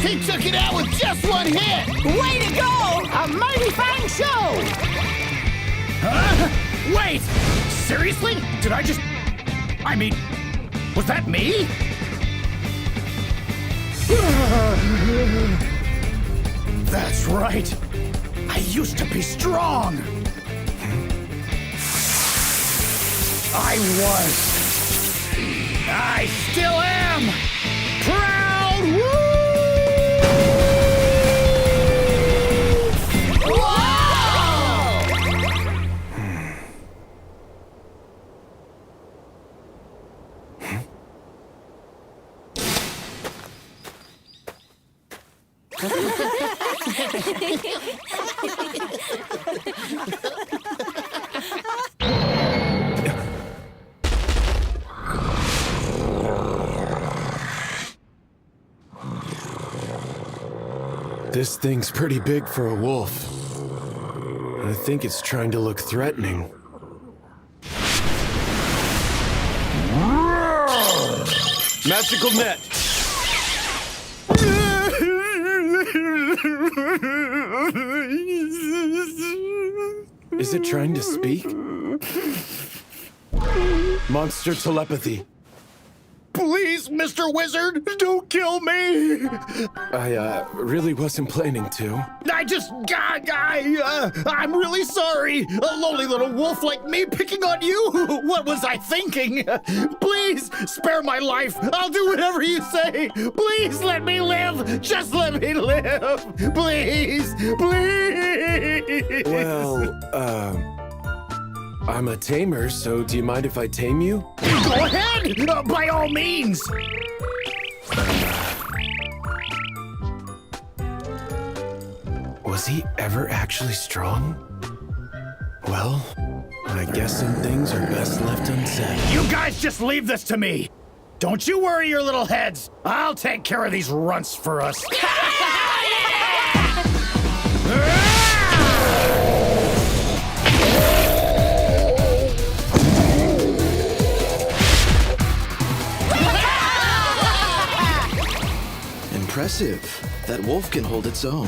He took it out with just one hit! Way to go! A mighty fine show! Wait! Seriously? Did I just... I mean, was that me? That's right. I used to be strong. I was. I still am. Proud Wolf! This thing's pretty big for a wolf. I think it's trying to look threatening. Magical net! Is it trying to speak? Monster telepathy. Please, Mr. Wizard, don't kill me! I, really wasn't planning to. I'm really sorry. A lonely little wolf like me picking on you? What was I thinking? Please, spare my life. I'll do whatever you say. Please let me live. Just let me live. Please, please. Well, I'm a tamer, so do you mind if I tame you? Go ahead! By all means! Was he ever actually strong? Well, I guess some things are best left unsaid. You guys just leave this to me! Don't you worry your little heads! I'll take care of these runts for us. Impressive. That wolf can hold its own.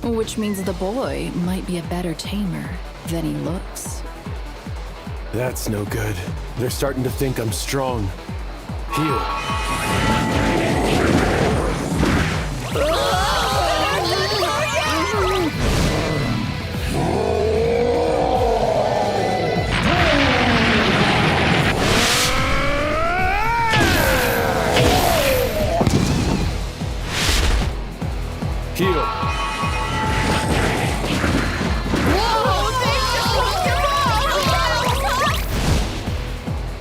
Which means the boy might be a better tamer than he looks. That's no good. They're starting to think I'm strong. Heal. Heal.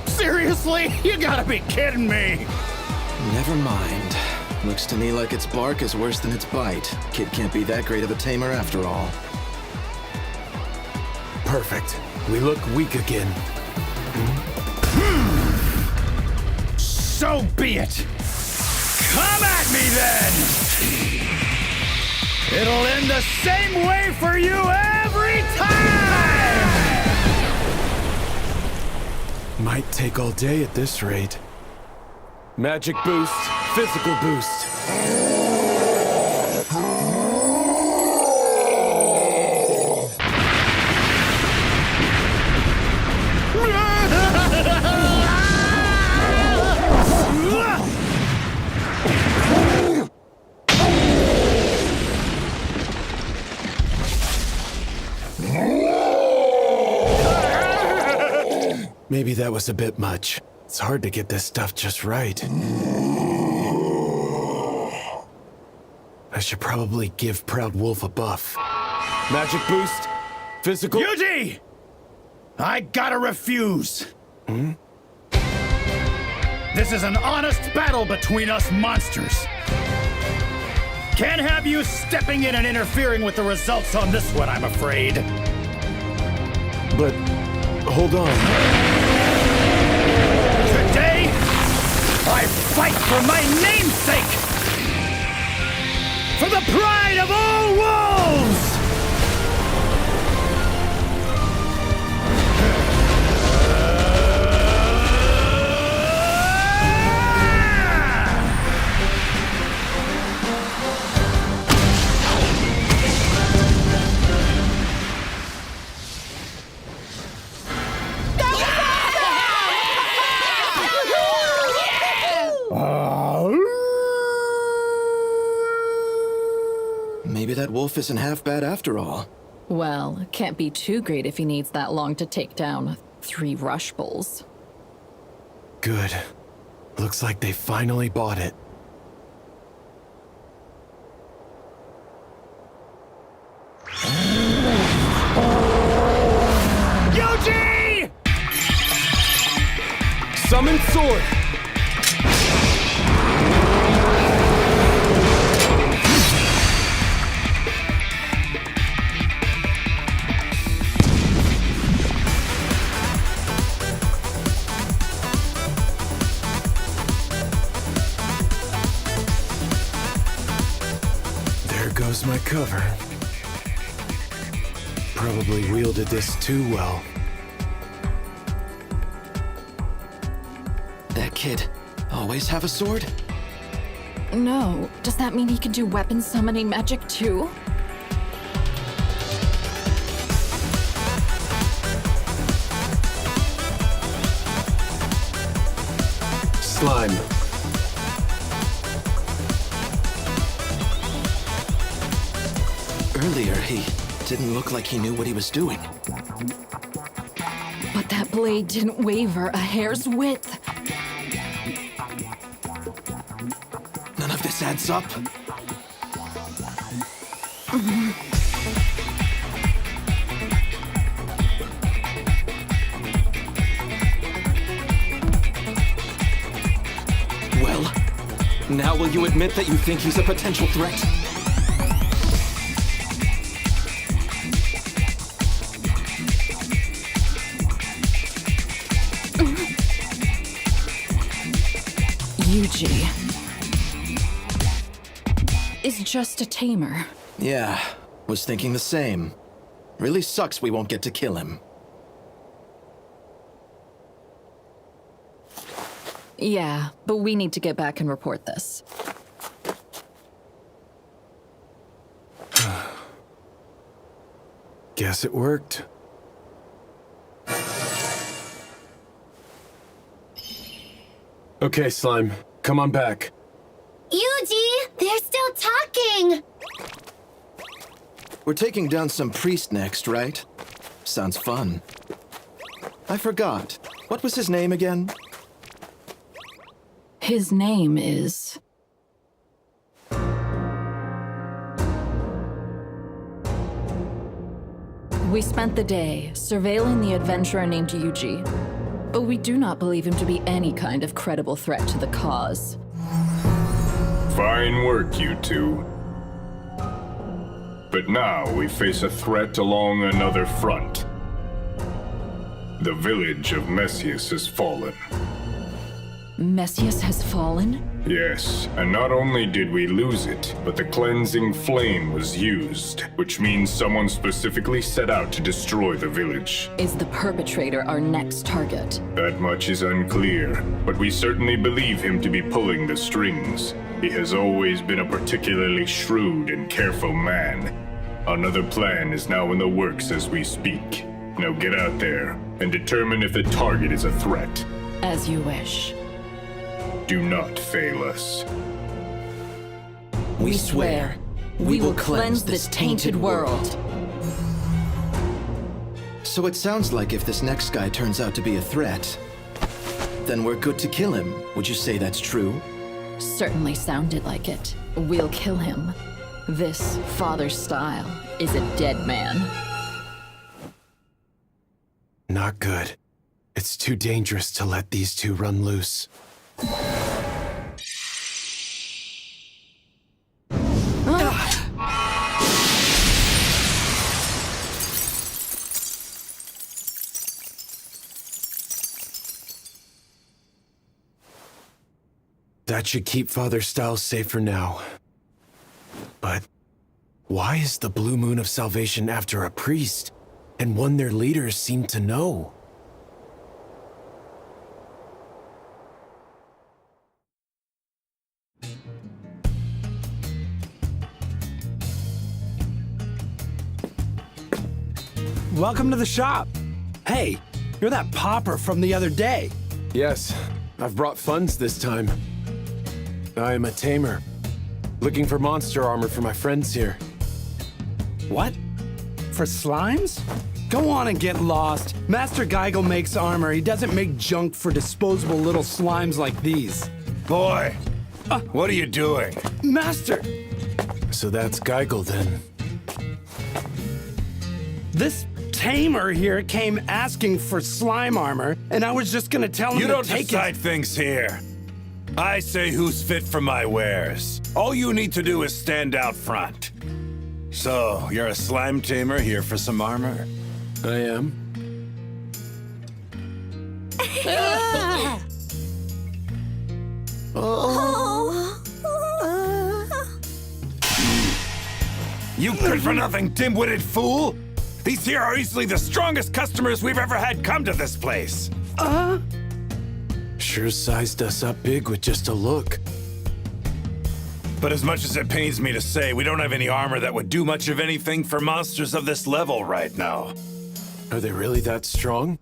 Seriously? You gotta be kidding me! Never mind. Looks to me like its bark is worse than its bite. Kid can't be that great of a tamer after all. Perfect. We look weak again. So be it! Come at me then! It'll end the same way for you every time! Might take all day at this rate. Magic boost, physical boost. Maybe that was a bit much. It's hard to get this stuff just right. I should probably give Proud Wolf a buff. Magic boost, physical... Yuji! I gotta refuse. This is an honest battle between us monsters. Can't have you stepping in and interfering with the results on this one, I'm afraid. But, hold on. Today, I fight for my namesake! For the pride of all wolves! Maybe that wolf isn't half bad after all. Well, it can't be too great if he needs that long to take down 3 rush bulls. Good. Looks like they finally bought it. Yuji! Summon sword! There goes my cover. Probably wielded this too well. That kid always have a sword? No. Does that mean he can do weapon summoning magic too? Slime. Earlier, he didn't look like he knew what he was doing. But that blade didn't waver a hair's width. None of this adds up. Well, now will you admit that you think he's a potential threat? Yuji is just a tamer. Yeah, was thinking the same. Really sucks we won't get to kill him. Yeah, but we need to get back and report this. Guess it worked. Okay, Slime. Come on back. Yuji, they're still talking! We're taking down some priest next, right? Sounds fun. I forgot. What was his name again? His name is... We spent the day surveilling the adventurer named Yuji, but we do not believe him to be any kind of credible threat to the cause. Fine work, you two. But now we face a threat along another front. The village of Messius has fallen. Messias has fallen? Yes, and not only did we lose it, but the cleansing flame was used, which means someone specifically set out to destroy the village. Is the perpetrator our next target? That much is unclear, but we certainly believe him to be pulling the strings. He has always been a particularly shrewd and careful man. Another plan is now in the works as we speak. Now get out there and determine if the target is a threat. As you wish. Do not fail us. We swear, we will cleanse this tainted world. So it sounds like if this next guy turns out to be a threat, then we're good to kill him. Would you say that's true? Certainly sounded like it. We'll kill him. This father style is a dead man. Not good. It's too dangerous to let these two run loose. That should keep Father Styles safe for now. But why is the Blue Moon of Salvation after a priest, and one their leaders seem to know? Welcome to the shop. Hey, you're that pauper from the other day. Yes, I've brought funds this time. I am a tamer, looking for monster armor for my friends here. What? For slimes? Go on and get lost. Master Geigel makes armor. He doesn't make junk for disposable little slimes like these. Boy, what are you doing? Master! So that's Geigel then. This tamer here came asking for slime armor, and I was just gonna tell him You to don't take decide things here. I say who's fit for my wares. All you need to do is stand out front. So, you're a slime tamer here for some armor? I am. You good-for-nothing, dim-witted fool! These here are easily the strongest customers we've ever had come to this place. Sure sized us up big with just a look. But as much as it pains me to say, we don't have any armor that would do much of anything for monsters of this level right now. Are they really that strong?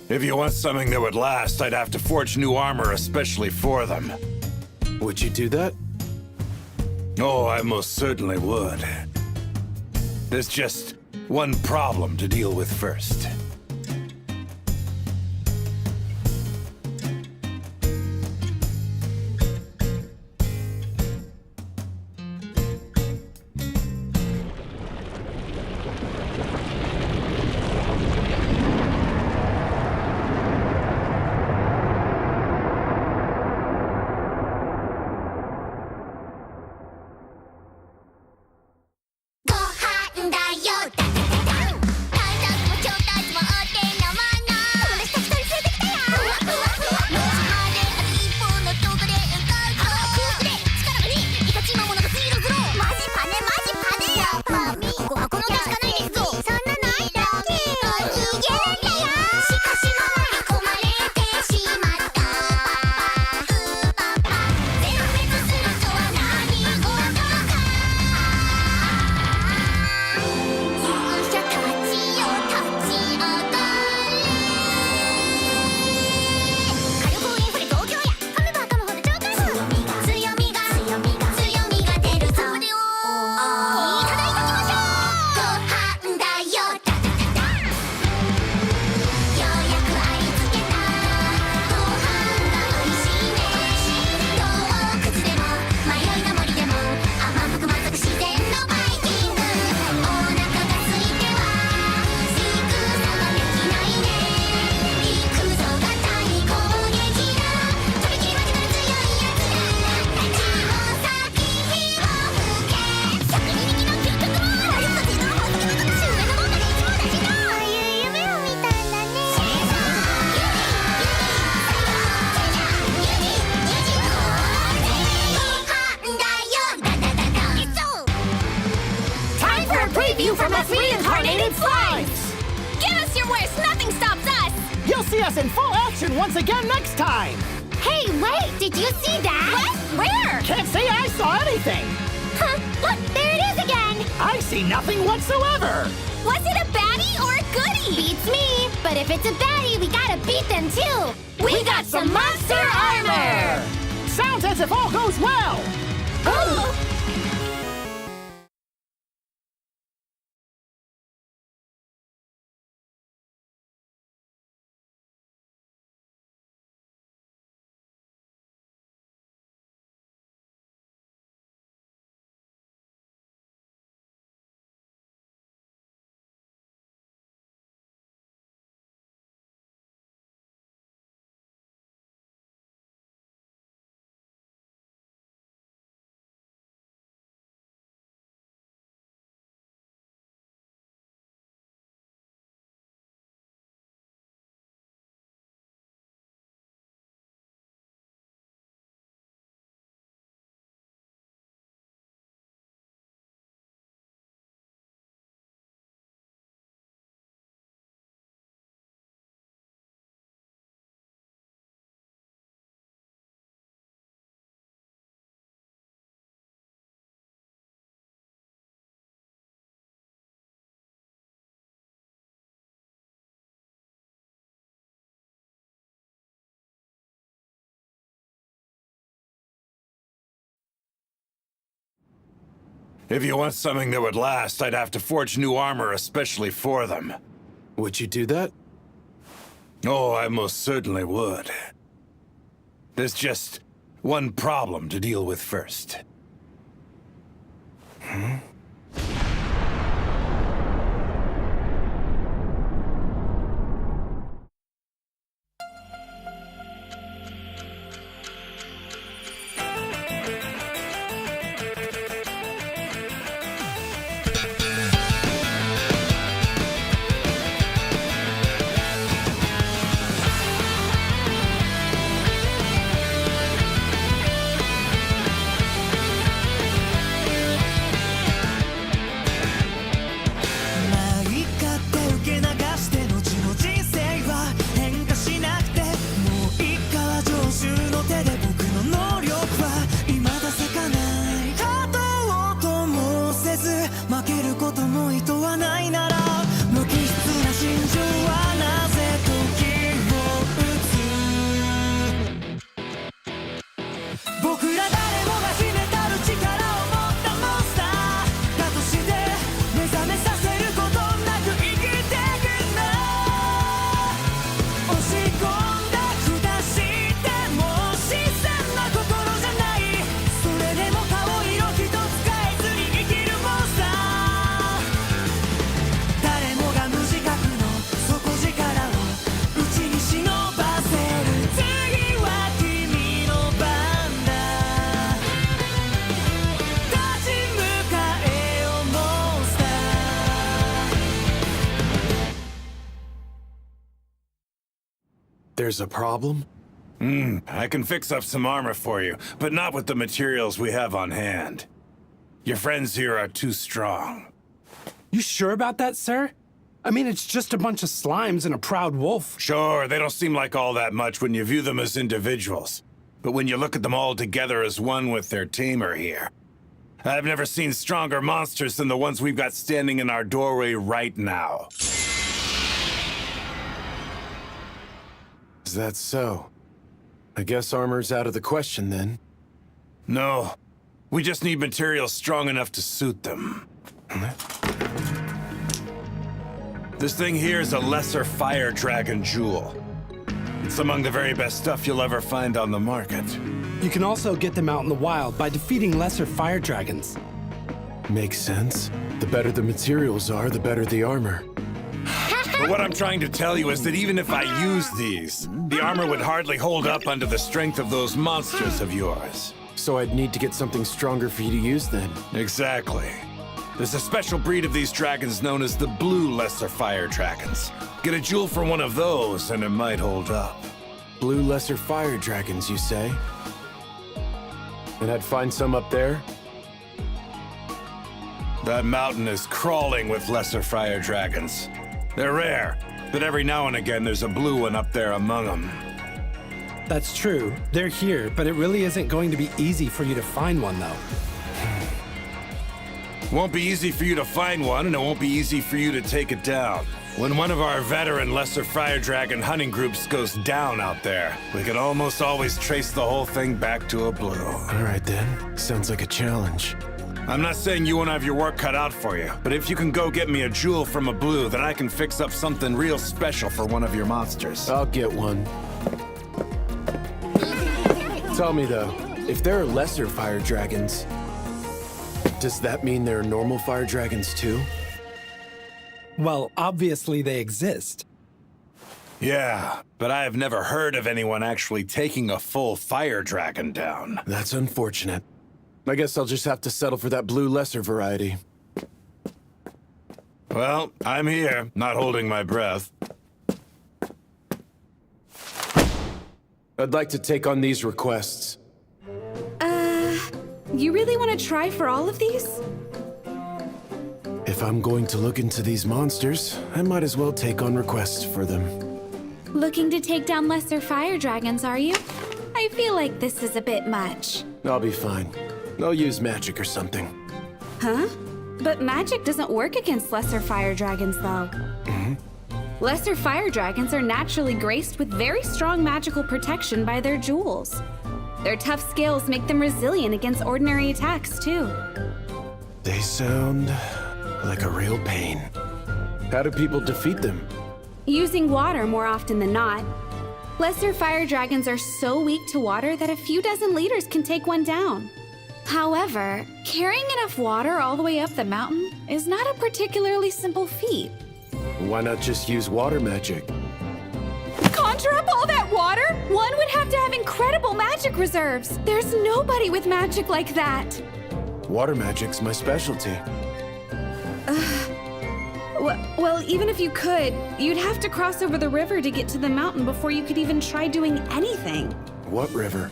If you want something that would last, I'd have to forge new armor especially for them. Would you do that? Oh, I most certainly would. There's just one problem to deal with first. guess nothing stops us! You'll see us in full action once again next time! Hey, wait! Did you see that? What? Where? Can't say I saw anything! Huh, look, there it is again! I see nothing whatsoever! Was it a baddie or a goodie? Beats me, but if it's a baddie, we gotta beat them too! We got some monster armor! Sounds as if all goes well! Oh! If you want something that would last, I'd have to forge new armor especially for them. Would you do that? Oh, I most certainly would. There's just one problem to deal with first. There's a problem? I can fix up some armor for you, but not with the materials we have on hand. Your friends here are too strong. You sure about that, sir? I mean, it's just a bunch of slimes and a proud wolf. Sure, they don't seem like all that much when you view them as individuals. But when you look at them all together as one with their tamer here, I've never seen stronger monsters than the ones we've got standing in our doorway right now. Is that so? I guess armor's out of the question then. No, we just need materials strong enough to suit them. This thing here is a lesser fire dragon jewel. It's among the very best stuff you'll ever find on the market. You can also get them out in the wild by defeating lesser fire dragons. Makes sense. The better the materials are, the better the armor. But what I'm trying to tell you is that even if I use these, the armor would hardly hold up under the strength of those monsters of yours. So I'd need to get something stronger for you to use then. Exactly. There's a special breed of these dragons known as the blue lesser fire dragons. Get a jewel for one of those and it might hold up. Blue lesser fire dragons, you say? And I'd find some up there? That mountain is crawling with lesser fire dragons. They're rare, But every now and again, there's a blue one up there among them. That's true. They're here, but it really isn't going to be easy for you to find one, though. Won't be easy for you to find one, and it won't be easy for you to take it down. When one of our veteran Lesser Fire Dragon hunting groups goes down out there, we can almost always trace the whole thing back to a blue. All right, then. Sounds like a challenge. I'm not saying you won't have your work cut out for you, but if you can go get me a jewel from a blue, then I can fix up something real special for one of your monsters. I'll get one. Tell me, though, if there are lesser fire dragons, does that mean there are normal fire dragons, too? Well, obviously they exist. Yeah, but I have never heard of anyone actually taking a full fire dragon down. That's unfortunate. I guess I'll just have to settle for that blue lesser variety. Well, I'm here, not holding my breath. I'd like to take on these requests. You really want to try for all of these? If I'm going to look into these monsters, I might as well take on requests for them. Looking to take down lesser fire dragons, are you? I feel like this is a bit much. I'll be fine. I'll use magic or something. Huh? But magic doesn't work against lesser fire dragons, though. Lesser fire dragons are naturally graced with very strong magical protection by their jewels. Their tough scales make them resilient against ordinary attacks, too. They sound like a real pain. How do people defeat them? Using water more often than not. Lesser fire dragons are so weak to water that a few dozen liters can take one down. However, carrying enough water all the way up the mountain is not a particularly simple feat. Why not just use water magic? Conjure up all that water? One would have to have incredible magic reserves. There's nobody with magic like that. Water magic's my specialty. Well, even if you could, you'd have to cross over the river to get to the mountain before you could even try doing anything. What river?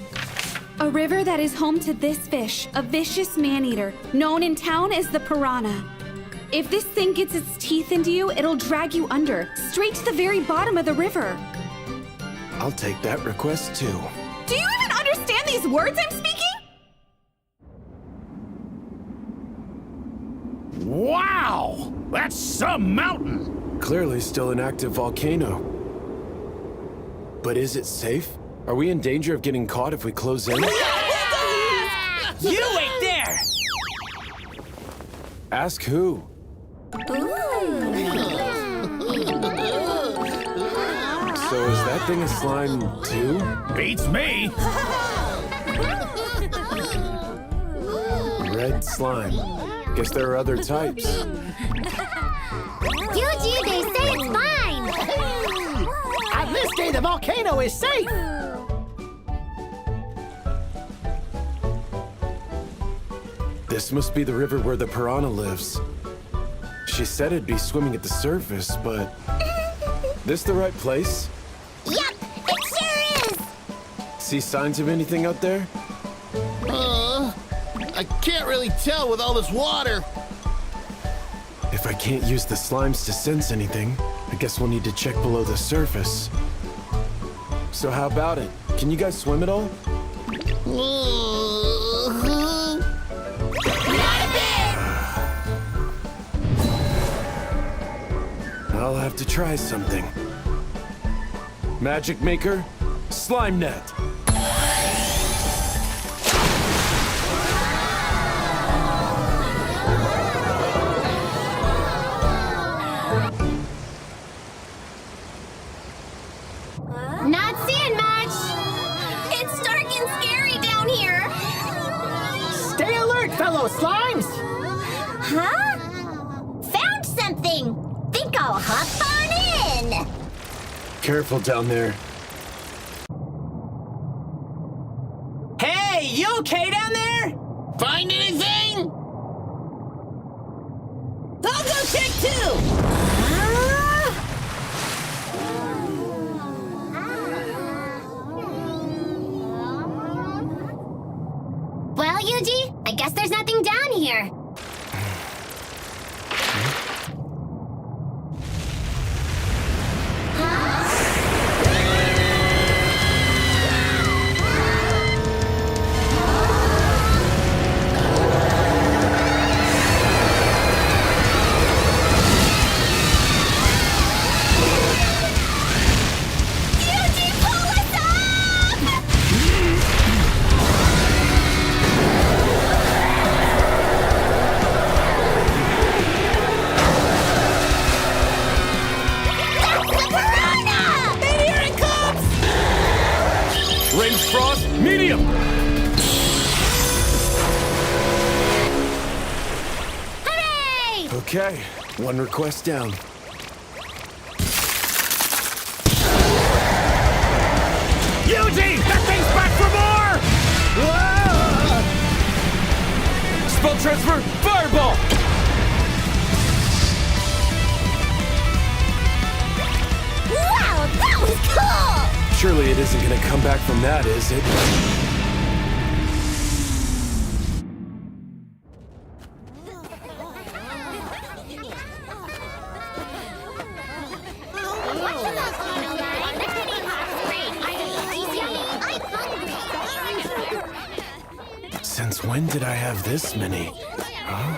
A river that is home to this fish, a vicious man-eater, known in town as the piranha. If this thing gets its teeth into you, it'll drag you under, straight to the very bottom of the river. I'll take that request, too. Do you even understand these words I'm speaking? Wow! That's some mountain! Clearly still an active volcano. But is it safe? Are we in danger of getting caught if we close in? You wait there! Ask who? So is that thing a slime, too? Beats me! Red slime. Guess there are other types. Yuji, they say it's fine! On this day, the volcano is safe! This must be the river where the piranha lives. She said it'd be swimming at the surface, but... This the right place? Yep, it sure is! See signs of anything out there? I can't really tell with all this water. If I can't use the slimes to sense anything, I guess we'll need to check below the surface. So how about it? Can you guys swim at all? I'll have to try something. Magic Maker, Slime Net. Not seeing much! It's dark and scary down here! Stay alert, fellow slimes! Huh? Found something! Think I'll hop on in! Careful down there. Hey, you okay down there? Find anything? I'll go check too! Well, Yuji, I guess there's nothing down here. Frost, medium! Hooray! Okay, one request down. Eugene, that thing's back for more! Spell transfer, fireball! Wow, that was cool! Surely it isn't gonna come back from that, is it? Since when did I have this many? Huh?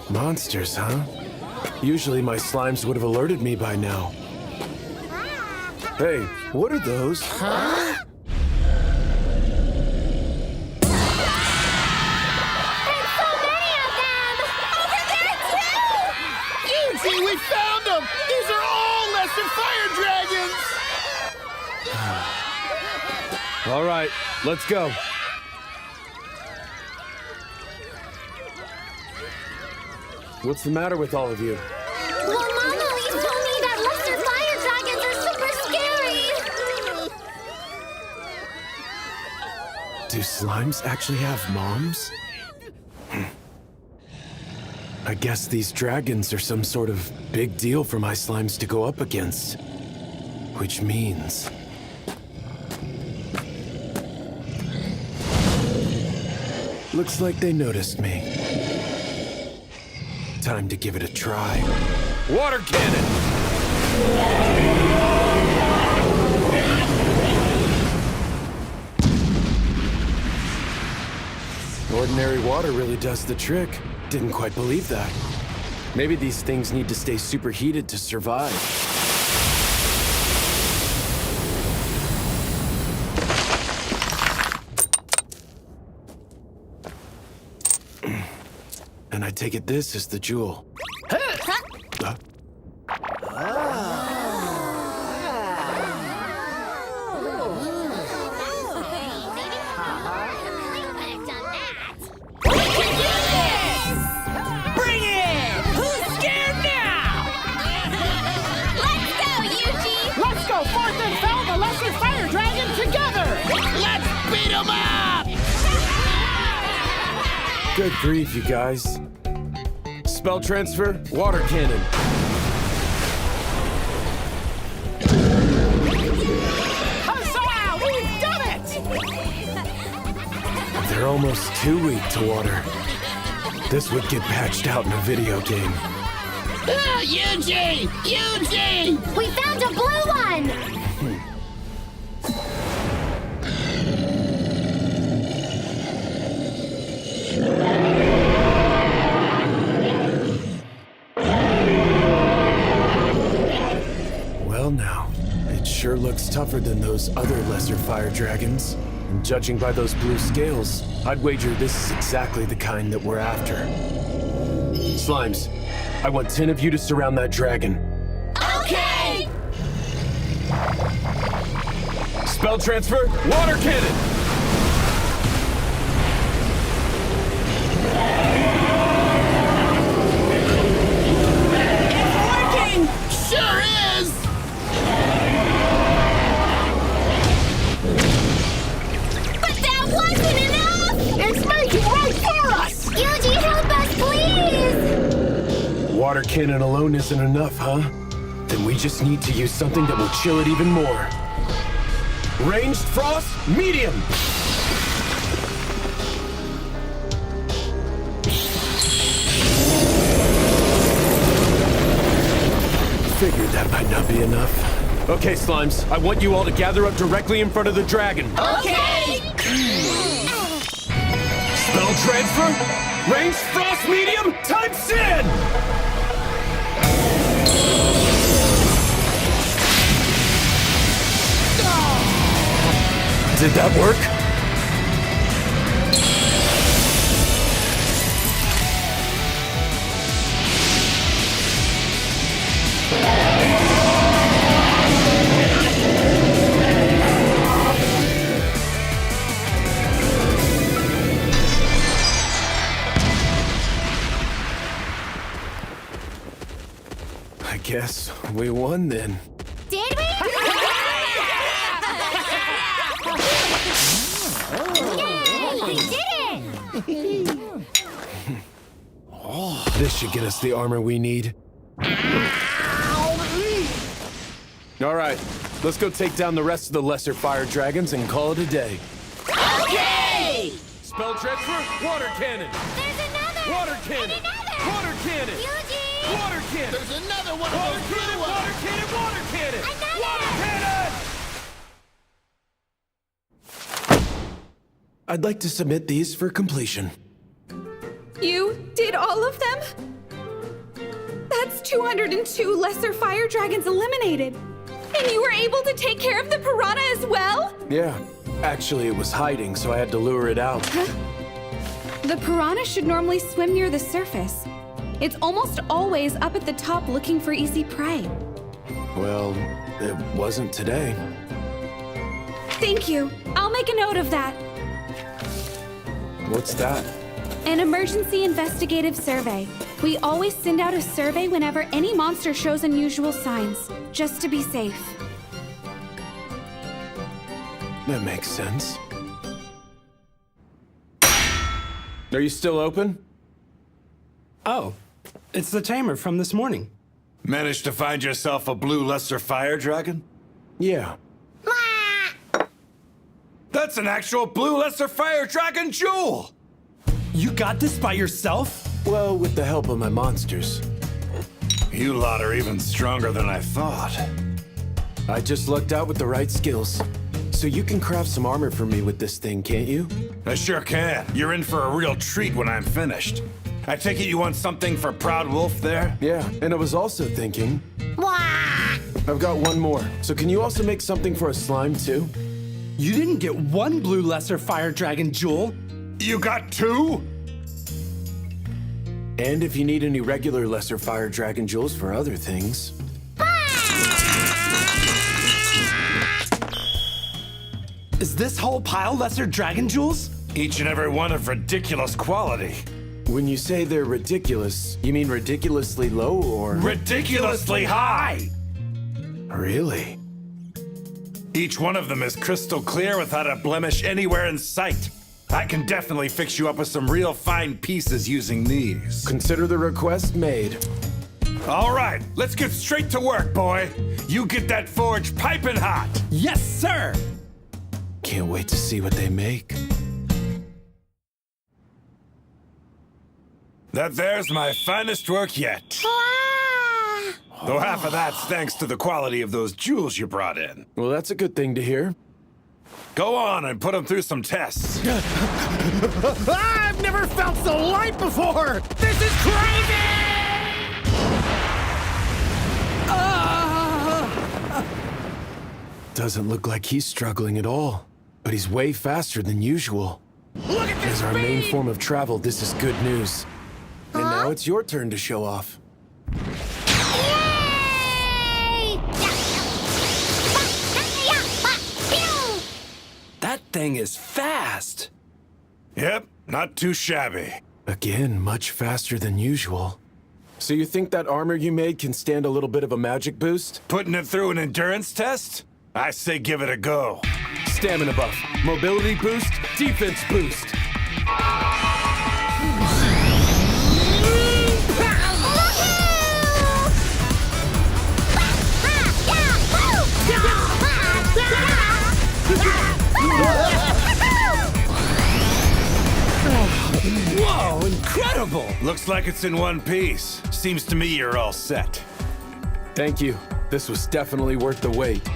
Monsters, huh? Usually my slimes would have alerted me by now. Hey, what are those? Huh? Eugene, we found them! These are all lesser fire dragons! All right, let's go. What's the matter with all of you? Well, Mama Leaf told me that lesser fire dragons are super scary! Do slimes actually have moms? I guess these dragons are some sort of big deal for my slimes to go up against. Which means... looks like they noticed me. Time to give it a try. Water cannon! Ordinary water really does the trick. Didn't quite believe that. Maybe these things need to stay superheated to survive. And I take it this is the jewel. Bring it! Who's scared now? Let's go, Eugene! Let's go forth and fell the lesser fire dragon together! Let's beat 'em up! Good grief, you guys. Spell transfer, water cannon. Huzzah! We've done it! They're almost too weak to water. This would get patched out in a video game. Ah, Eugene! Eugene! We found a blue one! Well now, it sure looks tougher than those other lesser fire dragons. And judging by those blue scales, I'd wager this is exactly the kind that we're after. Slimes, I want 10 of you to surround that dragon. Okay! Spell transfer, water cannon! Sure is! But that wasn't enough! It's making right for us! Eugene, help us, please! Water cannon alone isn't enough, huh? Then we just need to use something that will chill it even more. Ranged frost, medium! Figured that might not be enough. Okay, Slimes, I want you all to gather up directly in front of the dragon. Okay! Spell transfer, ranged frost medium, time sin! Did that work? We won then. Did we? Yay! We did it! This should get us the armor we need. All right, let's go take down the rest of the lesser fire dragons and call it a day. Okay! Spell transfer, water cannon. There's another! Water cannon. And another! Water cannon. Eugene! Water cannon. There's another one of Water those cannon, blue water ones. cannon, water cannon. Another! Water cannon. I'd like to submit these for completion. You did all of them? That's 202 lesser fire dragons eliminated. And you were able to take care of the piranha as well? Yeah, actually it was hiding, so I had to lure it out. The piranha should normally swim near the surface. It's almost always up at the top looking for easy prey. Well, it wasn't today. Thank you. I'll make a note of that. What's that? An emergency investigative survey. We always send out a survey whenever any monster shows unusual signs, just to be safe. That makes sense. Are you still open? Oh, it's the tamer from this morning. Managed to find yourself a blue lesser fire dragon? Yeah. That's an actual blue lesser fire dragon jewel! You got this by yourself? Well, with the help of my monsters. You lot are even stronger than I thought. I just lucked out with the right skills. So you can craft some armor for me with this thing, can't you? I sure can. You're in for a real treat when I'm finished. I take it you want something for Proud Wolf there? Yeah, and I was also thinking... I've got one more. So can you also make something for a slime, too? You didn't get one blue lesser fire dragon jewel. You got two? And if you need any regular lesser fire dragon jewels for other things. Is this whole pile lesser dragon jewels? Each and every one of ridiculous quality. When you say they're ridiculous, you mean ridiculously low or... Ridiculously high! Really? Each one of them is crystal clear without a blemish anywhere in sight. I can definitely fix you up with some real fine pieces using these. Consider the request made. All right, let's get straight to work, boy. You get that forge piping hot. Yes, sir! Can't wait to see what they make. That there's my finest work yet. Though half of that's thanks to the quality of those jewels you brought in. Well, that's a good thing to hear. Go on and put them through some tests. I've never felt so light before! This is crazy! Doesn't look like he's struggling at all, but he's way faster than usual. Look at this As our main speed! form of travel, this is good news. And now it's your turn to show off. That thing is fast! Yep, not too shabby. Again, much faster than usual. So you think that armor you made can stand a little bit of a magic boost? Putting it through an endurance test? I say give it a go. Stamina buff, mobility boost, defense boost. Whoa, incredible! Looks like it's in one piece. Seems to me you're all set. Thank you. This was definitely worth the wait.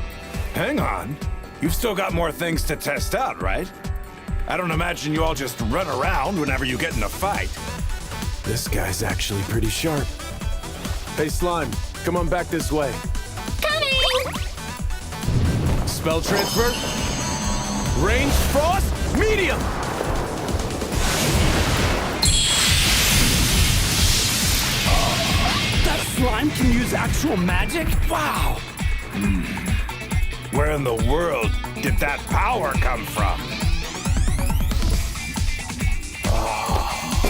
Hang on. You've still got more things to test out, right? I don't imagine you all just run around whenever you get in a fight. This guy's actually pretty sharp. Hey, Slime, come on back this way. Coming! Spell transfer. Range frost, medium! That slime can use actual magic? Wow! Where in the world did that power come from?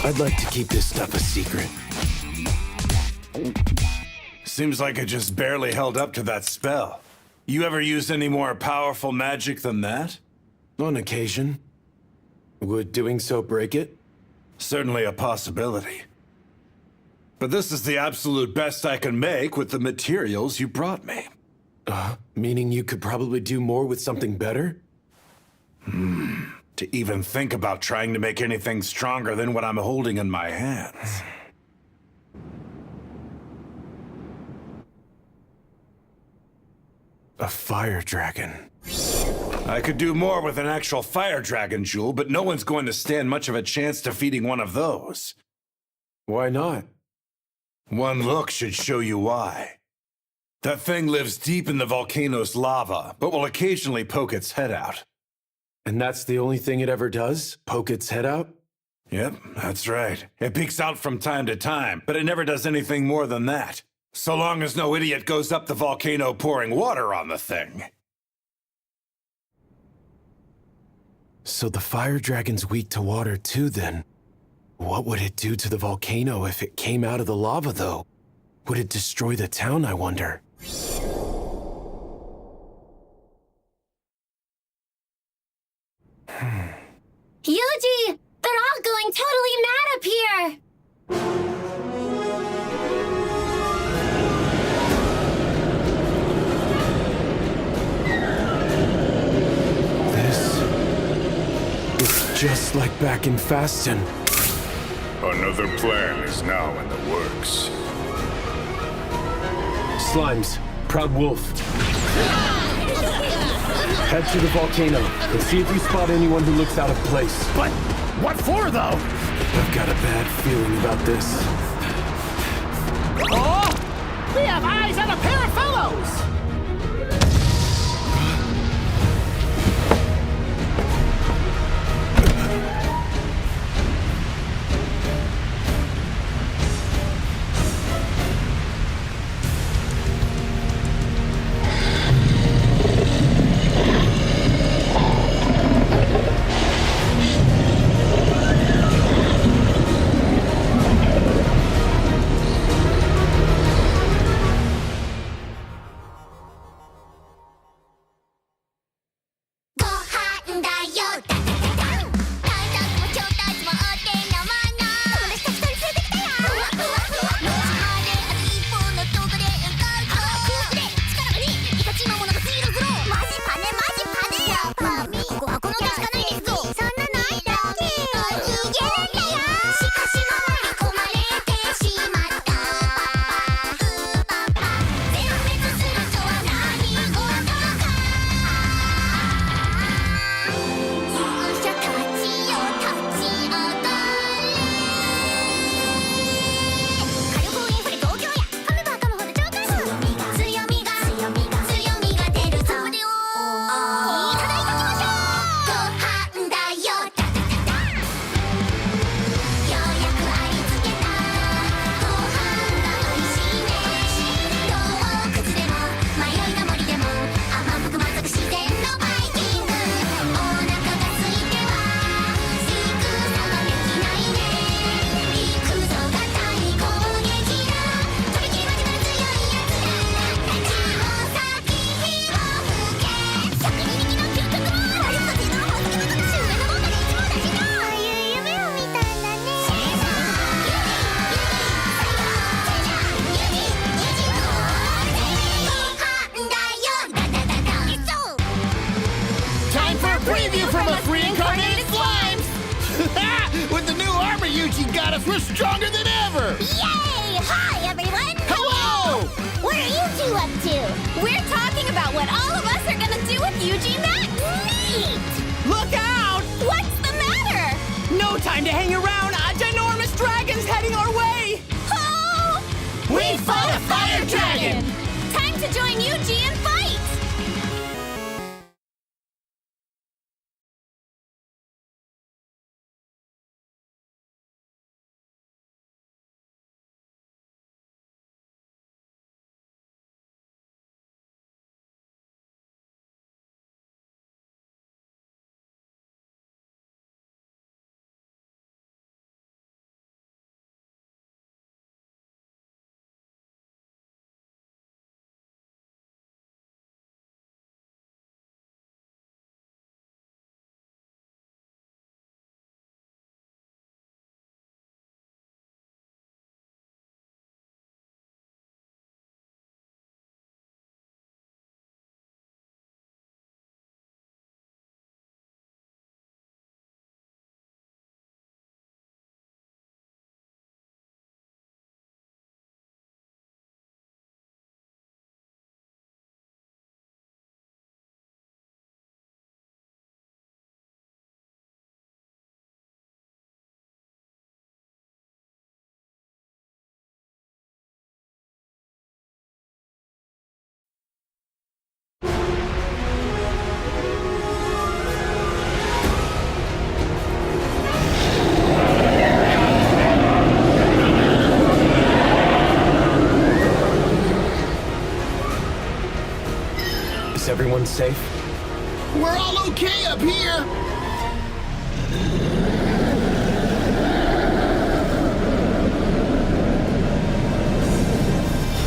I'd like to keep this stuff a secret. Seems like it just barely held up to that spell. You ever used any more powerful magic than that? On occasion. Would doing so break it? Certainly a possibility. But this is the absolute best I can make with the materials you brought me. Meaning you could probably do more with something better? To even think about trying to make anything stronger than what I'm holding in my hands. A fire dragon. I could do more with an actual fire dragon jewel, but no one's going to stand much of a chance defeating one of those. Why not? One look should show you why. That thing lives deep in the volcano's lava, but will occasionally poke its head out. And that's the only thing it ever does? Poke its head out? Yep, that's right. It peeks out from time to time, but it never does anything more than that. So long as no idiot goes up the volcano pouring water on the thing. So the fire dragon's weak to water too, then. What would it do to the volcano if it came out of the lava, though? Would it destroy the town, I wonder? Yuji! They're all going totally mad up here! It's just like back in Faston. Another plan is now in the works. Slimes, Proud Wolf. Head to the volcano and see if you spot anyone who looks out of place. But what for, though? I've got a bad feeling about this. Oh! We have eyes on a pair of fellows! We're stronger than ever! Yay! Hi, everyone! Hello! What are you two up to? We're talking about what all of us are gonna do with UG Max! Neat! Look out! What's the matter? No time to hang around! A ginormous dragon's heading our way! Oh! We fought a fire dragon! Time to join UG and Is everyone safe? We're all okay up here!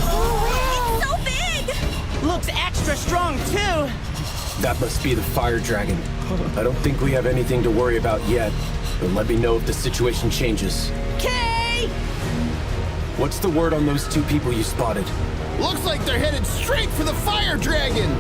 Oh, it's so big! Looks extra strong, too! That must be the fire dragon. I don't think we have anything to worry about yet, but let me know if the situation changes. Kay! What's the word on those two people you spotted? Looks like they're headed straight for the fire dragon!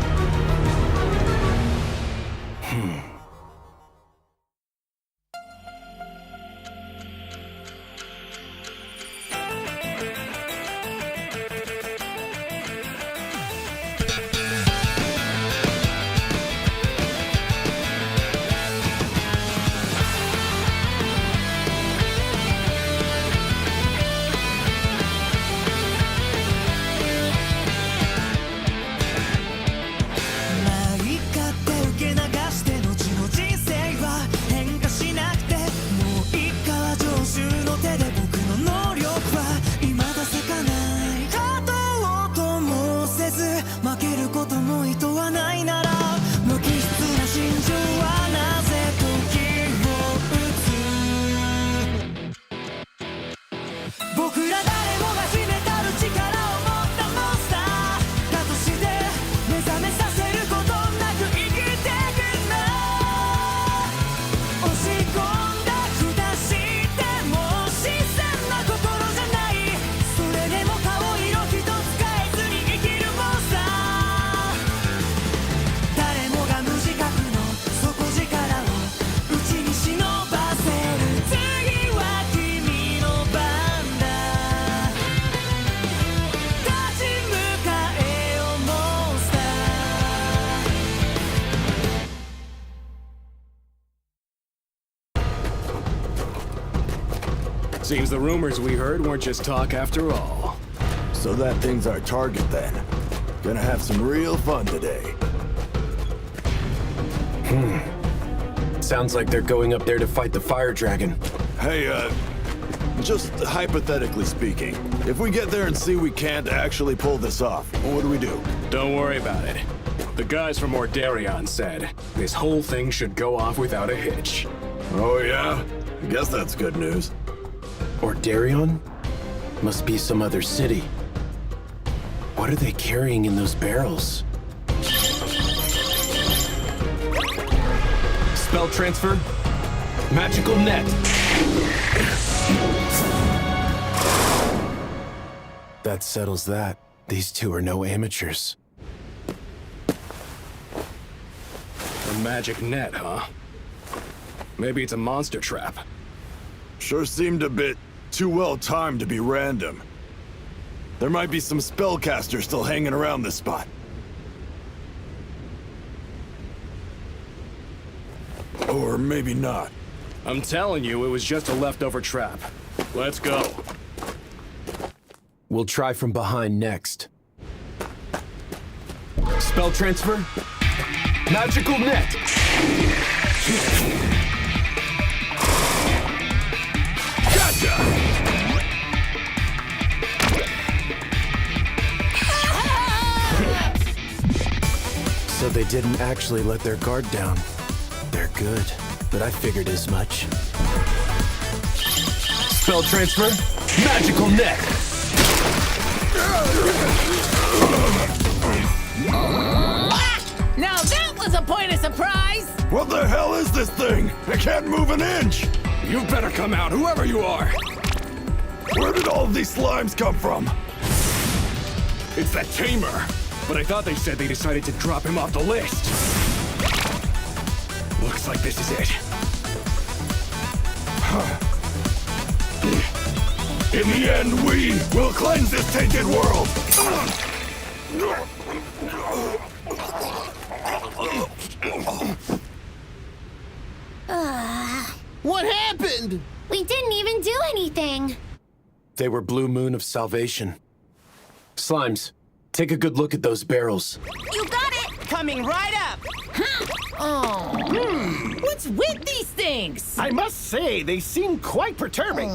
Seems the rumors we heard weren't just talk after all. So that thing's our target then. Gonna have some real fun today. Sounds like they're going up there to fight the fire dragon. Hey, just hypothetically speaking, if we get there and see we can't actually pull this off, what do we do? Don't worry about it. The guys from Ordarion said this whole thing should go off without a hitch. Oh yeah? I guess that's good news. Ordarion? Must be some other city. What are they carrying in those barrels? Spell transfer. Magical net. That settles that. These two are no amateurs. A magic net, huh? Maybe it's a monster trap. Sure seemed a bit too well timed to be random. There might be some spellcasters still hanging around this spot. Or maybe not. I'm telling you, it was just a leftover trap. Let's go. We'll try from behind next. Spell transfer. Magical net. Gotcha! So they didn't actually let their guard down. They're good, but I figured as much. Spell transfer. Magical net. Now that was a point of surprise! What the hell is this thing? I can't move an inch! You better come out, whoever you are! Where did all of these slimes come from? It's that tamer. But I thought they said they decided to drop him off the list. Looks like this is it. In the end, we will cleanse this tainted world! What happened? We didn't even do anything. They were Blue Moon of Salvation. Slimes, take a good look at those barrels. You got it! Coming right up! What's with these things? I must say, they seem quite perturbing.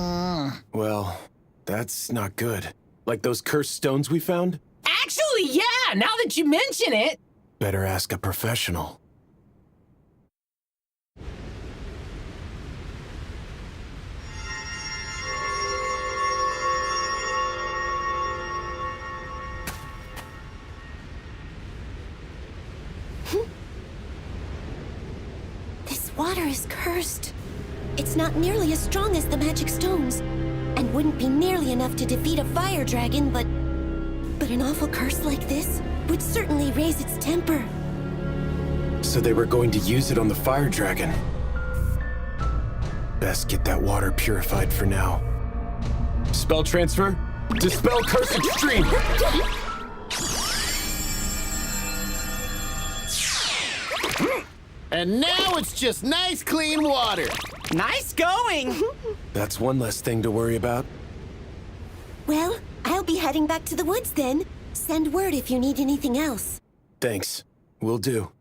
Well, that's not good. Like those cursed stones we found? Actually, yeah, now that you mention it. Better ask a professional. This water is cursed. It's not nearly as strong as the magic stones, and wouldn't be nearly enough to defeat a fire dragon, but an awful curse like this would certainly raise its temper. So they were going to use it on the fire dragon. Best get that water purified for now. Spell transfer. Dispel curse extreme. And now it's just nice, clean water. Nice going! That's one less thing to worry about. Well, I'll be heading back to the woods then. Send word if you need anything else. Thanks. Will do.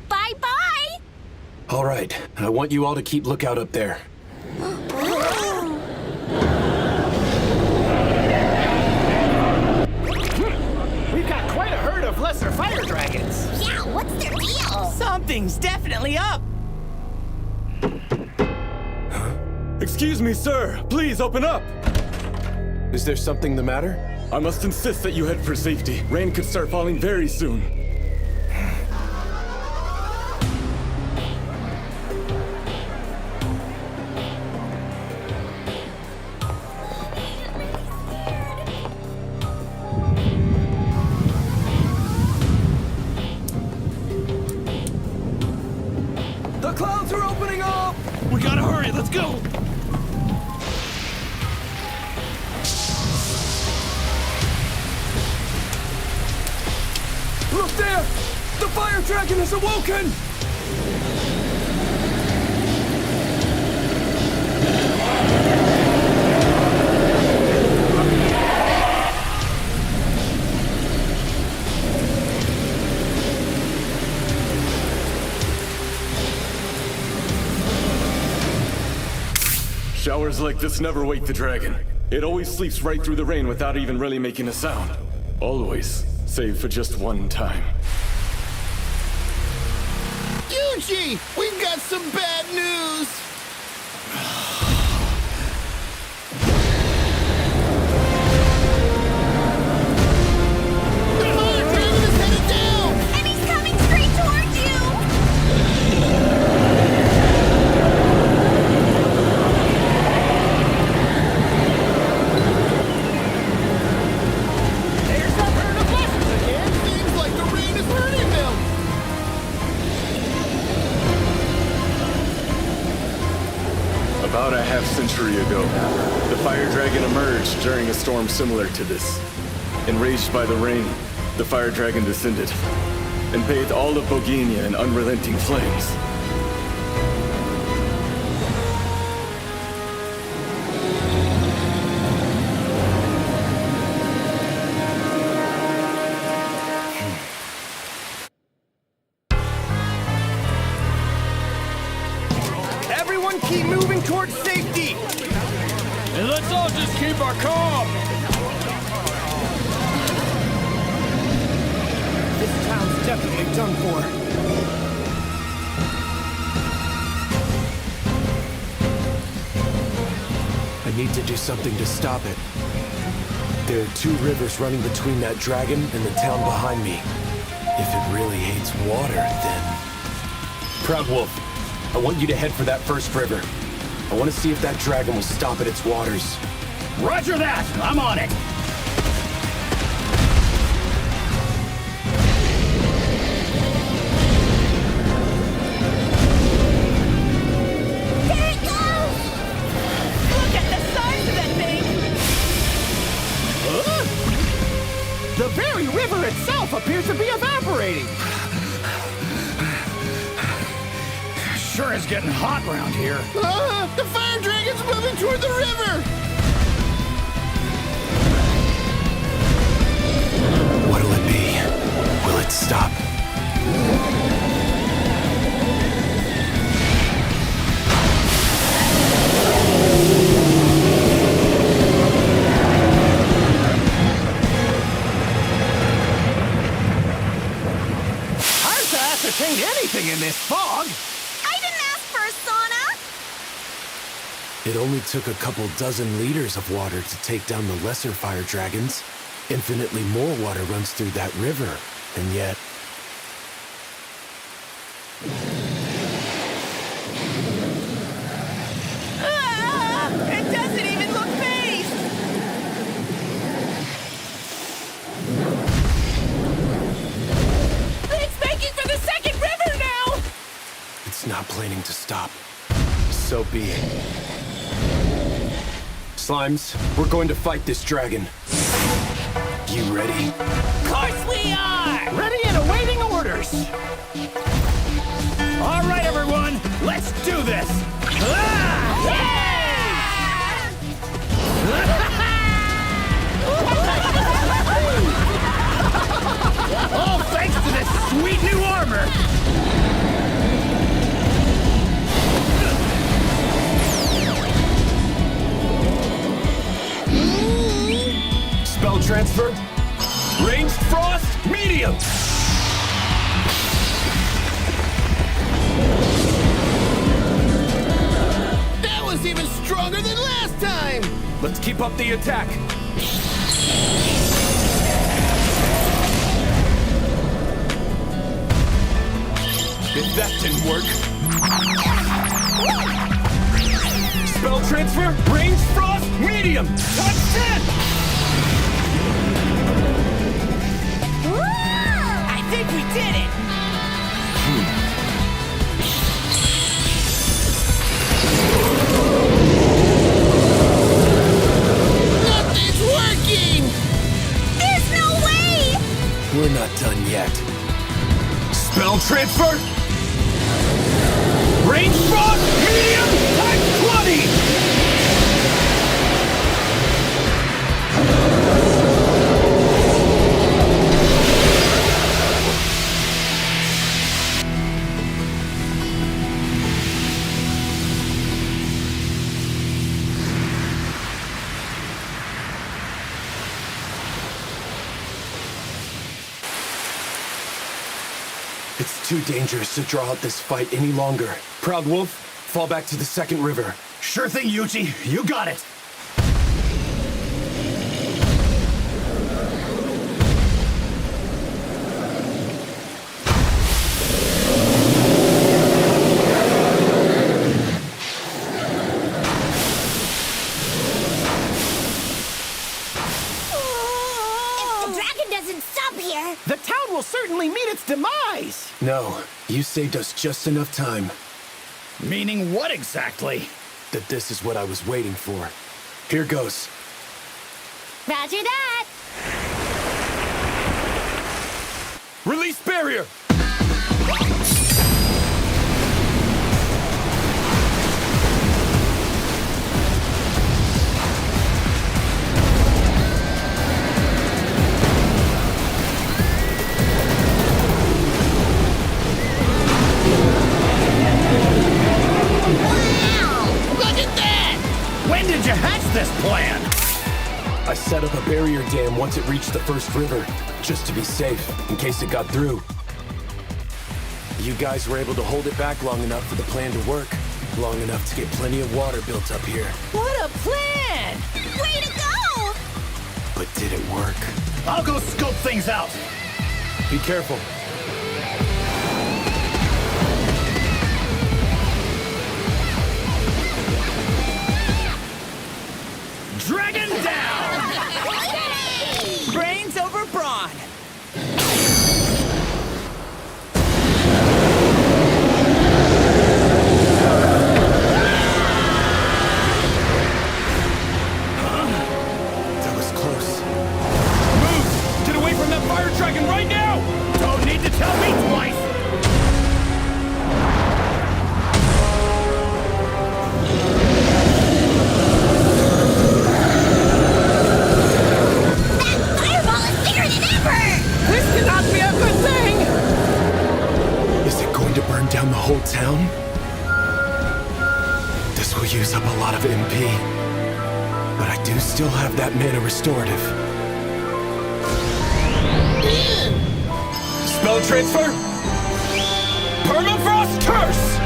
Bye-bye! All right. I want you all to keep lookout up there. We've got quite a herd of lesser fire dragons. Yeah, what's their deal? Something's definitely up. Excuse me, sir. Please open up. Is there something the matter? I must insist that you head for safety. Rain could start falling very soon. The clouds are opening up! We gotta hurry, let's go! Look there! The fire dragon has awoken! Showers like this never wake the dragon. It always sleeps right through the rain without even really making a sound. Always, save for just one time. Yuji, we've got some bad news. The fire dragon is headed down! And he's coming straight towards you! There's that herd of lessers again! Seems like the rain is hurting them! About a half-century ago, the fire dragon emerged during a storm similar to this. Enraged by the rain, the fire dragon descended and bathed all of Bohemia in unrelenting flames. Everyone keep moving towards safety! And let's all just keep our calm! This town's definitely done for. I need to do something to stop it. There are two rivers running between that dragon and the town behind me. If it really hates water, then... Proud Wolf, I want you to head for that first river. I want to see if that dragon will stop at its waters. Roger that! I'm on it! There it goes! Look at the size of that thing! The very river itself appears to be evaporating! Sure is getting hot around here. The fire dragon's moving toward the river! What'll it be? Will it stop? It only took a couple dozen liters of water to take down the lesser fire dragons. Infinitely more water runs through that river, and yet... It doesn't even look phased! It's making for the second river now! It's not planning to stop. So be it. Slimes, we're going to fight this dragon. You ready? Of course we are! Ready and awaiting orders! All right, everyone, let's do this! All thanks to this sweet new armor! Spell transfer. Ranged frost, medium. That was even stronger than last time! Let's keep up the attack. If that didn't work. Spell transfer, ranged frost, medium. Touch 10! I think we did it! Nothing's working! There's no way! We're not done yet. Spell transfer! Range frost, medium, type 20! It's too dangerous to draw out this fight any longer. Proud Wolf, fall back to the second river. Sure thing, Yuji. You got it. If the dragon doesn't stop here... The town will certainly meet its demise. No, you saved us just enough time. Meaning what exactly? That this is what I was waiting for. Here goes. Roger that! Release barrier! When did you hatch this plan? I set up a barrier dam once it reached the first river, just to be safe, in case it got through. You guys were able to hold it back long enough for the plan to work. Long enough to get plenty of water built up here. What a plan! Way to go! But did it work? I'll go scope things out. Be careful. Dragon down! Brains over brawn! That was close. Move! Get away from that fire dragon right now! Don't need to tell me twice! Fireball is bigger than ever! This cannot be a good thing! Is it going to burn down the whole town? This will use up a lot of MP. But I do still have that mana restorative. Spell transfer! Permafrost Curse!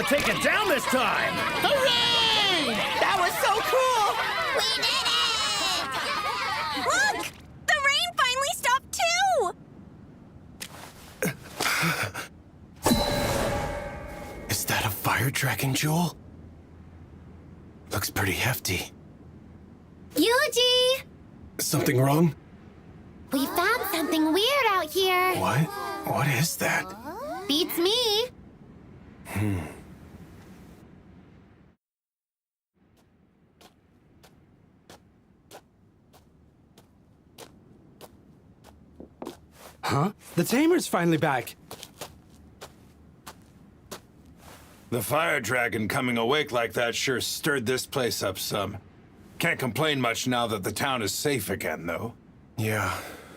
take it down this time! Hooray! That was so cool! We did it! Look! The rain finally stopped, too! Is that a fire dragon jewel? Looks pretty hefty. Yuji! Something wrong? We found something weird out here. What? What is that? Beats me. Huh? The tamer's finally back. The fire dragon coming awake like that sure stirred this place up some. Can't complain much now that the town is safe again, though. Yeah.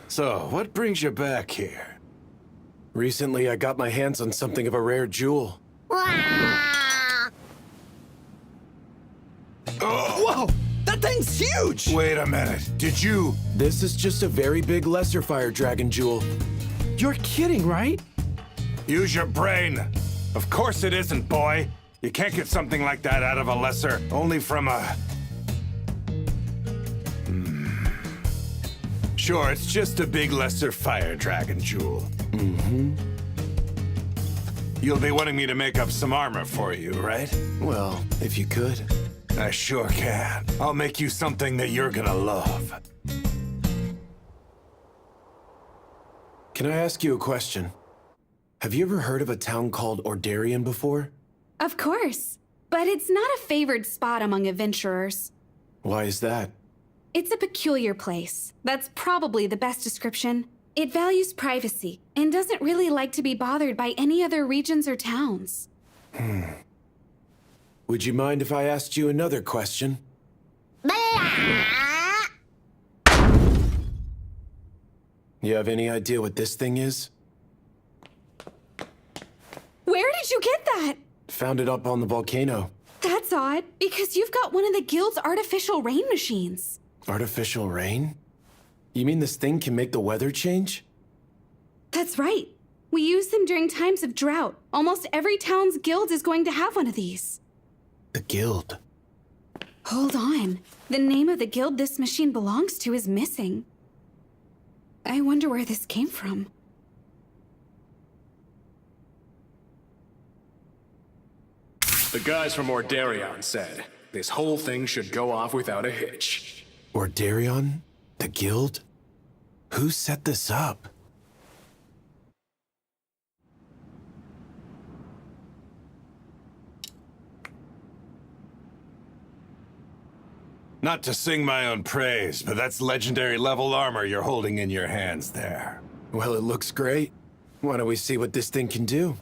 So, what brings you back here? Recently, I got my hands on something of a rare jewel. Whoa! That thing's huge! Wait a minute. Did you? This is just a very big lesser fire dragon jewel. You're kidding, right? Use your brain. Of course it isn't, boy. You can't get something like that out of a lesser, only from a... Sure, it's just a big lesser fire dragon jewel. Mm-hmm. You'll be wanting me to make up some armor for you, right? Well, if you could. I sure can. I'll make you something that you're gonna love. Can I ask you a question? Have you ever heard of a town called Ordarian before? Of course. But it's not a favored spot among adventurers. Why is that? It's a peculiar place. That's probably the best description. It values privacy and doesn't really like to be bothered by any other regions or towns. Would you mind if I asked you another question? You have any idea what this thing is? Where did you get that? Found it up on the volcano. That's odd, because you've got one of the guild's artificial rain machines. Artificial rain? You mean this thing can make the weather change? That's right. We use them during times of drought. Almost every town's guild is going to have one of these. The guild? Hold on. The name of the guild this machine belongs to is missing. I wonder where this came from. The guys from Ordarion said this whole thing should go off without a hitch. Ordarion? The guild? Who set this up? Not to sing my own praise, but that's legendary level armor you're holding in your hands there. Well, it looks great. Why don't we see what this thing can do?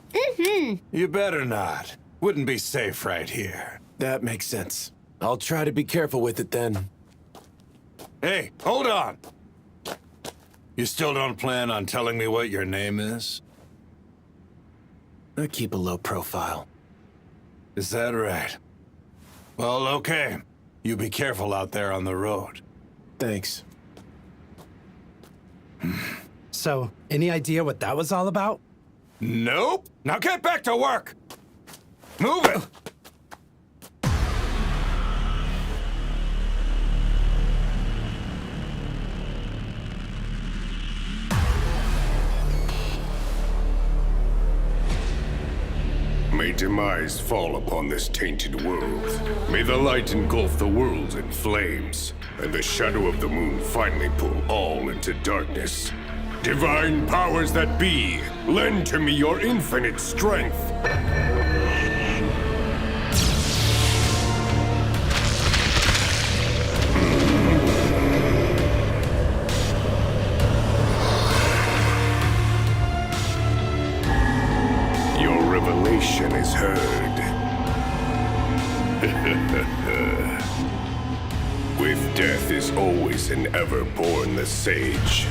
You better not. Wouldn't be safe right here. That makes sense. I'll try to be careful with it then. Hey, hold on! You still don't plan on telling me what your name is? I keep a low profile. Is that right? Well, okay. You be careful out there on the road. Thanks. So, any idea what that was all about? Nope. Now get back to work! Move it! May demise fall upon this tainted world. May the light engulf the worlds in flames, and the shadow of the moon finally pull all into darkness. Divine powers that be, lend to me your infinite strength. Your revelation is heard. With death is always and ever born the sage.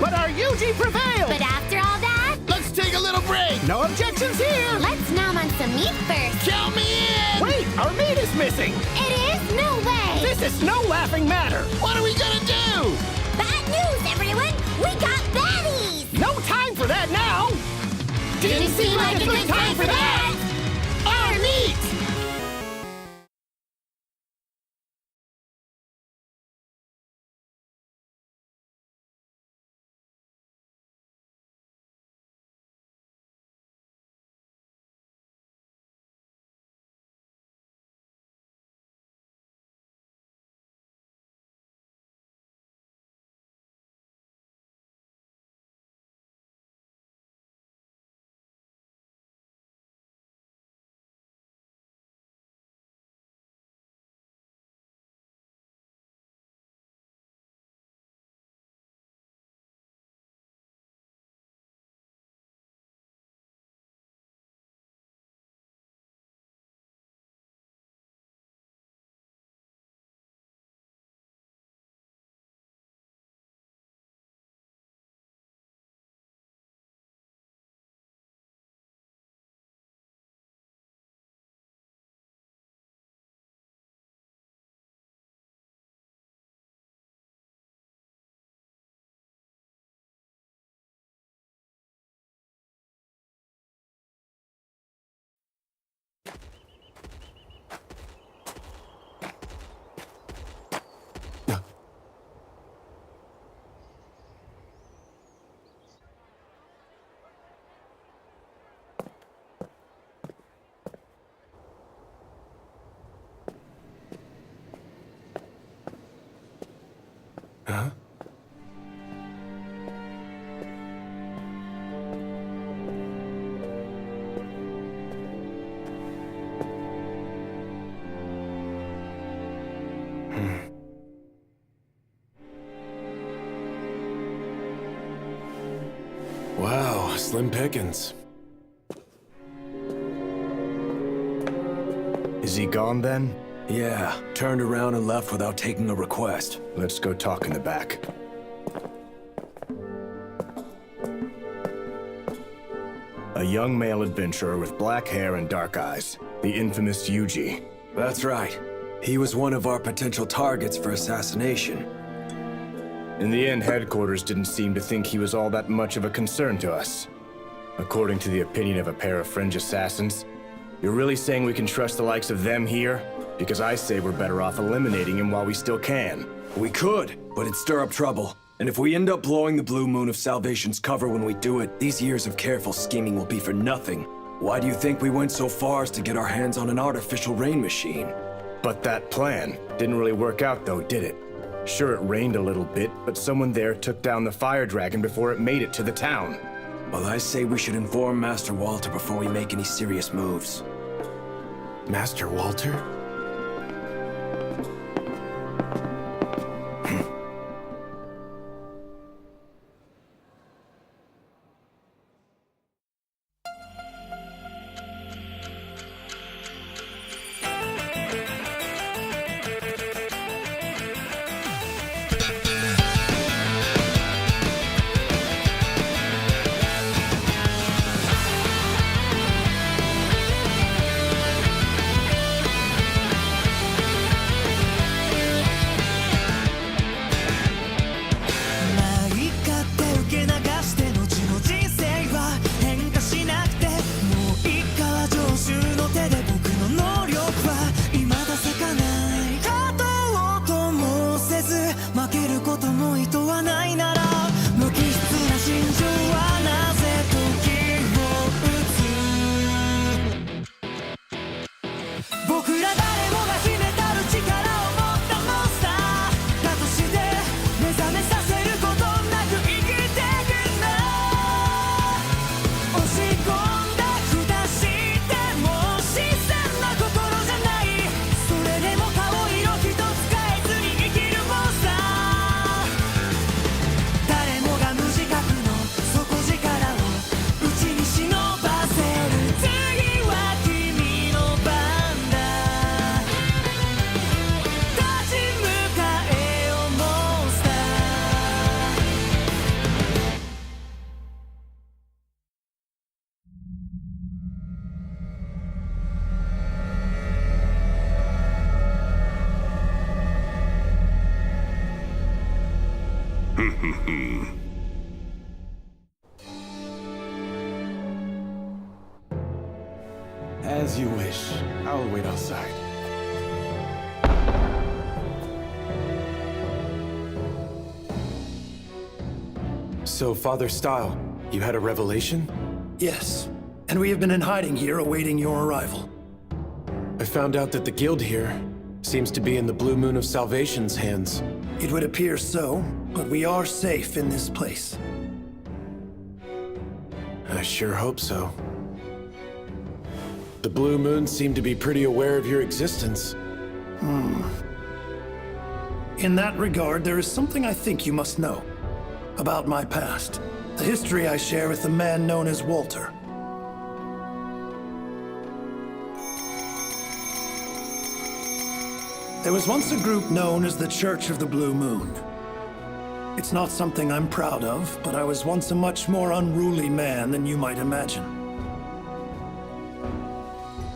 But our Yuji prevailed! But after all that, Let's take a little break! No objections here! let's nom on some meat first. Count me in! Wait, our meat is missing! It is? No way! This is no laughing matter! What are we gonna do? Bad news, everyone! We got baddies! No time for that now! Didn't seem like a good time for that! Our meat! Huh? Wow, slim pickings. Is he gone then? Yeah, turned around and left without taking a request. Let's go talk in the back. A young male adventurer with black hair and dark eyes. The infamous Yuji. That's right. He was one of our potential targets for assassination. In the end, headquarters didn't seem to think he was all that much of a concern to us. According to the opinion of a pair of fringe assassins, you're really saying we can trust the likes of them here? Because I say we're better off eliminating him while we still can. We could, but it'd stir up trouble. And if we end up blowing the Blue Moon of Salvation's cover when we do it, these years of careful scheming will be for nothing. Why do you think we went so far as to get our hands on an artificial rain machine? But that plan didn't really work out though, did it? Sure, it rained a little bit, but someone there took down the fire dragon before it made it to the town. Well, I say we should inform Master Walter before we make any serious moves. Master Walter? As you wish. I'll wait outside. So, Father Style, you had a revelation? Yes, and we have been in hiding here awaiting your arrival. I found out that the guild here seems to be in the Blue Moon of Salvation's hands. It would appear so, but we are safe in this place. I sure hope so. The Blue Moon seemed to be pretty aware of your existence. In that regard, there is something I think you must know about my past. The history I share with a man known as Walter. There was once a group known as the Church of the Blue Moon. It's not something I'm proud of, but I was once a much more unruly man than you might imagine.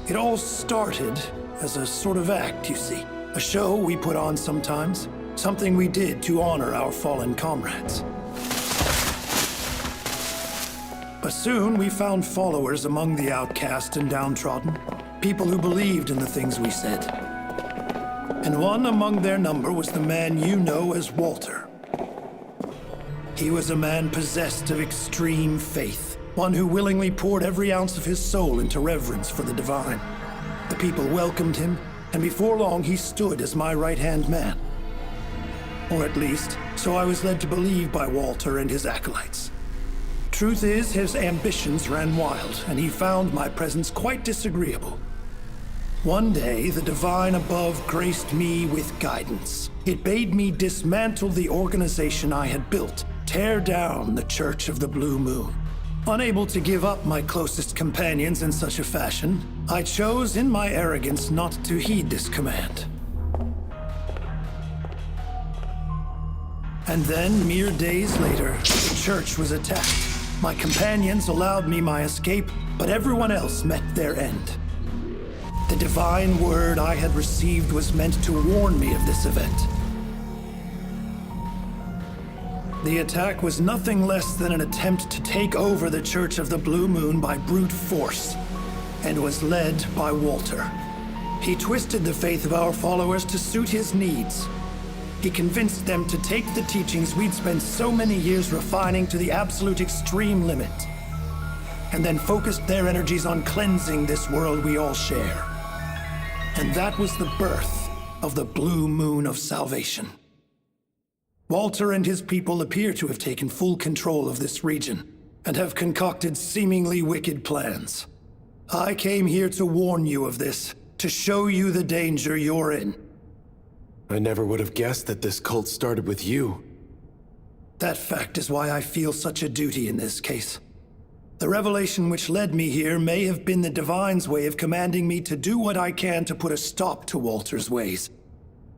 It all started as a sort of act, you see. A show we put on sometimes. Something we did to honor our fallen comrades. But soon we found followers among the outcast and downtrodden. People who believed in the things we said. And one among their number was the man you know as Walter. He was a man possessed of extreme faith. One who willingly poured every ounce of his soul into reverence for the divine. The people welcomed him, and before long he stood as my right-hand man. Or at least, so I was led to believe by Walter and his acolytes. Truth is, his ambitions ran wild, and he found my presence quite disagreeable. One day, the divine above graced me with guidance. It bade me dismantle the organization I had built, tear down the Church of the Blue Moon. Unable to give up my closest companions in such a fashion, I chose in my arrogance not to heed this command. And then, mere days later, the church was attacked. My companions allowed me my escape, but everyone else met their end. The divine word I had received was meant to warn me of this event. The attack was nothing less than an attempt to take over the Church of the Blue Moon by brute force, and was led by Walter. He twisted the faith of our followers to suit his needs. He convinced them to take the teachings we'd spent so many years refining to the absolute extreme limit, and then focused their energies on cleansing this world we all share. And that was the birth of the Blue Moon of Salvation. Walter and his people appear to have taken full control of this region, and have concocted seemingly wicked plans. I came here to warn you of this, to show you the danger you're in. I never would have guessed that this cult started with you. That fact is why I feel such a duty in this case. The revelation which led me here may have been the Divine's way of commanding me to do what I can to put a stop to Walter's ways.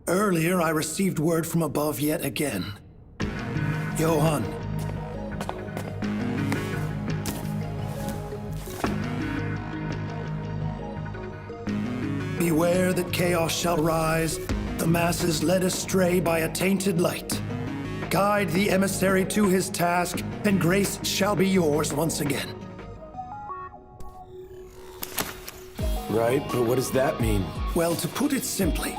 Earlier, I received word from above yet again. Johann. Beware that chaos shall rise, the masses led astray by a tainted light. Guide the emissary to his task, and grace shall be yours once again. Right, but what does that mean? Well, to put it simply,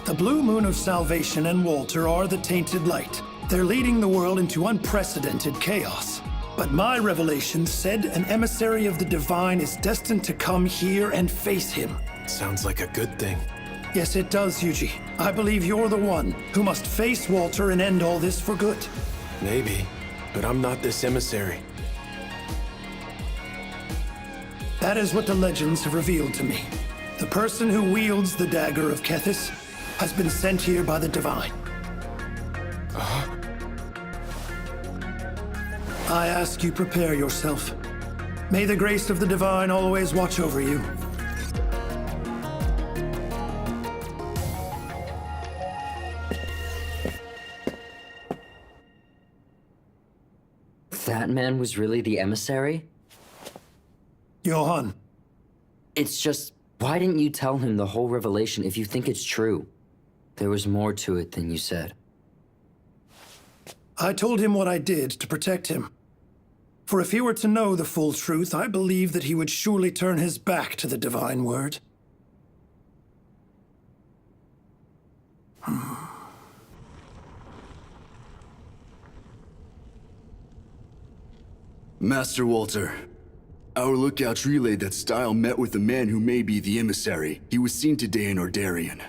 the Blue Moon of Salvation and Walter are the tainted light. They're leading the world into unprecedented chaos. But my revelation said an emissary of the divine is destined to come here and face him. Sounds like a good thing. Yes, it does, Yuji. I believe you're the one who must face Walter and end all this for good. Maybe, but I'm not this emissary. That is what the legends have revealed to me. The person who wields the dagger of Kethis has been sent here by the divine. I ask you prepare yourself. May the grace of the divine always watch over you. That man was really the emissary? Johann. It's just, why didn't you tell him the whole revelation if you think it's true? There was more to it than you said. I told him what I did to protect him. For if he were to know the full truth, I believe that he would surely turn his back to the divine word. Master Walter, our lookouts relayed that Style met with the man who may be the emissary. He was seen today in Ordarian.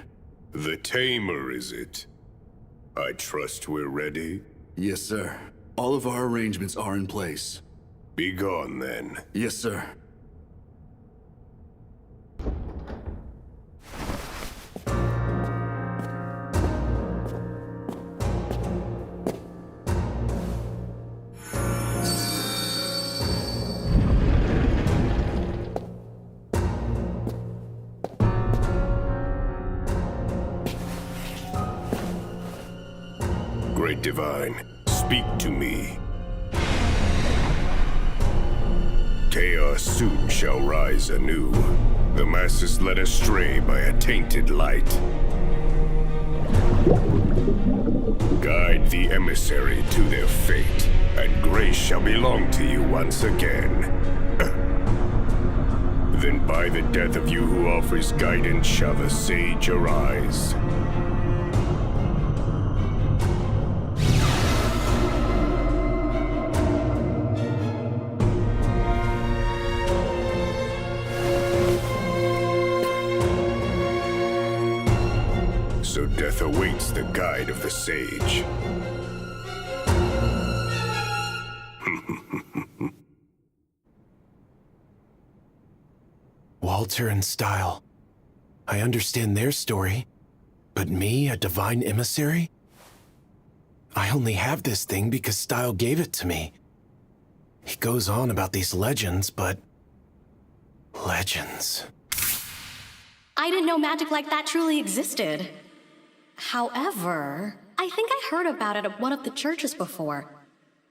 The Tamer, is it? I trust we're ready? Yes, sir. All of our arrangements are in place. Be gone, then. Yes, sir. Great Divine, speak to me. Chaos soon shall rise anew. The masses led astray by a tainted light. Guide the emissary to their fate, and grace shall belong to you once again. Then by the death of you who offers guidance shall the sage arise. So death awaits the guide of the sage. Walter and Style. I understand their story. But me, a divine emissary? I only have this thing because Style gave it to me. He goes on about these legends, but... legends. I didn't know magic like that truly existed. However, I think I heard about it at one of the churches before.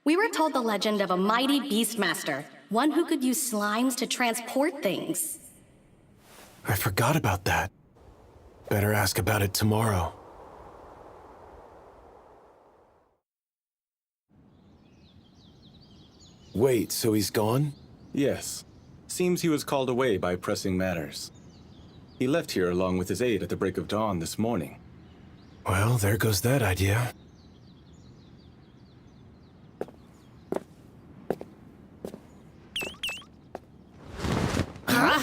We were told the legend of a mighty beastmaster, one who could use slimes to transport things. I forgot about that. Better ask about it tomorrow. Wait, so he's gone? Yes. Seems he was called away by pressing matters. He left here along with his aide at the break of dawn this morning. Well, there goes that idea. Huh?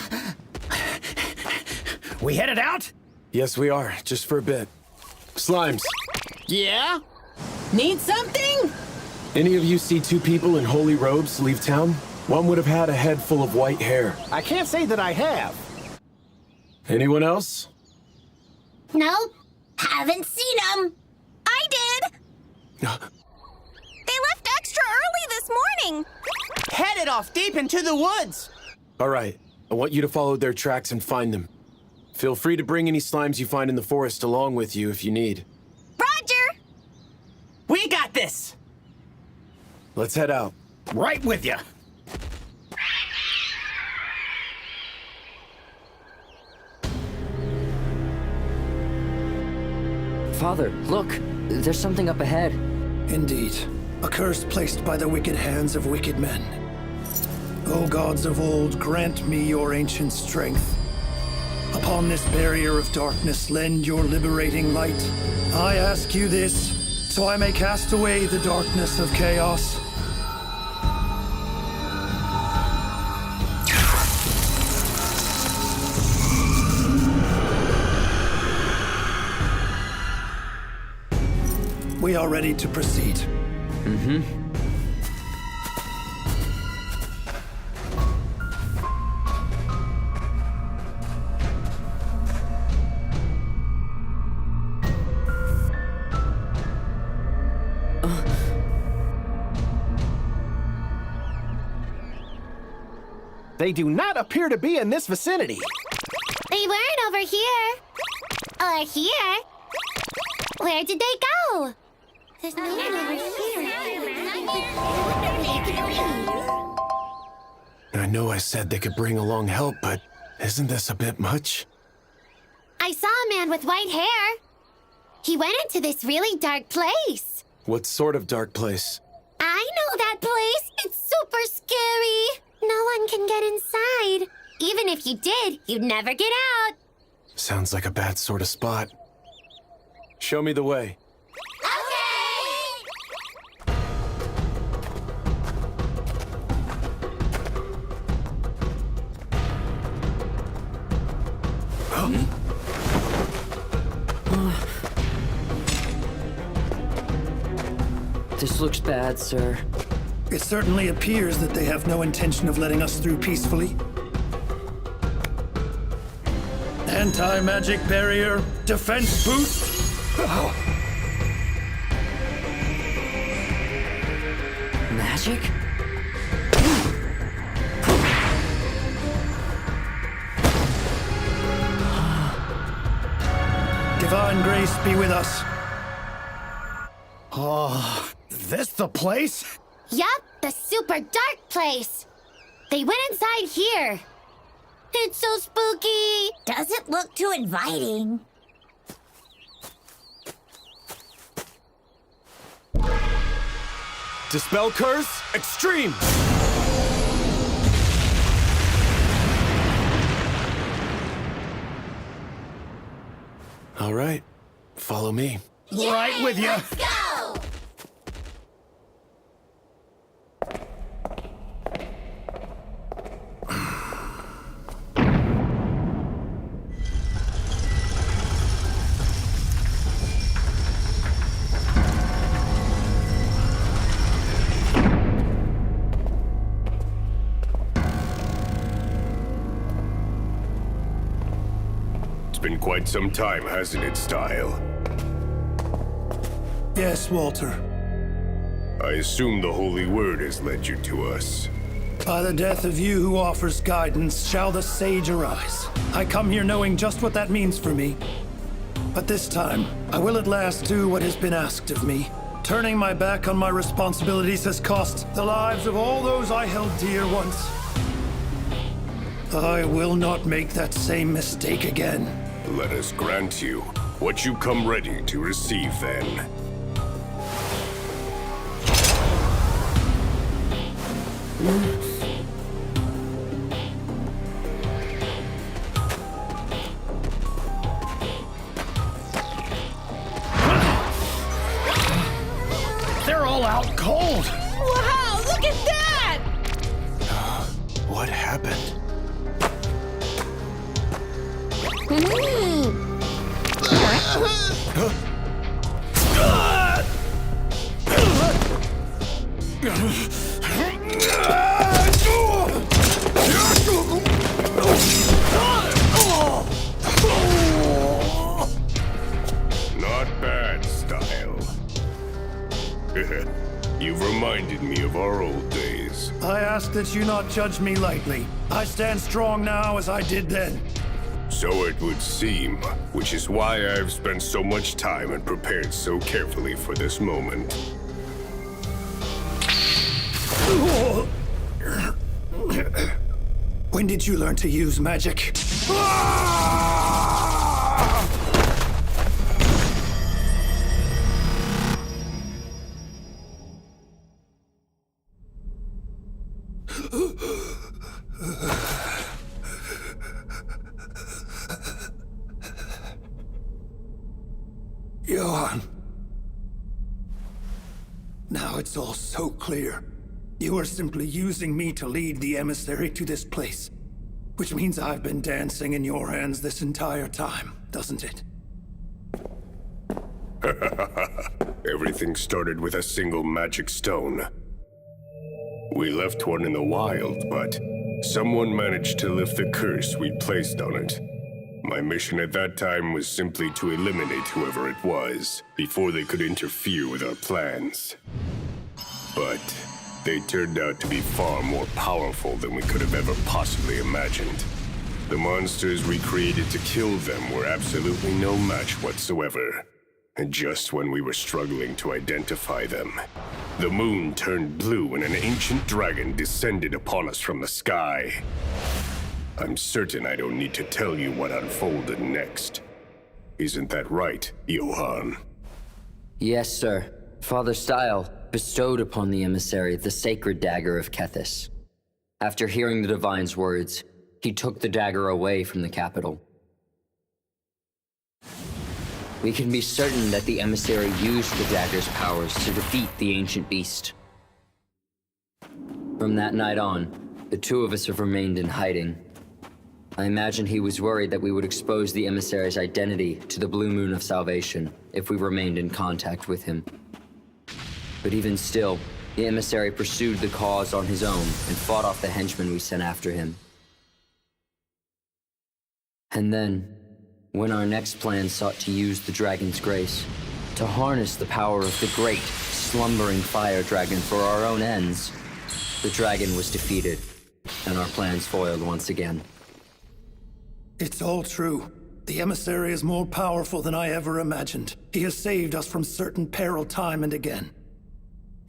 We headed out? Yes, we are. Just for a bit. Slimes. Yeah? Need something? Any of you see two people in holy robes leave town? One would have had a head full of white hair. I can't say that I have. Anyone else? Nope. Haven't seen them. I did. They left extra early this morning. Headed off deep into the woods. All right. I want you to follow their tracks and find them. Feel free to bring any slimes you find in the forest along with you if you need. Roger! We got this! Let's head out. Right with you. Father, look! There's something up ahead. Indeed. A curse placed by the wicked hands of wicked men. O gods of old, grant me your ancient strength. Upon this barrier of darkness, lend your liberating light. I ask you this, so I may cast away the darkness of chaos. We are ready to proceed. Mm-hmm. They do not appear to be in this vicinity. They weren't over here. Or here. Where did they go? There's no one over here. I know I said they could bring along help, but isn't this a bit much? I saw a man with white hair. He went into this really dark place. What sort of dark place? I know that place. It's super scary. No one can get inside. Even if you did, you'd never get out. Sounds like a bad sort of spot. Show me the way. This looks bad, sir. It certainly appears that they have no intention of letting us through peacefully. Anti-magic barrier, defense boost. Magic? Divine grace be with us. Oh, this the place? Yup, the super dark place. They went inside here. It's so spooky. Doesn't look too inviting. Dispel curse, extreme! All right, follow me. Right with you. Let's go! It's been quite some time, hasn't it, Style? Yes, Walter. I assume the Holy Word has led you to us. By the death of you who offers guidance, shall the sage arise. I come here knowing just what that means for me. But this time, I will at last do what has been asked of me. Turning my back on my responsibilities has cost the lives of all those I held dear once. I will not make that same mistake again. Let us grant you what you come ready to receive, then. They're all out cold. Wow, look at that! What happened? Not bad, Style. You've reminded me of our old days. I ask that you not judge me lightly. I stand strong now as I did then. So it would seem, which is why I've spent so much time and prepared so carefully for this moment. When did you learn to use magic? Johan. Now it's all so clear. You are simply using me to lead the emissary to this place. Which means I've been dancing in your hands this entire time, doesn't it? Everything started with a single magic stone. We left one in the wild, but someone managed to lift the curse we'd placed on it. My mission at that time was simply to eliminate whoever it was, before they could interfere with our plans. But they turned out to be far more powerful than we could have ever possibly imagined. The monsters we created to kill them were absolutely no match whatsoever. And just when we were struggling to identify them, the moon turned blue and an ancient dragon descended upon us from the sky. I'm certain I don't need to tell you what unfolded next. Isn't that right, Johan? Yes, sir. Father Style bestowed upon the emissary the sacred dagger of Kethis. After hearing the divine's words, he took the dagger away from the capital. We can be certain that the emissary used the dagger's powers to defeat the ancient beast. From that night on, the two of us have remained in hiding. I imagine he was worried that we would expose the emissary's identity to the Blue Moon of Salvation if we remained in contact with him. But even still, the emissary pursued the cause on his own and fought off the henchmen we sent after him. And then, when our next plan sought to use the dragon's grace, to harness the power of the great, slumbering fire dragon for our own ends, the dragon was defeated, and our plans foiled once again. It's all true. The emissary is more powerful than I ever imagined. He has saved us from certain peril time and again.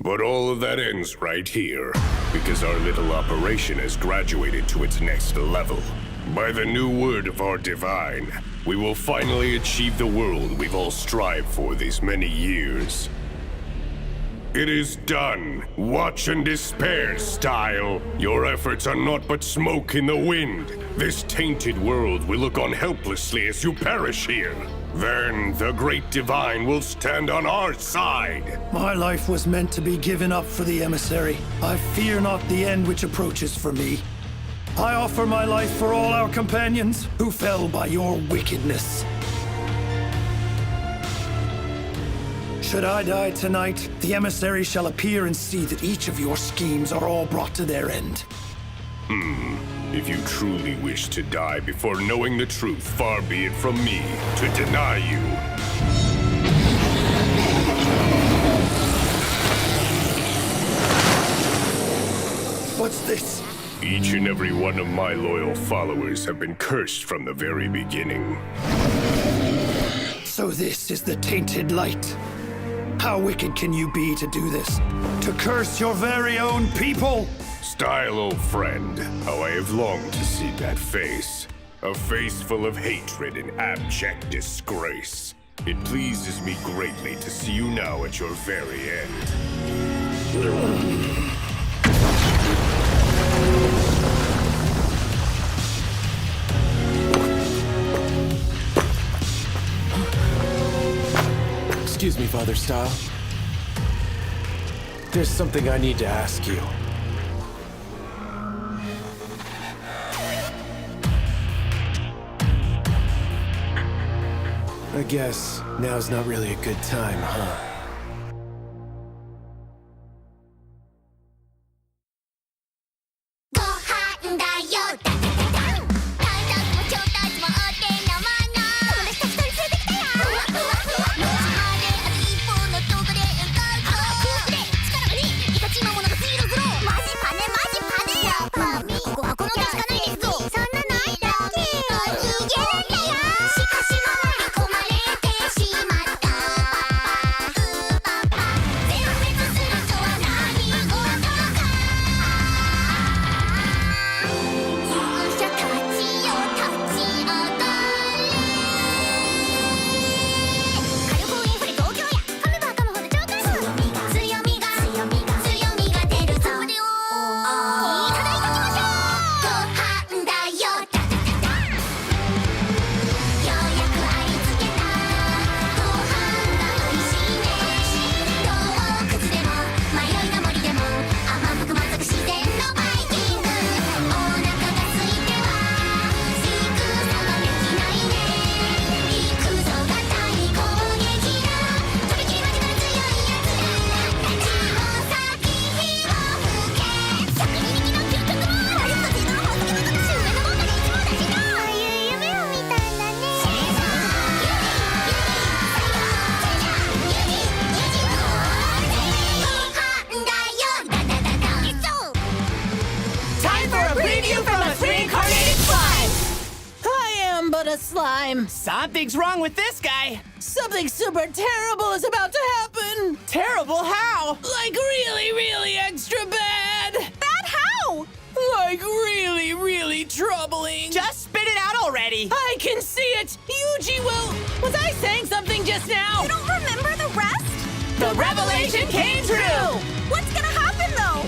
But all of that ends right here, because our little operation has graduated to its next level. By the new word of our divine, we will finally achieve the world we've all strived for these many years. It is done. Watch and despair, Style. Your efforts are naught but smoke in the wind. This tainted world will look on helplessly as you perish here. Then the great divine will stand on our side. My life was meant to be given up for the emissary. I fear not the end which approaches for me. I offer my life for all our companions who fell by your wickedness. Should I die tonight, the emissary shall appear and see that each of your schemes are all brought to their end. If you truly wish to die before knowing the truth, far be it from me to deny you. What's this? Each and every one of my loyal followers have been cursed from the very beginning. So this is the tainted light. How wicked can you be to do this? To curse your very own people? Style, old friend, how I have longed to see that face. A face full of hatred and abject disgrace. It pleases me greatly to see you now at your very end. Excuse me, Father Style. There's something I need to ask you. I guess now's not really a good time, huh? Something's wrong with this guy. Something super terrible is about to happen. Terrible how? Like really, really extra bad. Bad how? Like really, really troubling. Just spit it out already. I can see it. Yuji will... Was I saying something just now? You don't remember the rest? The revelation came true! What's gonna happen, though?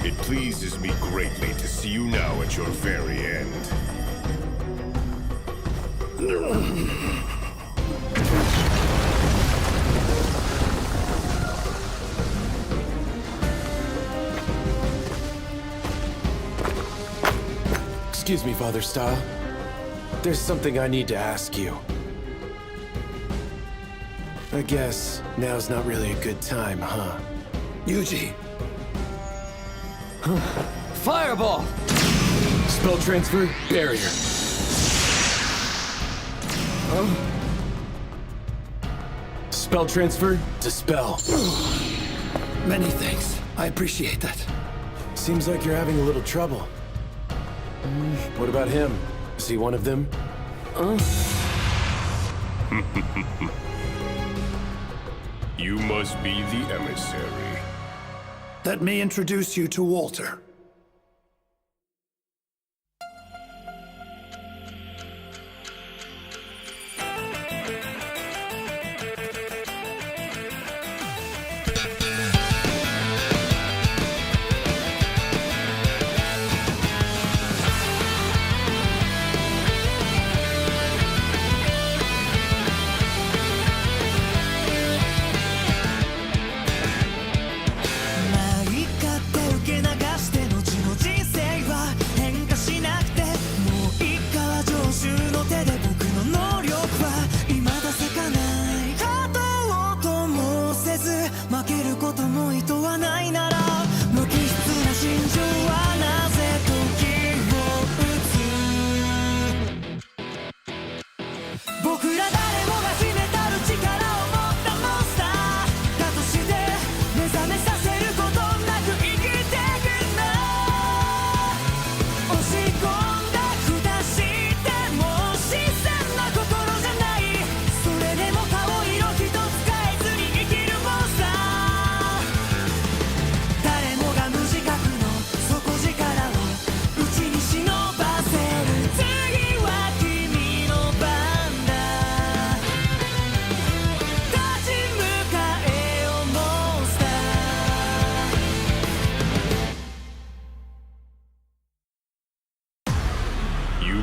It pleases me greatly to see you now at your very end. Excuse me, Father Style. There's something I need to ask you. I guess now's not really a good time, huh? Yuji. Fireball! Spell transfer, barrier. Spell transfer, dispel. Many thanks. I appreciate that. Seems like you're having a little trouble. What about him? Is he one of them? You must be the emissary. Let me introduce you to Walter.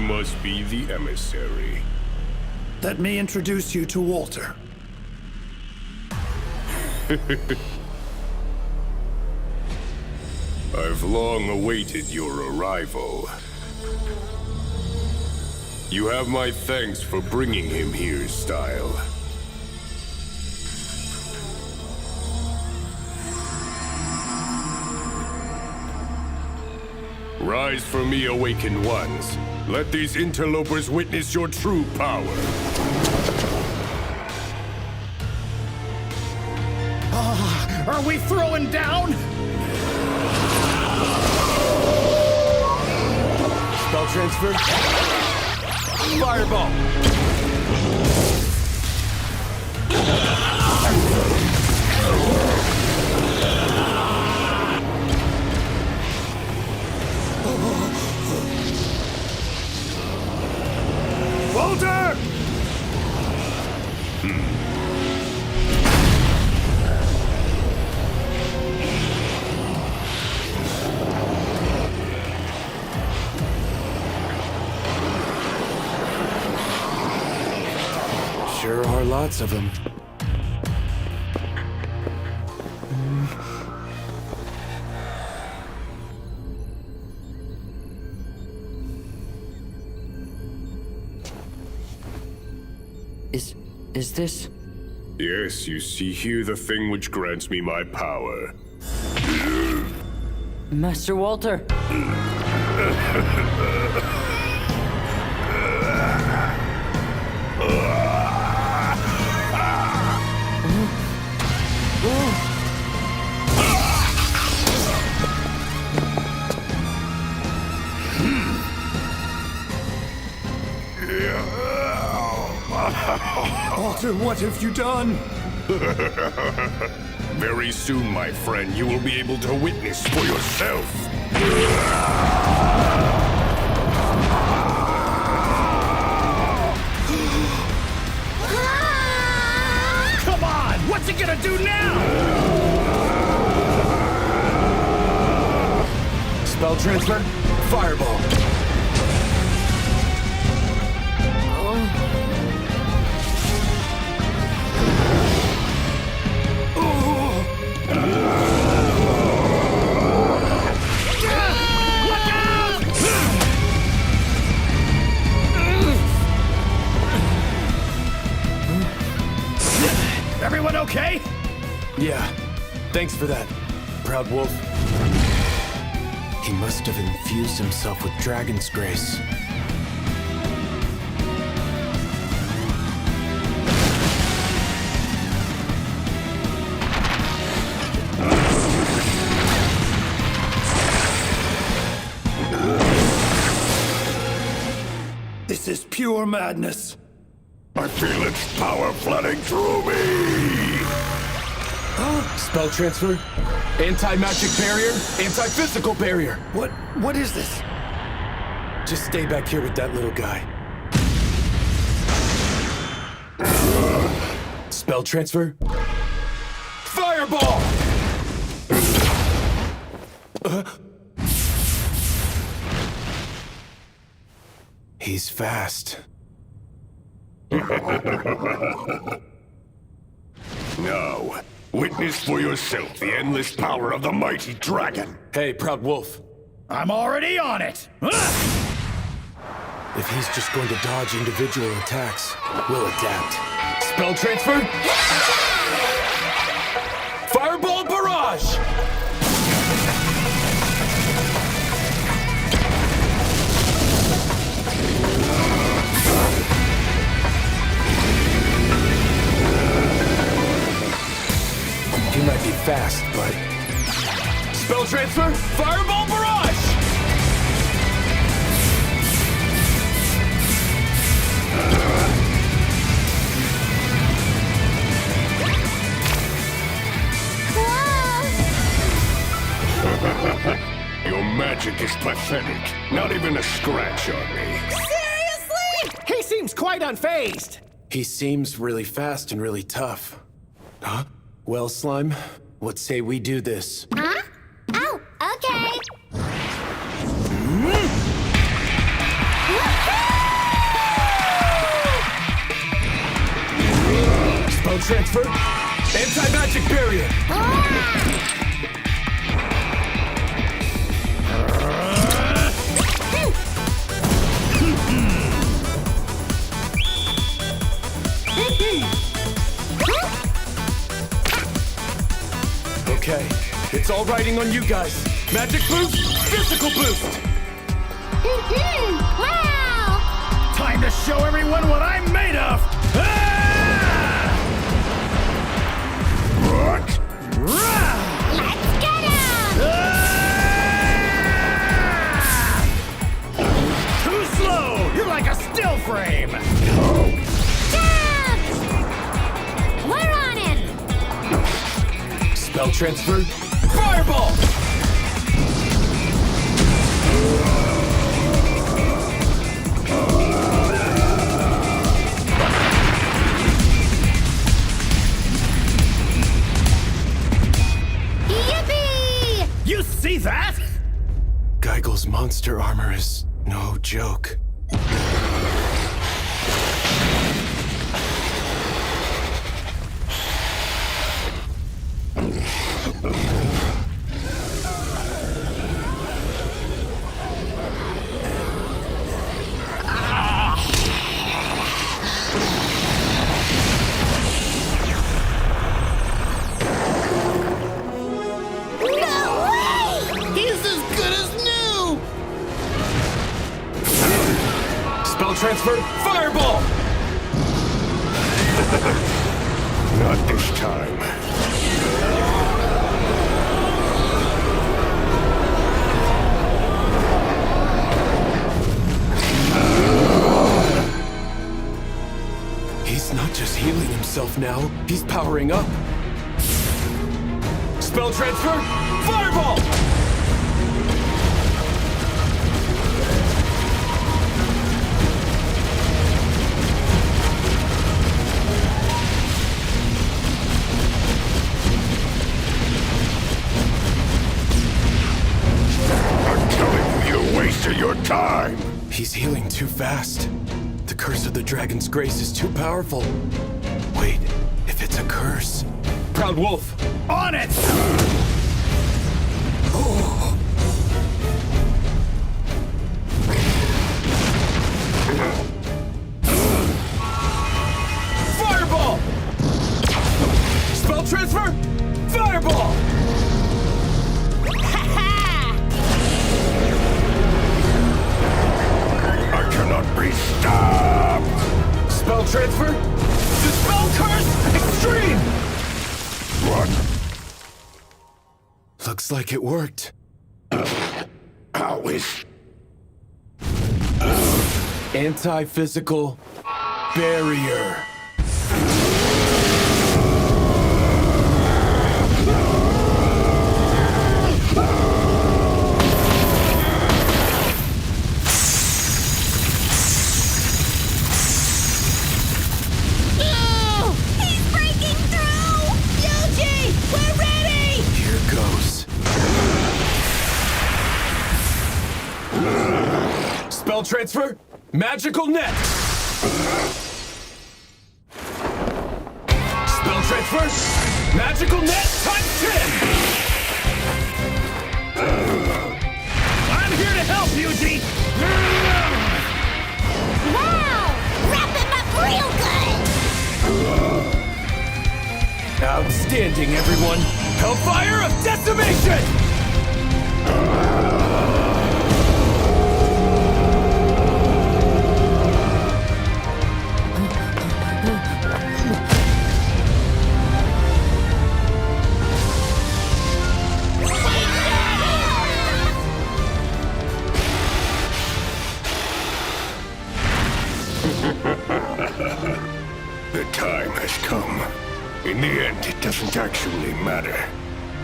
Must be the emissary. Let me introduce you to Walter. I've long awaited your arrival. You have my thanks for bringing him here, Style. Rise for me, awakened ones. Let these interlopers witness your true power. Are we throwing down? Spell transfer. Fireball. Walter! Sure are lots of them. Is this? Yes, you see here the thing which grants me my power. Master Walter! Walter, what have you done? Very soon, my friend, you will be able to witness for yourself. Come on! What's it gonna do now? Spell transfer, fireball. Everyone okay? Yeah, thanks for that, Proud Wolf. He must have infused himself with Dragon's Grace. This is pure madness. I feel its power flooding through me! Spell transfer, anti-magic barrier, anti-physical barrier. What is this? Just stay back here with that little guy. Spell transfer, fireball! He's fast. Now, witness for yourself the endless power of the mighty dragon. Hey, Proud Wolf. I'm already on it! If he's just going to dodge individual attacks, we'll adapt. Spell transfer? Fireball barrage! He might be fast, but... Spell transfer, fireball barrage! Your magic is pathetic. Not even a scratch on me. Seriously? He seems quite unfazed. He seems really fast and really tough. Huh? Well, Slime, what say we do this? Huh? Oh, okay. Spell transfer, anti-magic barrier. Okay, it's all riding on you guys. Magic boost, physical boost. Wow! Time to show everyone what I'm made of! What? Let's get him! Too slow! You're like a still frame! Jump! We're on it! Spell transfer, fireball! monster armor is no joke. Transfer, fireball! Not this time. He's not just healing himself now, he's powering up. Spell transfer, fireball! Your time! He's healing too fast. The curse of the dragon's grace is too powerful. Wait, if it's a curse... Proud Wolf, on it! Fireball! Spell transfer, fireball! Be stopped! Spell transfer? Dispel curse! Extreme! What? Looks like it worked. How is... Anti-physical barrier. Spell transfer, magical net! Spell transfer, magical net times 10! I'm here to help, Yuji! Wow! Wrap him up real good! Outstanding, everyone! Hellfire of decimation! The time has come. In the end, it doesn't actually matter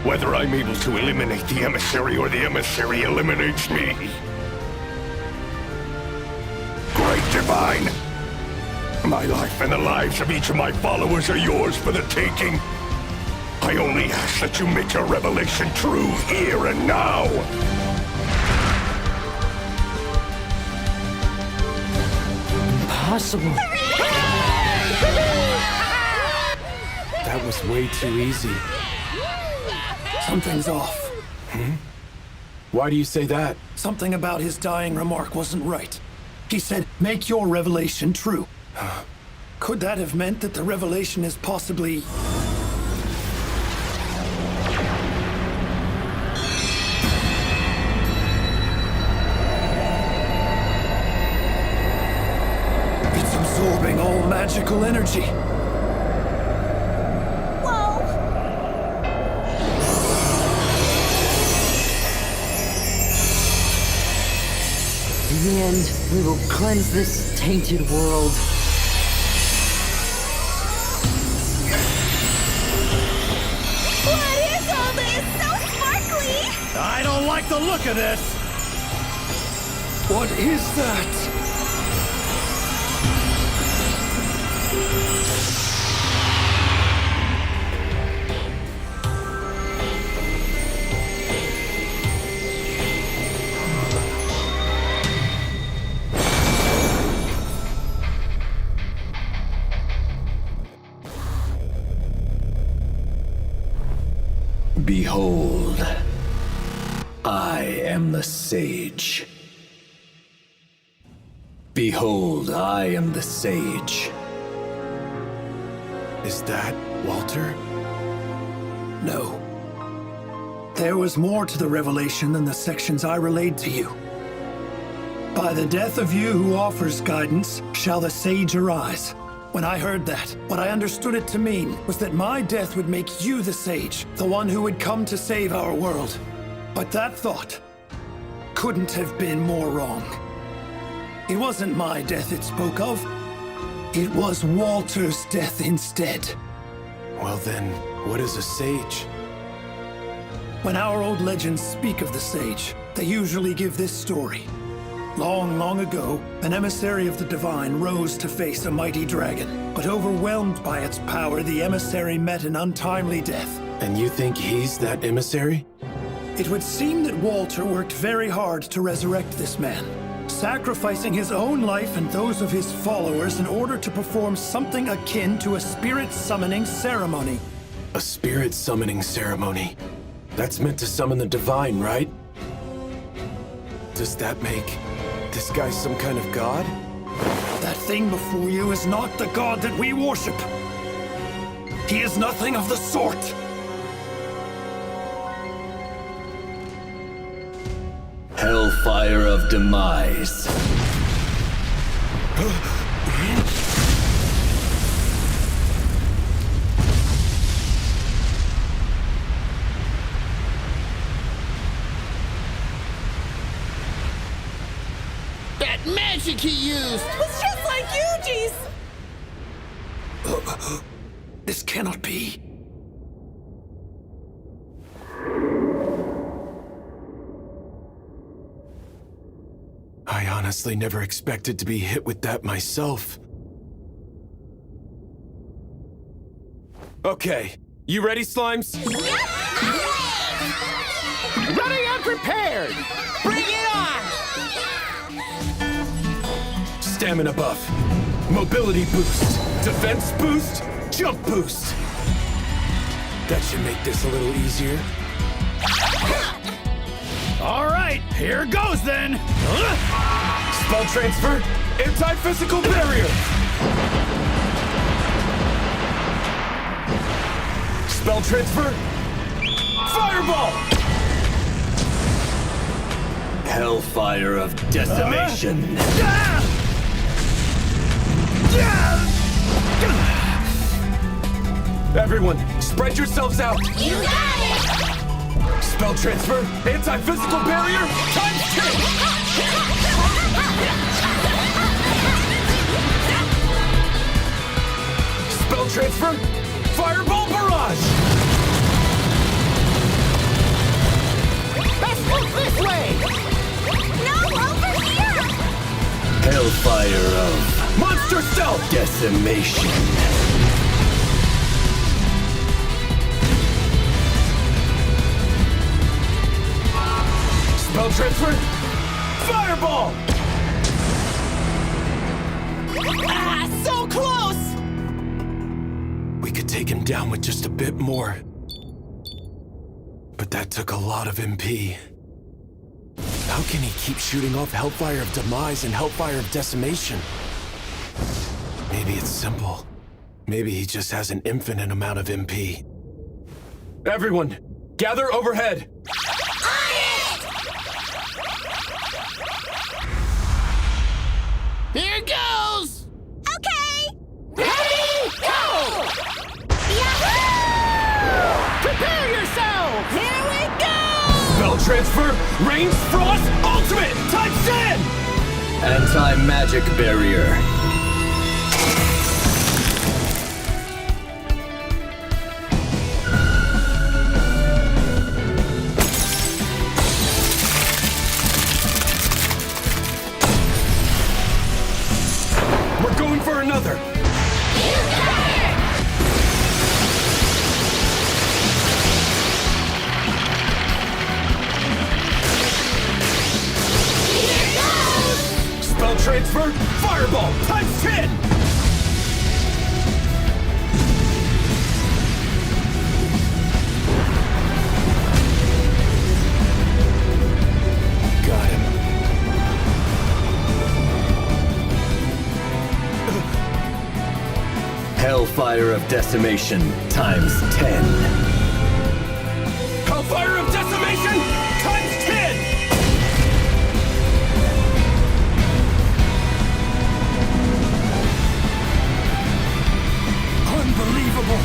whether I'm able to eliminate the emissary or the emissary eliminates me. Great Divine! My life and the lives of each of my followers are yours for the taking. I only ask that you make your revelation true here and now. Impossible. That was way too easy. Something's off. Why do you say that? Something about his dying remark wasn't right. He said, make your revelation true. Could that have meant that the revelation is possibly... It's absorbing all magical energy. In the end, we will cleanse this tainted world. What is all this? So sparkly! I don't like the look of this! What is that? Behold, I am the sage. Behold, I am the sage. Is that Walter? No. There was more to the revelation than the sections I relayed to you. By the death of you who offers guidance, shall the sage arise. When I heard that, what I understood it to mean was that my death would make you the sage, the one who would come to save our world. But that thought couldn't have been more wrong. It wasn't my death it spoke of. It was Walter's death instead. Well then, what is a sage? When our old legends speak of the sage, they usually give this story. Long, long ago, an emissary of the divine rose to face a mighty dragon. But overwhelmed by its power, the emissary met an untimely death. And you think he's that emissary? It would seem that Walter worked very hard to resurrect this man, sacrificing his own life and those of his followers in order to perform something akin to a spirit summoning ceremony. A spirit summoning ceremony? That's meant to summon the divine, right? Does that make this guy some kind of god? That thing before you is not the god that we worship. He is nothing of the sort. Hellfire of Demise. That magic he used! It's just like Yuji's! This cannot be. I honestly never expected to be hit with that myself. Okay, you ready, Slimes? Ready and prepared! Bring it on! Stamina buff, mobility boost, defense boost, jump boost. That should make this a little easier. All right, here goes then! Spell transfer, anti-physical barrier! Spell transfer, fireball! Hellfire of Decimation. Everyone, spread yourselves out! You got it! Spell transfer, anti-physical barrier, times 2! Spell transfer, fireball barrage! Let's move this way! No, over here! Hellfire of Monster stealth! Decimation. Spell transfer, fireball! Ah, so close! We could take him down with just a bit more. But that took a lot of MP. How can he keep shooting off Hellfire of Demise and Hellfire of Decimation? Maybe it's simple. Maybe he just has an infinite amount of MP. Everyone, gather overhead! Here goes! Okay! Ready, go! Yahoo! Prepare yourself! Here we go! Spell transfer, range frost, ultimate, times 10! Anti-magic barrier. We're going for another! Here goes! Spell transfer, fireball, times Hellfire of Decimation times 10. Hellfire of Decimation times 10! Unbelievable!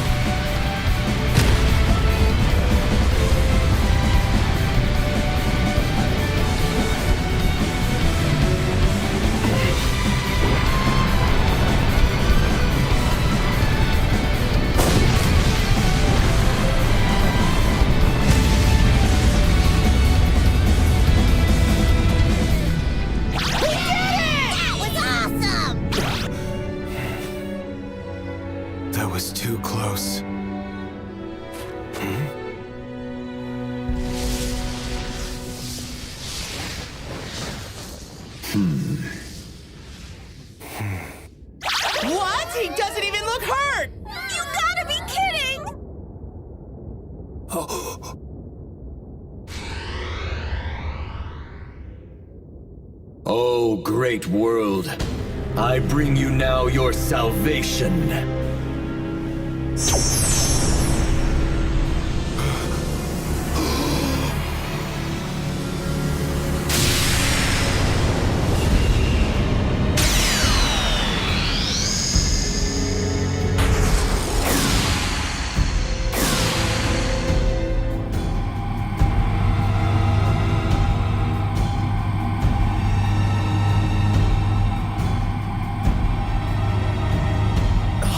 That was too close. What? He doesn't even look hurt! You gotta be kidding! Oh, great world, I bring you now your salvation.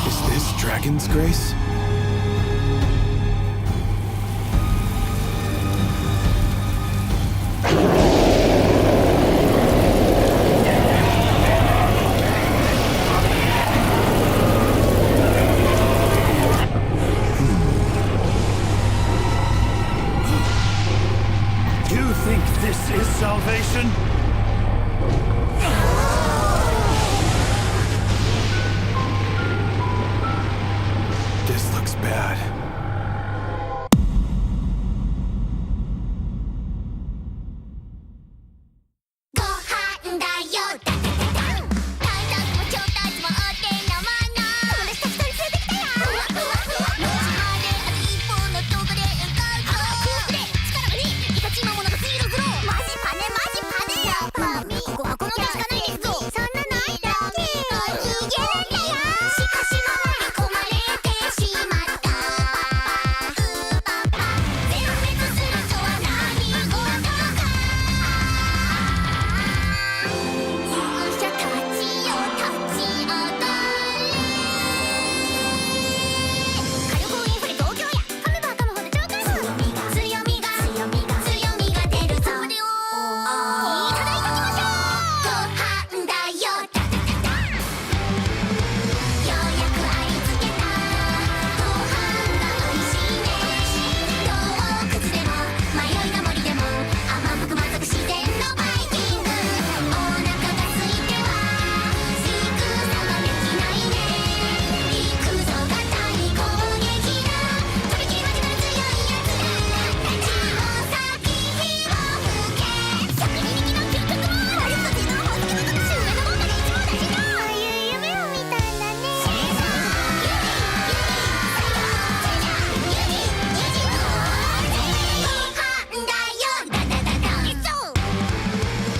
Is this Dragon's Grace? You think this is salvation? This looks bad.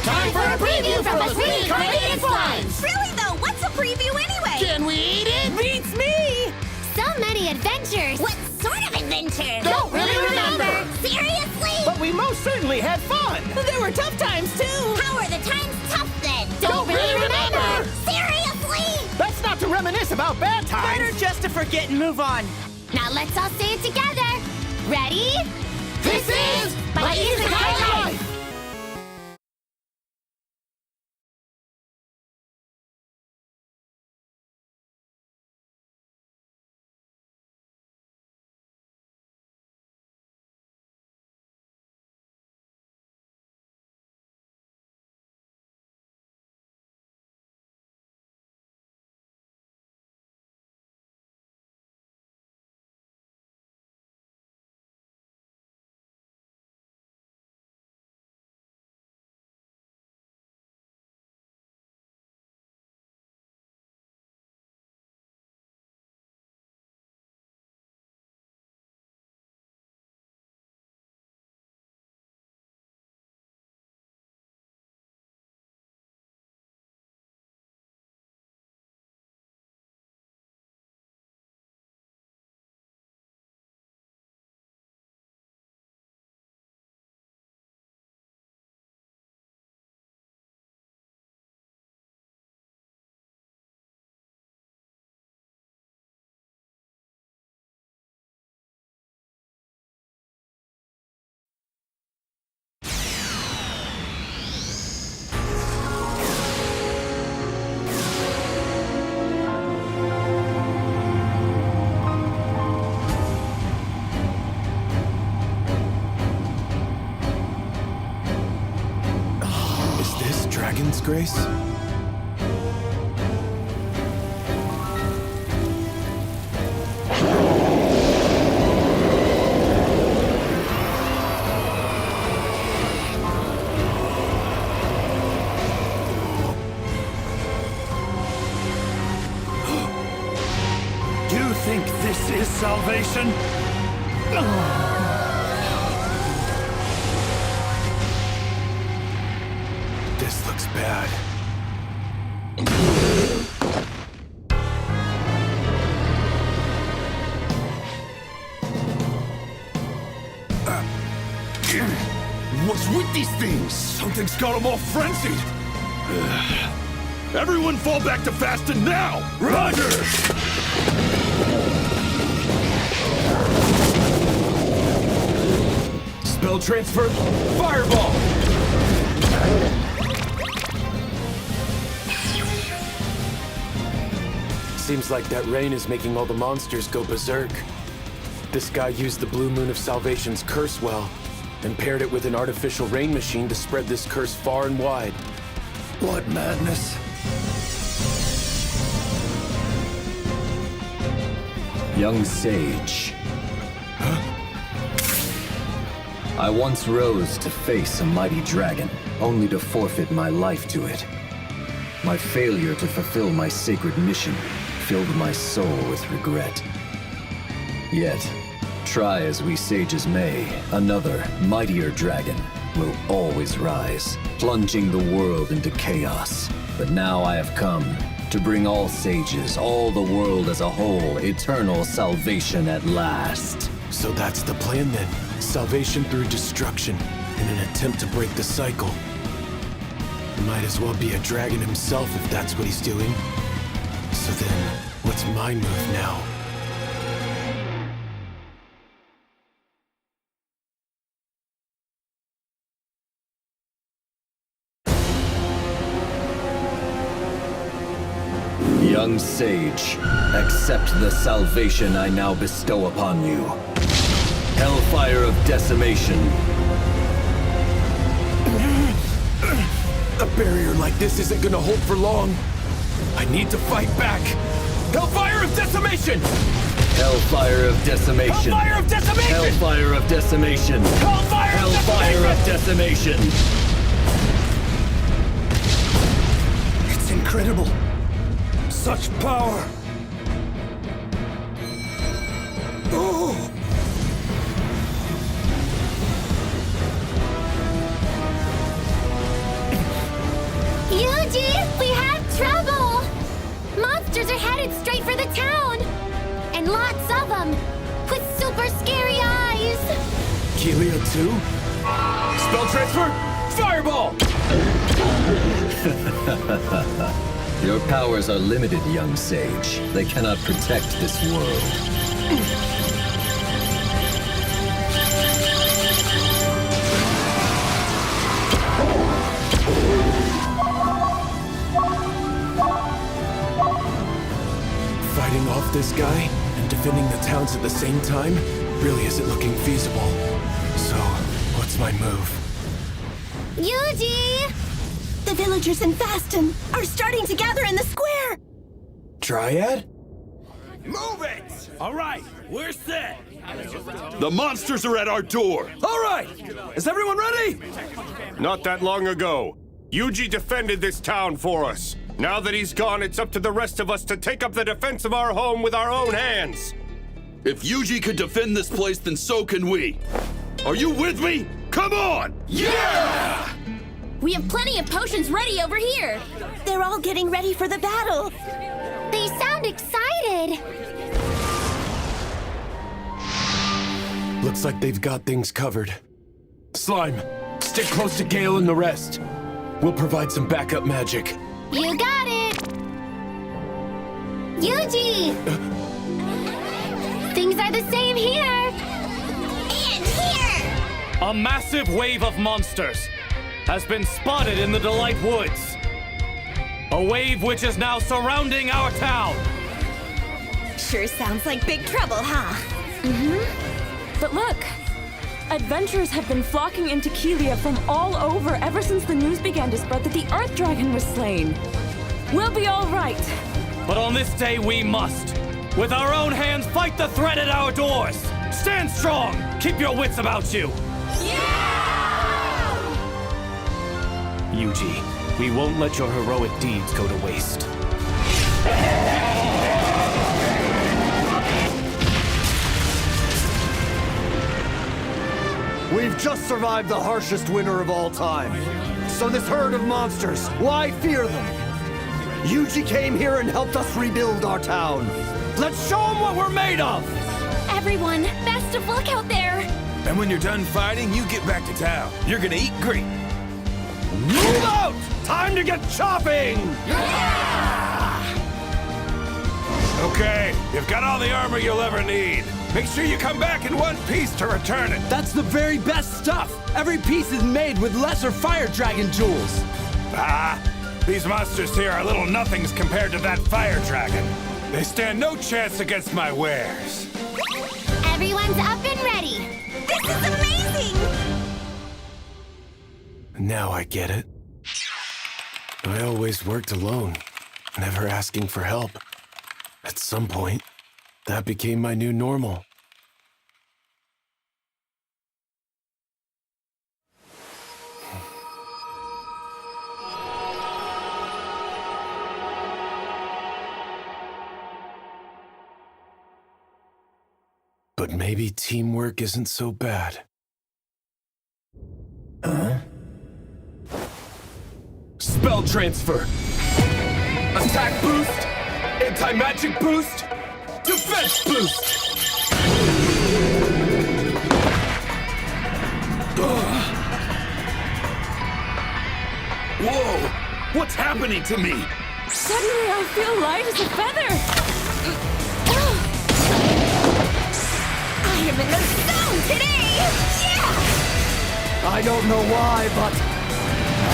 Time for a preview from the Sweet Caribbean Slimes! Really though, what's a preview anyway? Can we eat it? Beats me! So many adventures. What sort of adventure? Don't really remember. Seriously? But we most certainly had fun. There were tough times too! How are the times tough then? Don't really remember. Seriously? That's not to reminisce about bad times. Better just to forget and move on. Now let's all say it together. Ready? This is my ISEKAI life. Grace? You think this is salvation? This looks bad. What's with these things? Something's got them all frenzied. Everyone fall back to Faston now! Roger! Spell transfer, fireball! Seems like that rain is making all the monsters go berserk. This guy used the Blue Moon of Salvation's curse well, and paired it with an artificial rain machine to spread this curse far and wide. What madness. Young sage. I once rose to face a mighty dragon, only to forfeit my life to it. My failure to fulfill my sacred mission filled my soul with regret. Yet, try as we sages may, another, mightier dragon will always rise, plunging the world into chaos. But now I have come to bring all sages, all the world as a whole, eternal salvation at last. So that's the plan then. Salvation through destruction, in an attempt to break the cycle. He might as well be a dragon himself if that's what he's doing. So then, what's my move now? Young sage, accept the salvation I now bestow upon you. Hellfire of decimation. A barrier like this isn't gonna hold for long. I need to fight back. Hellfire of decimation! Hellfire of decimation. Hellfire of decimation! Hellfire of decimation. Hellfire of decimation. It's incredible. Such power. Oh! Yuji, we have trouble! Monsters are headed straight for the town! And lots of them! With super scary eyes! Kelia too? Spell transfer, fireball! Your powers are limited, young sage. They cannot protect this world. Fighting off this guy and defending the towns at the same time really isn't looking feasible. So, what's my move? Yuji! The villagers in Faston are starting to gather in the square! Triad? Move it! All right, we're set. The monsters are at our door. All right, is everyone ready? Not that long ago, Yuji defended this town for us. Now that he's gone, it's up to the rest of us to take up the defense of our home with our own hands. If Yuji could defend this place, then so can we. Are you with me? Come on! Yeah! We have plenty of potions ready over here. They're all getting ready for the battle. They sound excited! Looks like they've got things covered. Slime, stick close to Gale and the rest. We'll provide some backup magic. You got it! Yuji! Things are the same here! And here! A massive wave of monsters has been spotted in the Delight Woods. A wave which is now surrounding our town. Sure sounds like big trouble, huh? But look, Adventurers have been flocking into Kelia from all over ever since the news began to spread that the Earth Dragon was slain. We'll be all right. But on this day, we must. With our own hands, fight the threat at our doors. Stand strong. Keep your wits about you. Yeah! Yuji, we won't let your heroic deeds go to waste. We've just survived the harshest winter of all time. So this herd of monsters, why fear them? Yuji came here and helped us rebuild our town. Let's show them what we're made of! Everyone, best of luck out there! And when you're done fighting, you get back to town. You're gonna eat great. Move out! Time to get chopping! Okay, you've got all the armor you'll ever need. Make sure you come back in one piece to return it. That's the very best stuff! Every piece is made with lesser fire dragon jewels. Ah, these monsters here are little nothings compared to that fire dragon. They stand no chance against my wares. Everyone's up and ready! This is amazing! Now I get it. I always worked alone, never asking for help. At some point, that became my new normal. But maybe teamwork isn't so bad. Huh? Spell transfer. Attack boost. Anti-magic boost. Defense boost. Whoa! What's happening to me? Suddenly I feel light as a feather! I am in the zone today! Yeah! I don't know why, but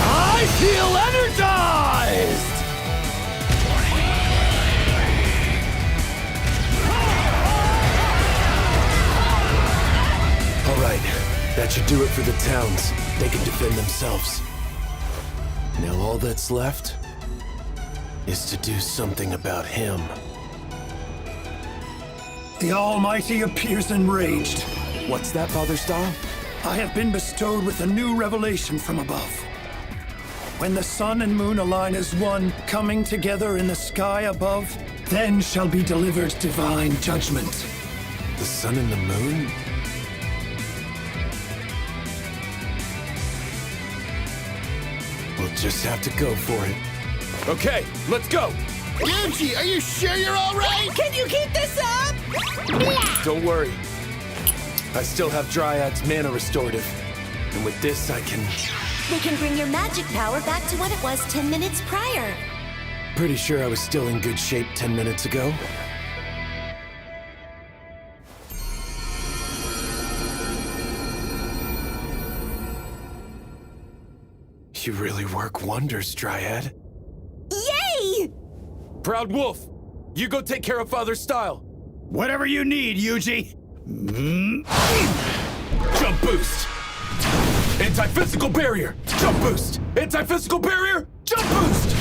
I feel energized! All right, that should do it for the towns. They can defend themselves. Now all that's left is to do something about him. The Almighty appears enraged. What's that, Father Style? I have been bestowed with a new revelation from above. When the sun and moon align as one, coming together in the sky above, then shall be delivered divine judgment. The sun and the moon? We'll just have to go for it. Okay, let's go! Yuji, are you sure you're all right? Can you keep this up? Don't worry. I still have Dryad's mana restorative. And with this, I can... We can bring your magic power back to what it was 10 minutes prior. Pretty sure I was still in good shape 10 minutes ago. You really work wonders, Dryad. Yay! Proud Wolf, you go take care of Father Style. Whatever you need, Yuji. Jump boost! Anti-physical barrier! Jump boost! Anti-physical barrier! Jump boost!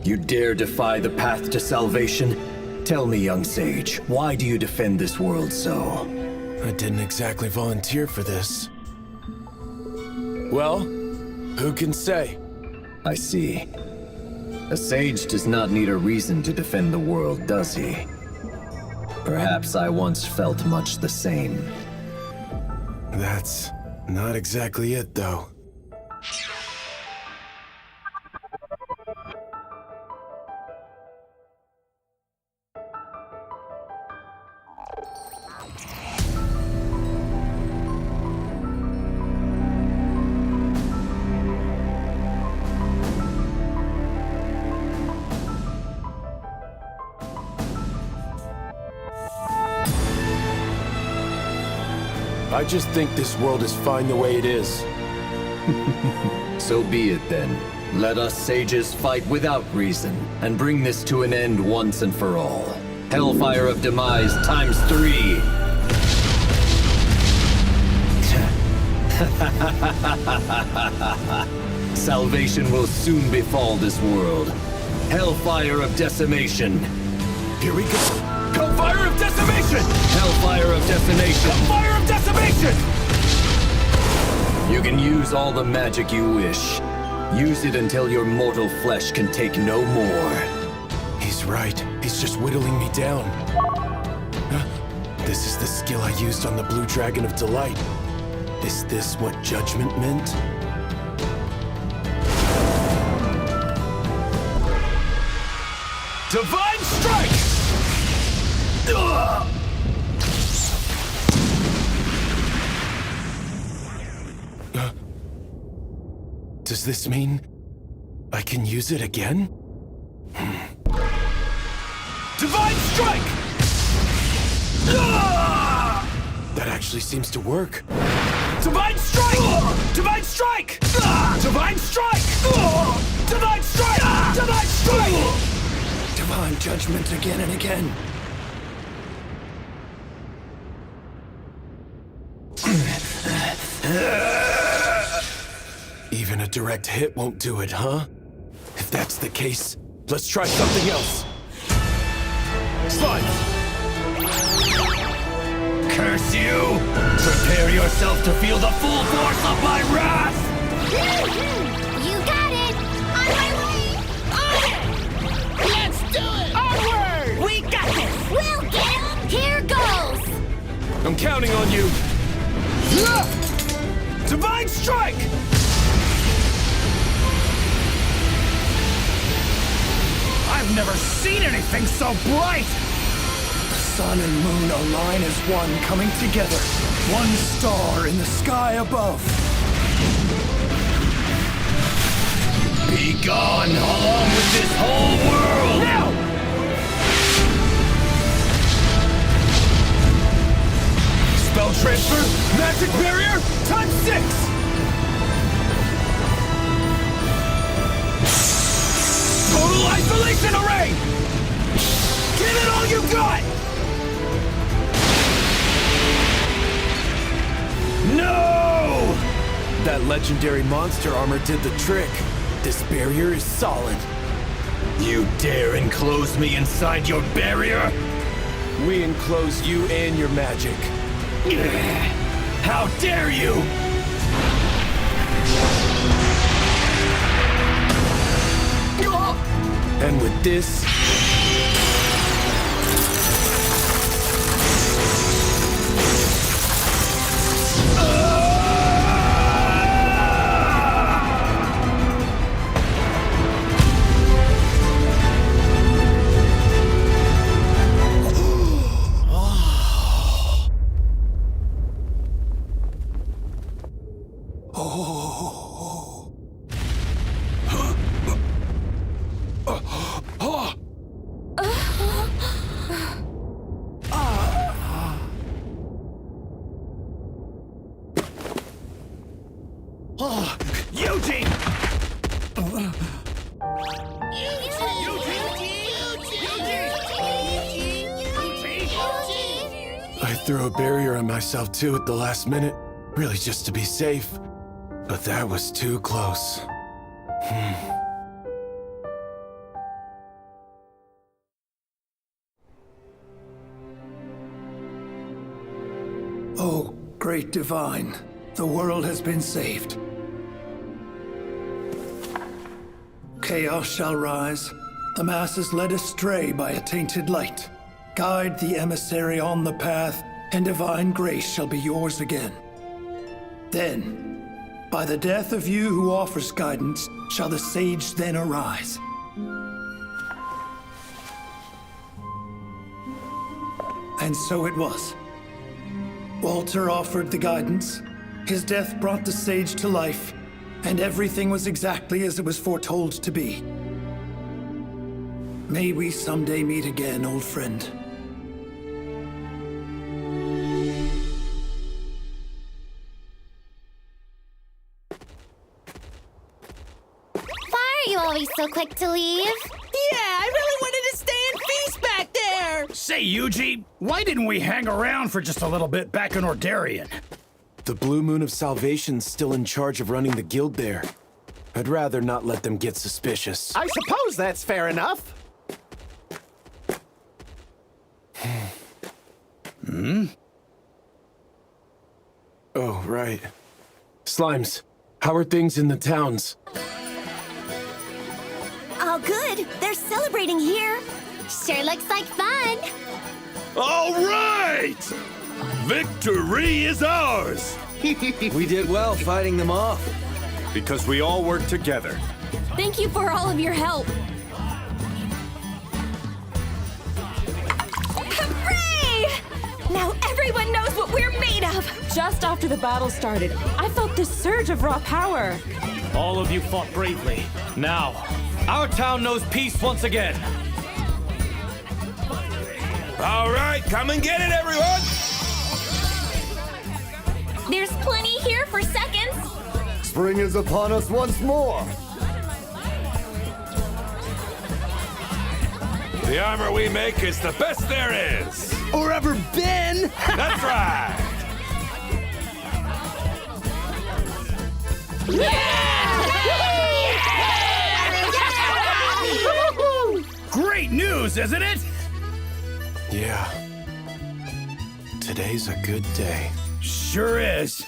You dare defy the path to salvation? Tell me, young sage, why do you defend this world so? I didn't exactly volunteer for this. Well, who can say? I see. A sage does not need a reason to defend the world, does he? Perhaps I once felt much the same. That's not exactly it, though. I just think this world is fine the way it is. So be it then. Let us sages fight without reason, and bring this to an end once and for all. Hellfire of Demise times 3. Salvation will soon befall this world. Hellfire of Decimation. Here we go. Hellfire of Decimation! Hellfire of Decimation. Hellfire of Decimation! You can use all the magic you wish. Use it until your mortal flesh can take no more. He's right. He's just whittling me down. This is the skill I used on the Blue Dragon of Delight. Is this what judgment meant? Divine Strike! Ugh! Does this mean I can use it again? Divine Strike! Ugh! That actually seems to work. Divine Strike! Divine Strike! Divine Strike! Divine Strike! Divine Strike! Divine Judgment again and again. Even a direct hit won't do it, huh? If that's the case, let's try something else. Slime! Curse you! Prepare yourself to feel the full force of my wrath! You got it! On my way! Let's do it! Onward! We got this! We'll get him! Here goes! I'm counting on you! Divine Strike! I've never seen anything so bright! The sun and moon align as one, coming together. One star in the sky above. Be gone along with this whole world! Now! Spell transfer, magic barrier, times 6! Total isolation array! Give it all you got! No! That legendary monster armor did the trick. This barrier is solid. You dare enclose me inside your barrier? We enclose you and your magic. How dare you! And with this... Eugene! I threw a barrier on myself too at the last minute, really just to be safe. But that was too close. Oh, great divine, the world has been saved. Chaos shall rise, the masses led astray by a tainted light. Guide the emissary on the path, and divine grace shall be yours again. Then, by the death of you who offers guidance, shall the sage then arise. And so it was. Walter offered the guidance, his death brought the sage to life, and everything was exactly as it was foretold to be. May we someday meet again, old friend. Why are you always so quick to leave? Yeah, I really wanted to stay and feast back there! Say, Yuji, why didn't we hang around for just a little bit back in Ordarian? The Blue Moon of Salvation's still in charge of running the guild there. I'd rather not let them get suspicious. I suppose that's fair enough. Oh, right. Slimes, how are things in the towns? All good. They're celebrating here. Sure looks like fun. All right! Victory is ours! We did well fighting them off. Because we all work together. Thank you for all of your help. Hooray! Now everyone knows what we're made of. Just after the battle started, I felt this surge of raw power. All of you fought bravely. Now, our town knows peace once again. All right, come and get it, everyone! There's plenty here for seconds. Spring is upon us once more. The armor we make is the best there is. Or ever been! That's right! Great news, isn't it? Yeah. Today's a good day. Sure is.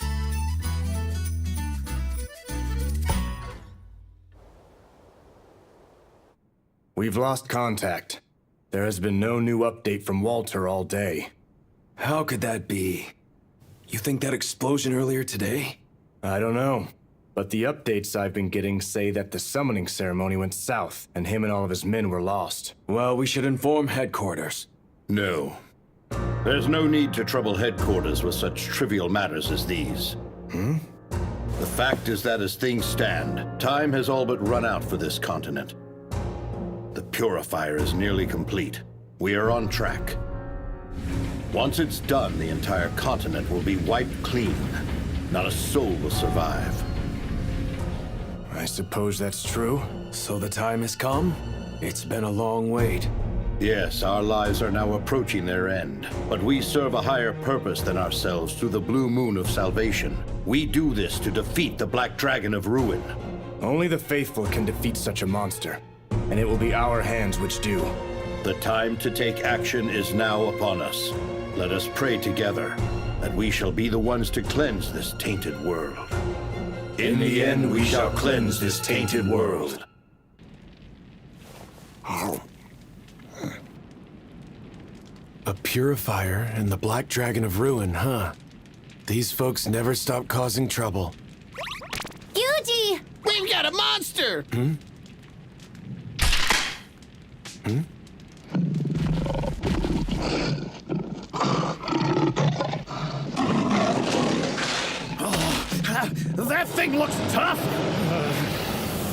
We've lost contact. There has been no new update from Walter all day. How could that be? You think that explosion earlier today? I don't know. But the updates I've been getting say that the summoning ceremony went south, and him and all of his men were lost. Well, we should inform headquarters. No. There's no need to trouble headquarters with such trivial matters as these. The fact is that as things stand, time has all but run out for this continent. The purifier is nearly complete. We are on track. Once it's done, the entire continent will be wiped clean. Not a soul will survive. I suppose that's true. So the time has come? It's been a long wait. Yes, our lives are now approaching their end. But we serve a higher purpose than ourselves through the Blue Moon of Salvation. We do this to defeat the Black Dragon of Ruin. Only the faithful can defeat such a monster, and it will be our hands which do. The time to take action is now upon us. Let us pray together that we shall be the ones to cleanse this tainted world. In the end, we shall cleanse this tainted world. A purifier and the Black Dragon of Ruin, huh? These folks never stop causing trouble. Yuji! We've got a monster! That thing looks tough!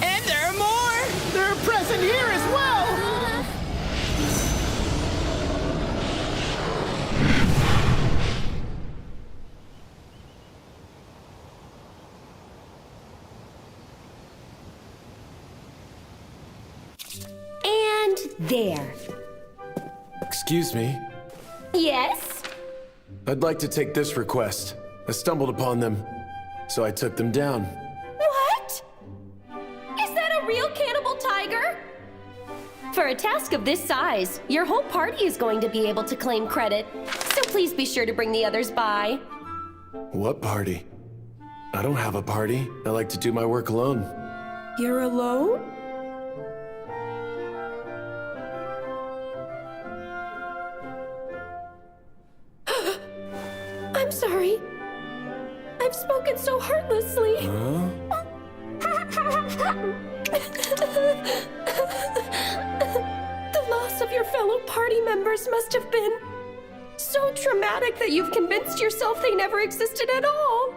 And there are more! They're present here as well! And there. Excuse me. Yes? I'd like to take this request. I stumbled upon them, so I took them down. What? Is that a real cannibal tiger? For a task of this size, your whole party is going to be able to claim credit. So please be sure to bring the others by. What party? I don't have a party. I like to do my work alone. You're alone? I'm sorry. I've spoken so heartlessly. The loss of your fellow party members must have been so traumatic that you've convinced yourself they never existed at all.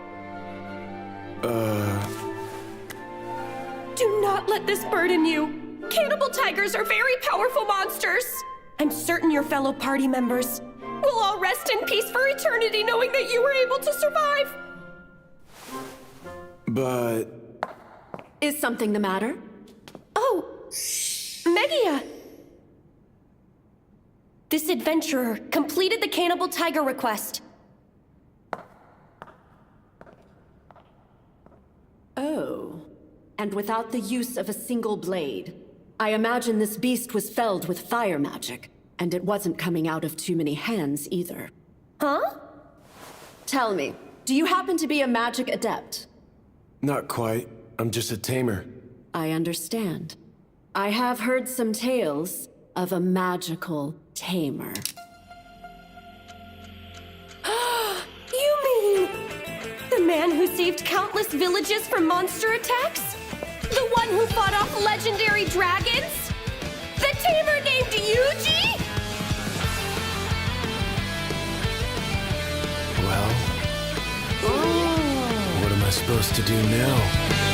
Do not let this burden you. Cannibal tigers are very powerful monsters. I'm certain your fellow party members will all rest in peace for eternity knowing that you were able to survive. But... Is something the matter? Oh, Megia. This adventurer completed the Cannibal Tiger request. Oh. And without the use of a single blade. I imagine this beast was felled with fire magic, and it wasn't coming out of too many hands either. Huh? Tell me, do you happen to be a magic adept? Not quite. I'm just a tamer. I understand. I have heard some tales of a magical tamer. You mean the man who saved countless villages from monster attacks? The one who fought off legendary dragons? The tamer named Yuji? Well, what am I supposed to do now?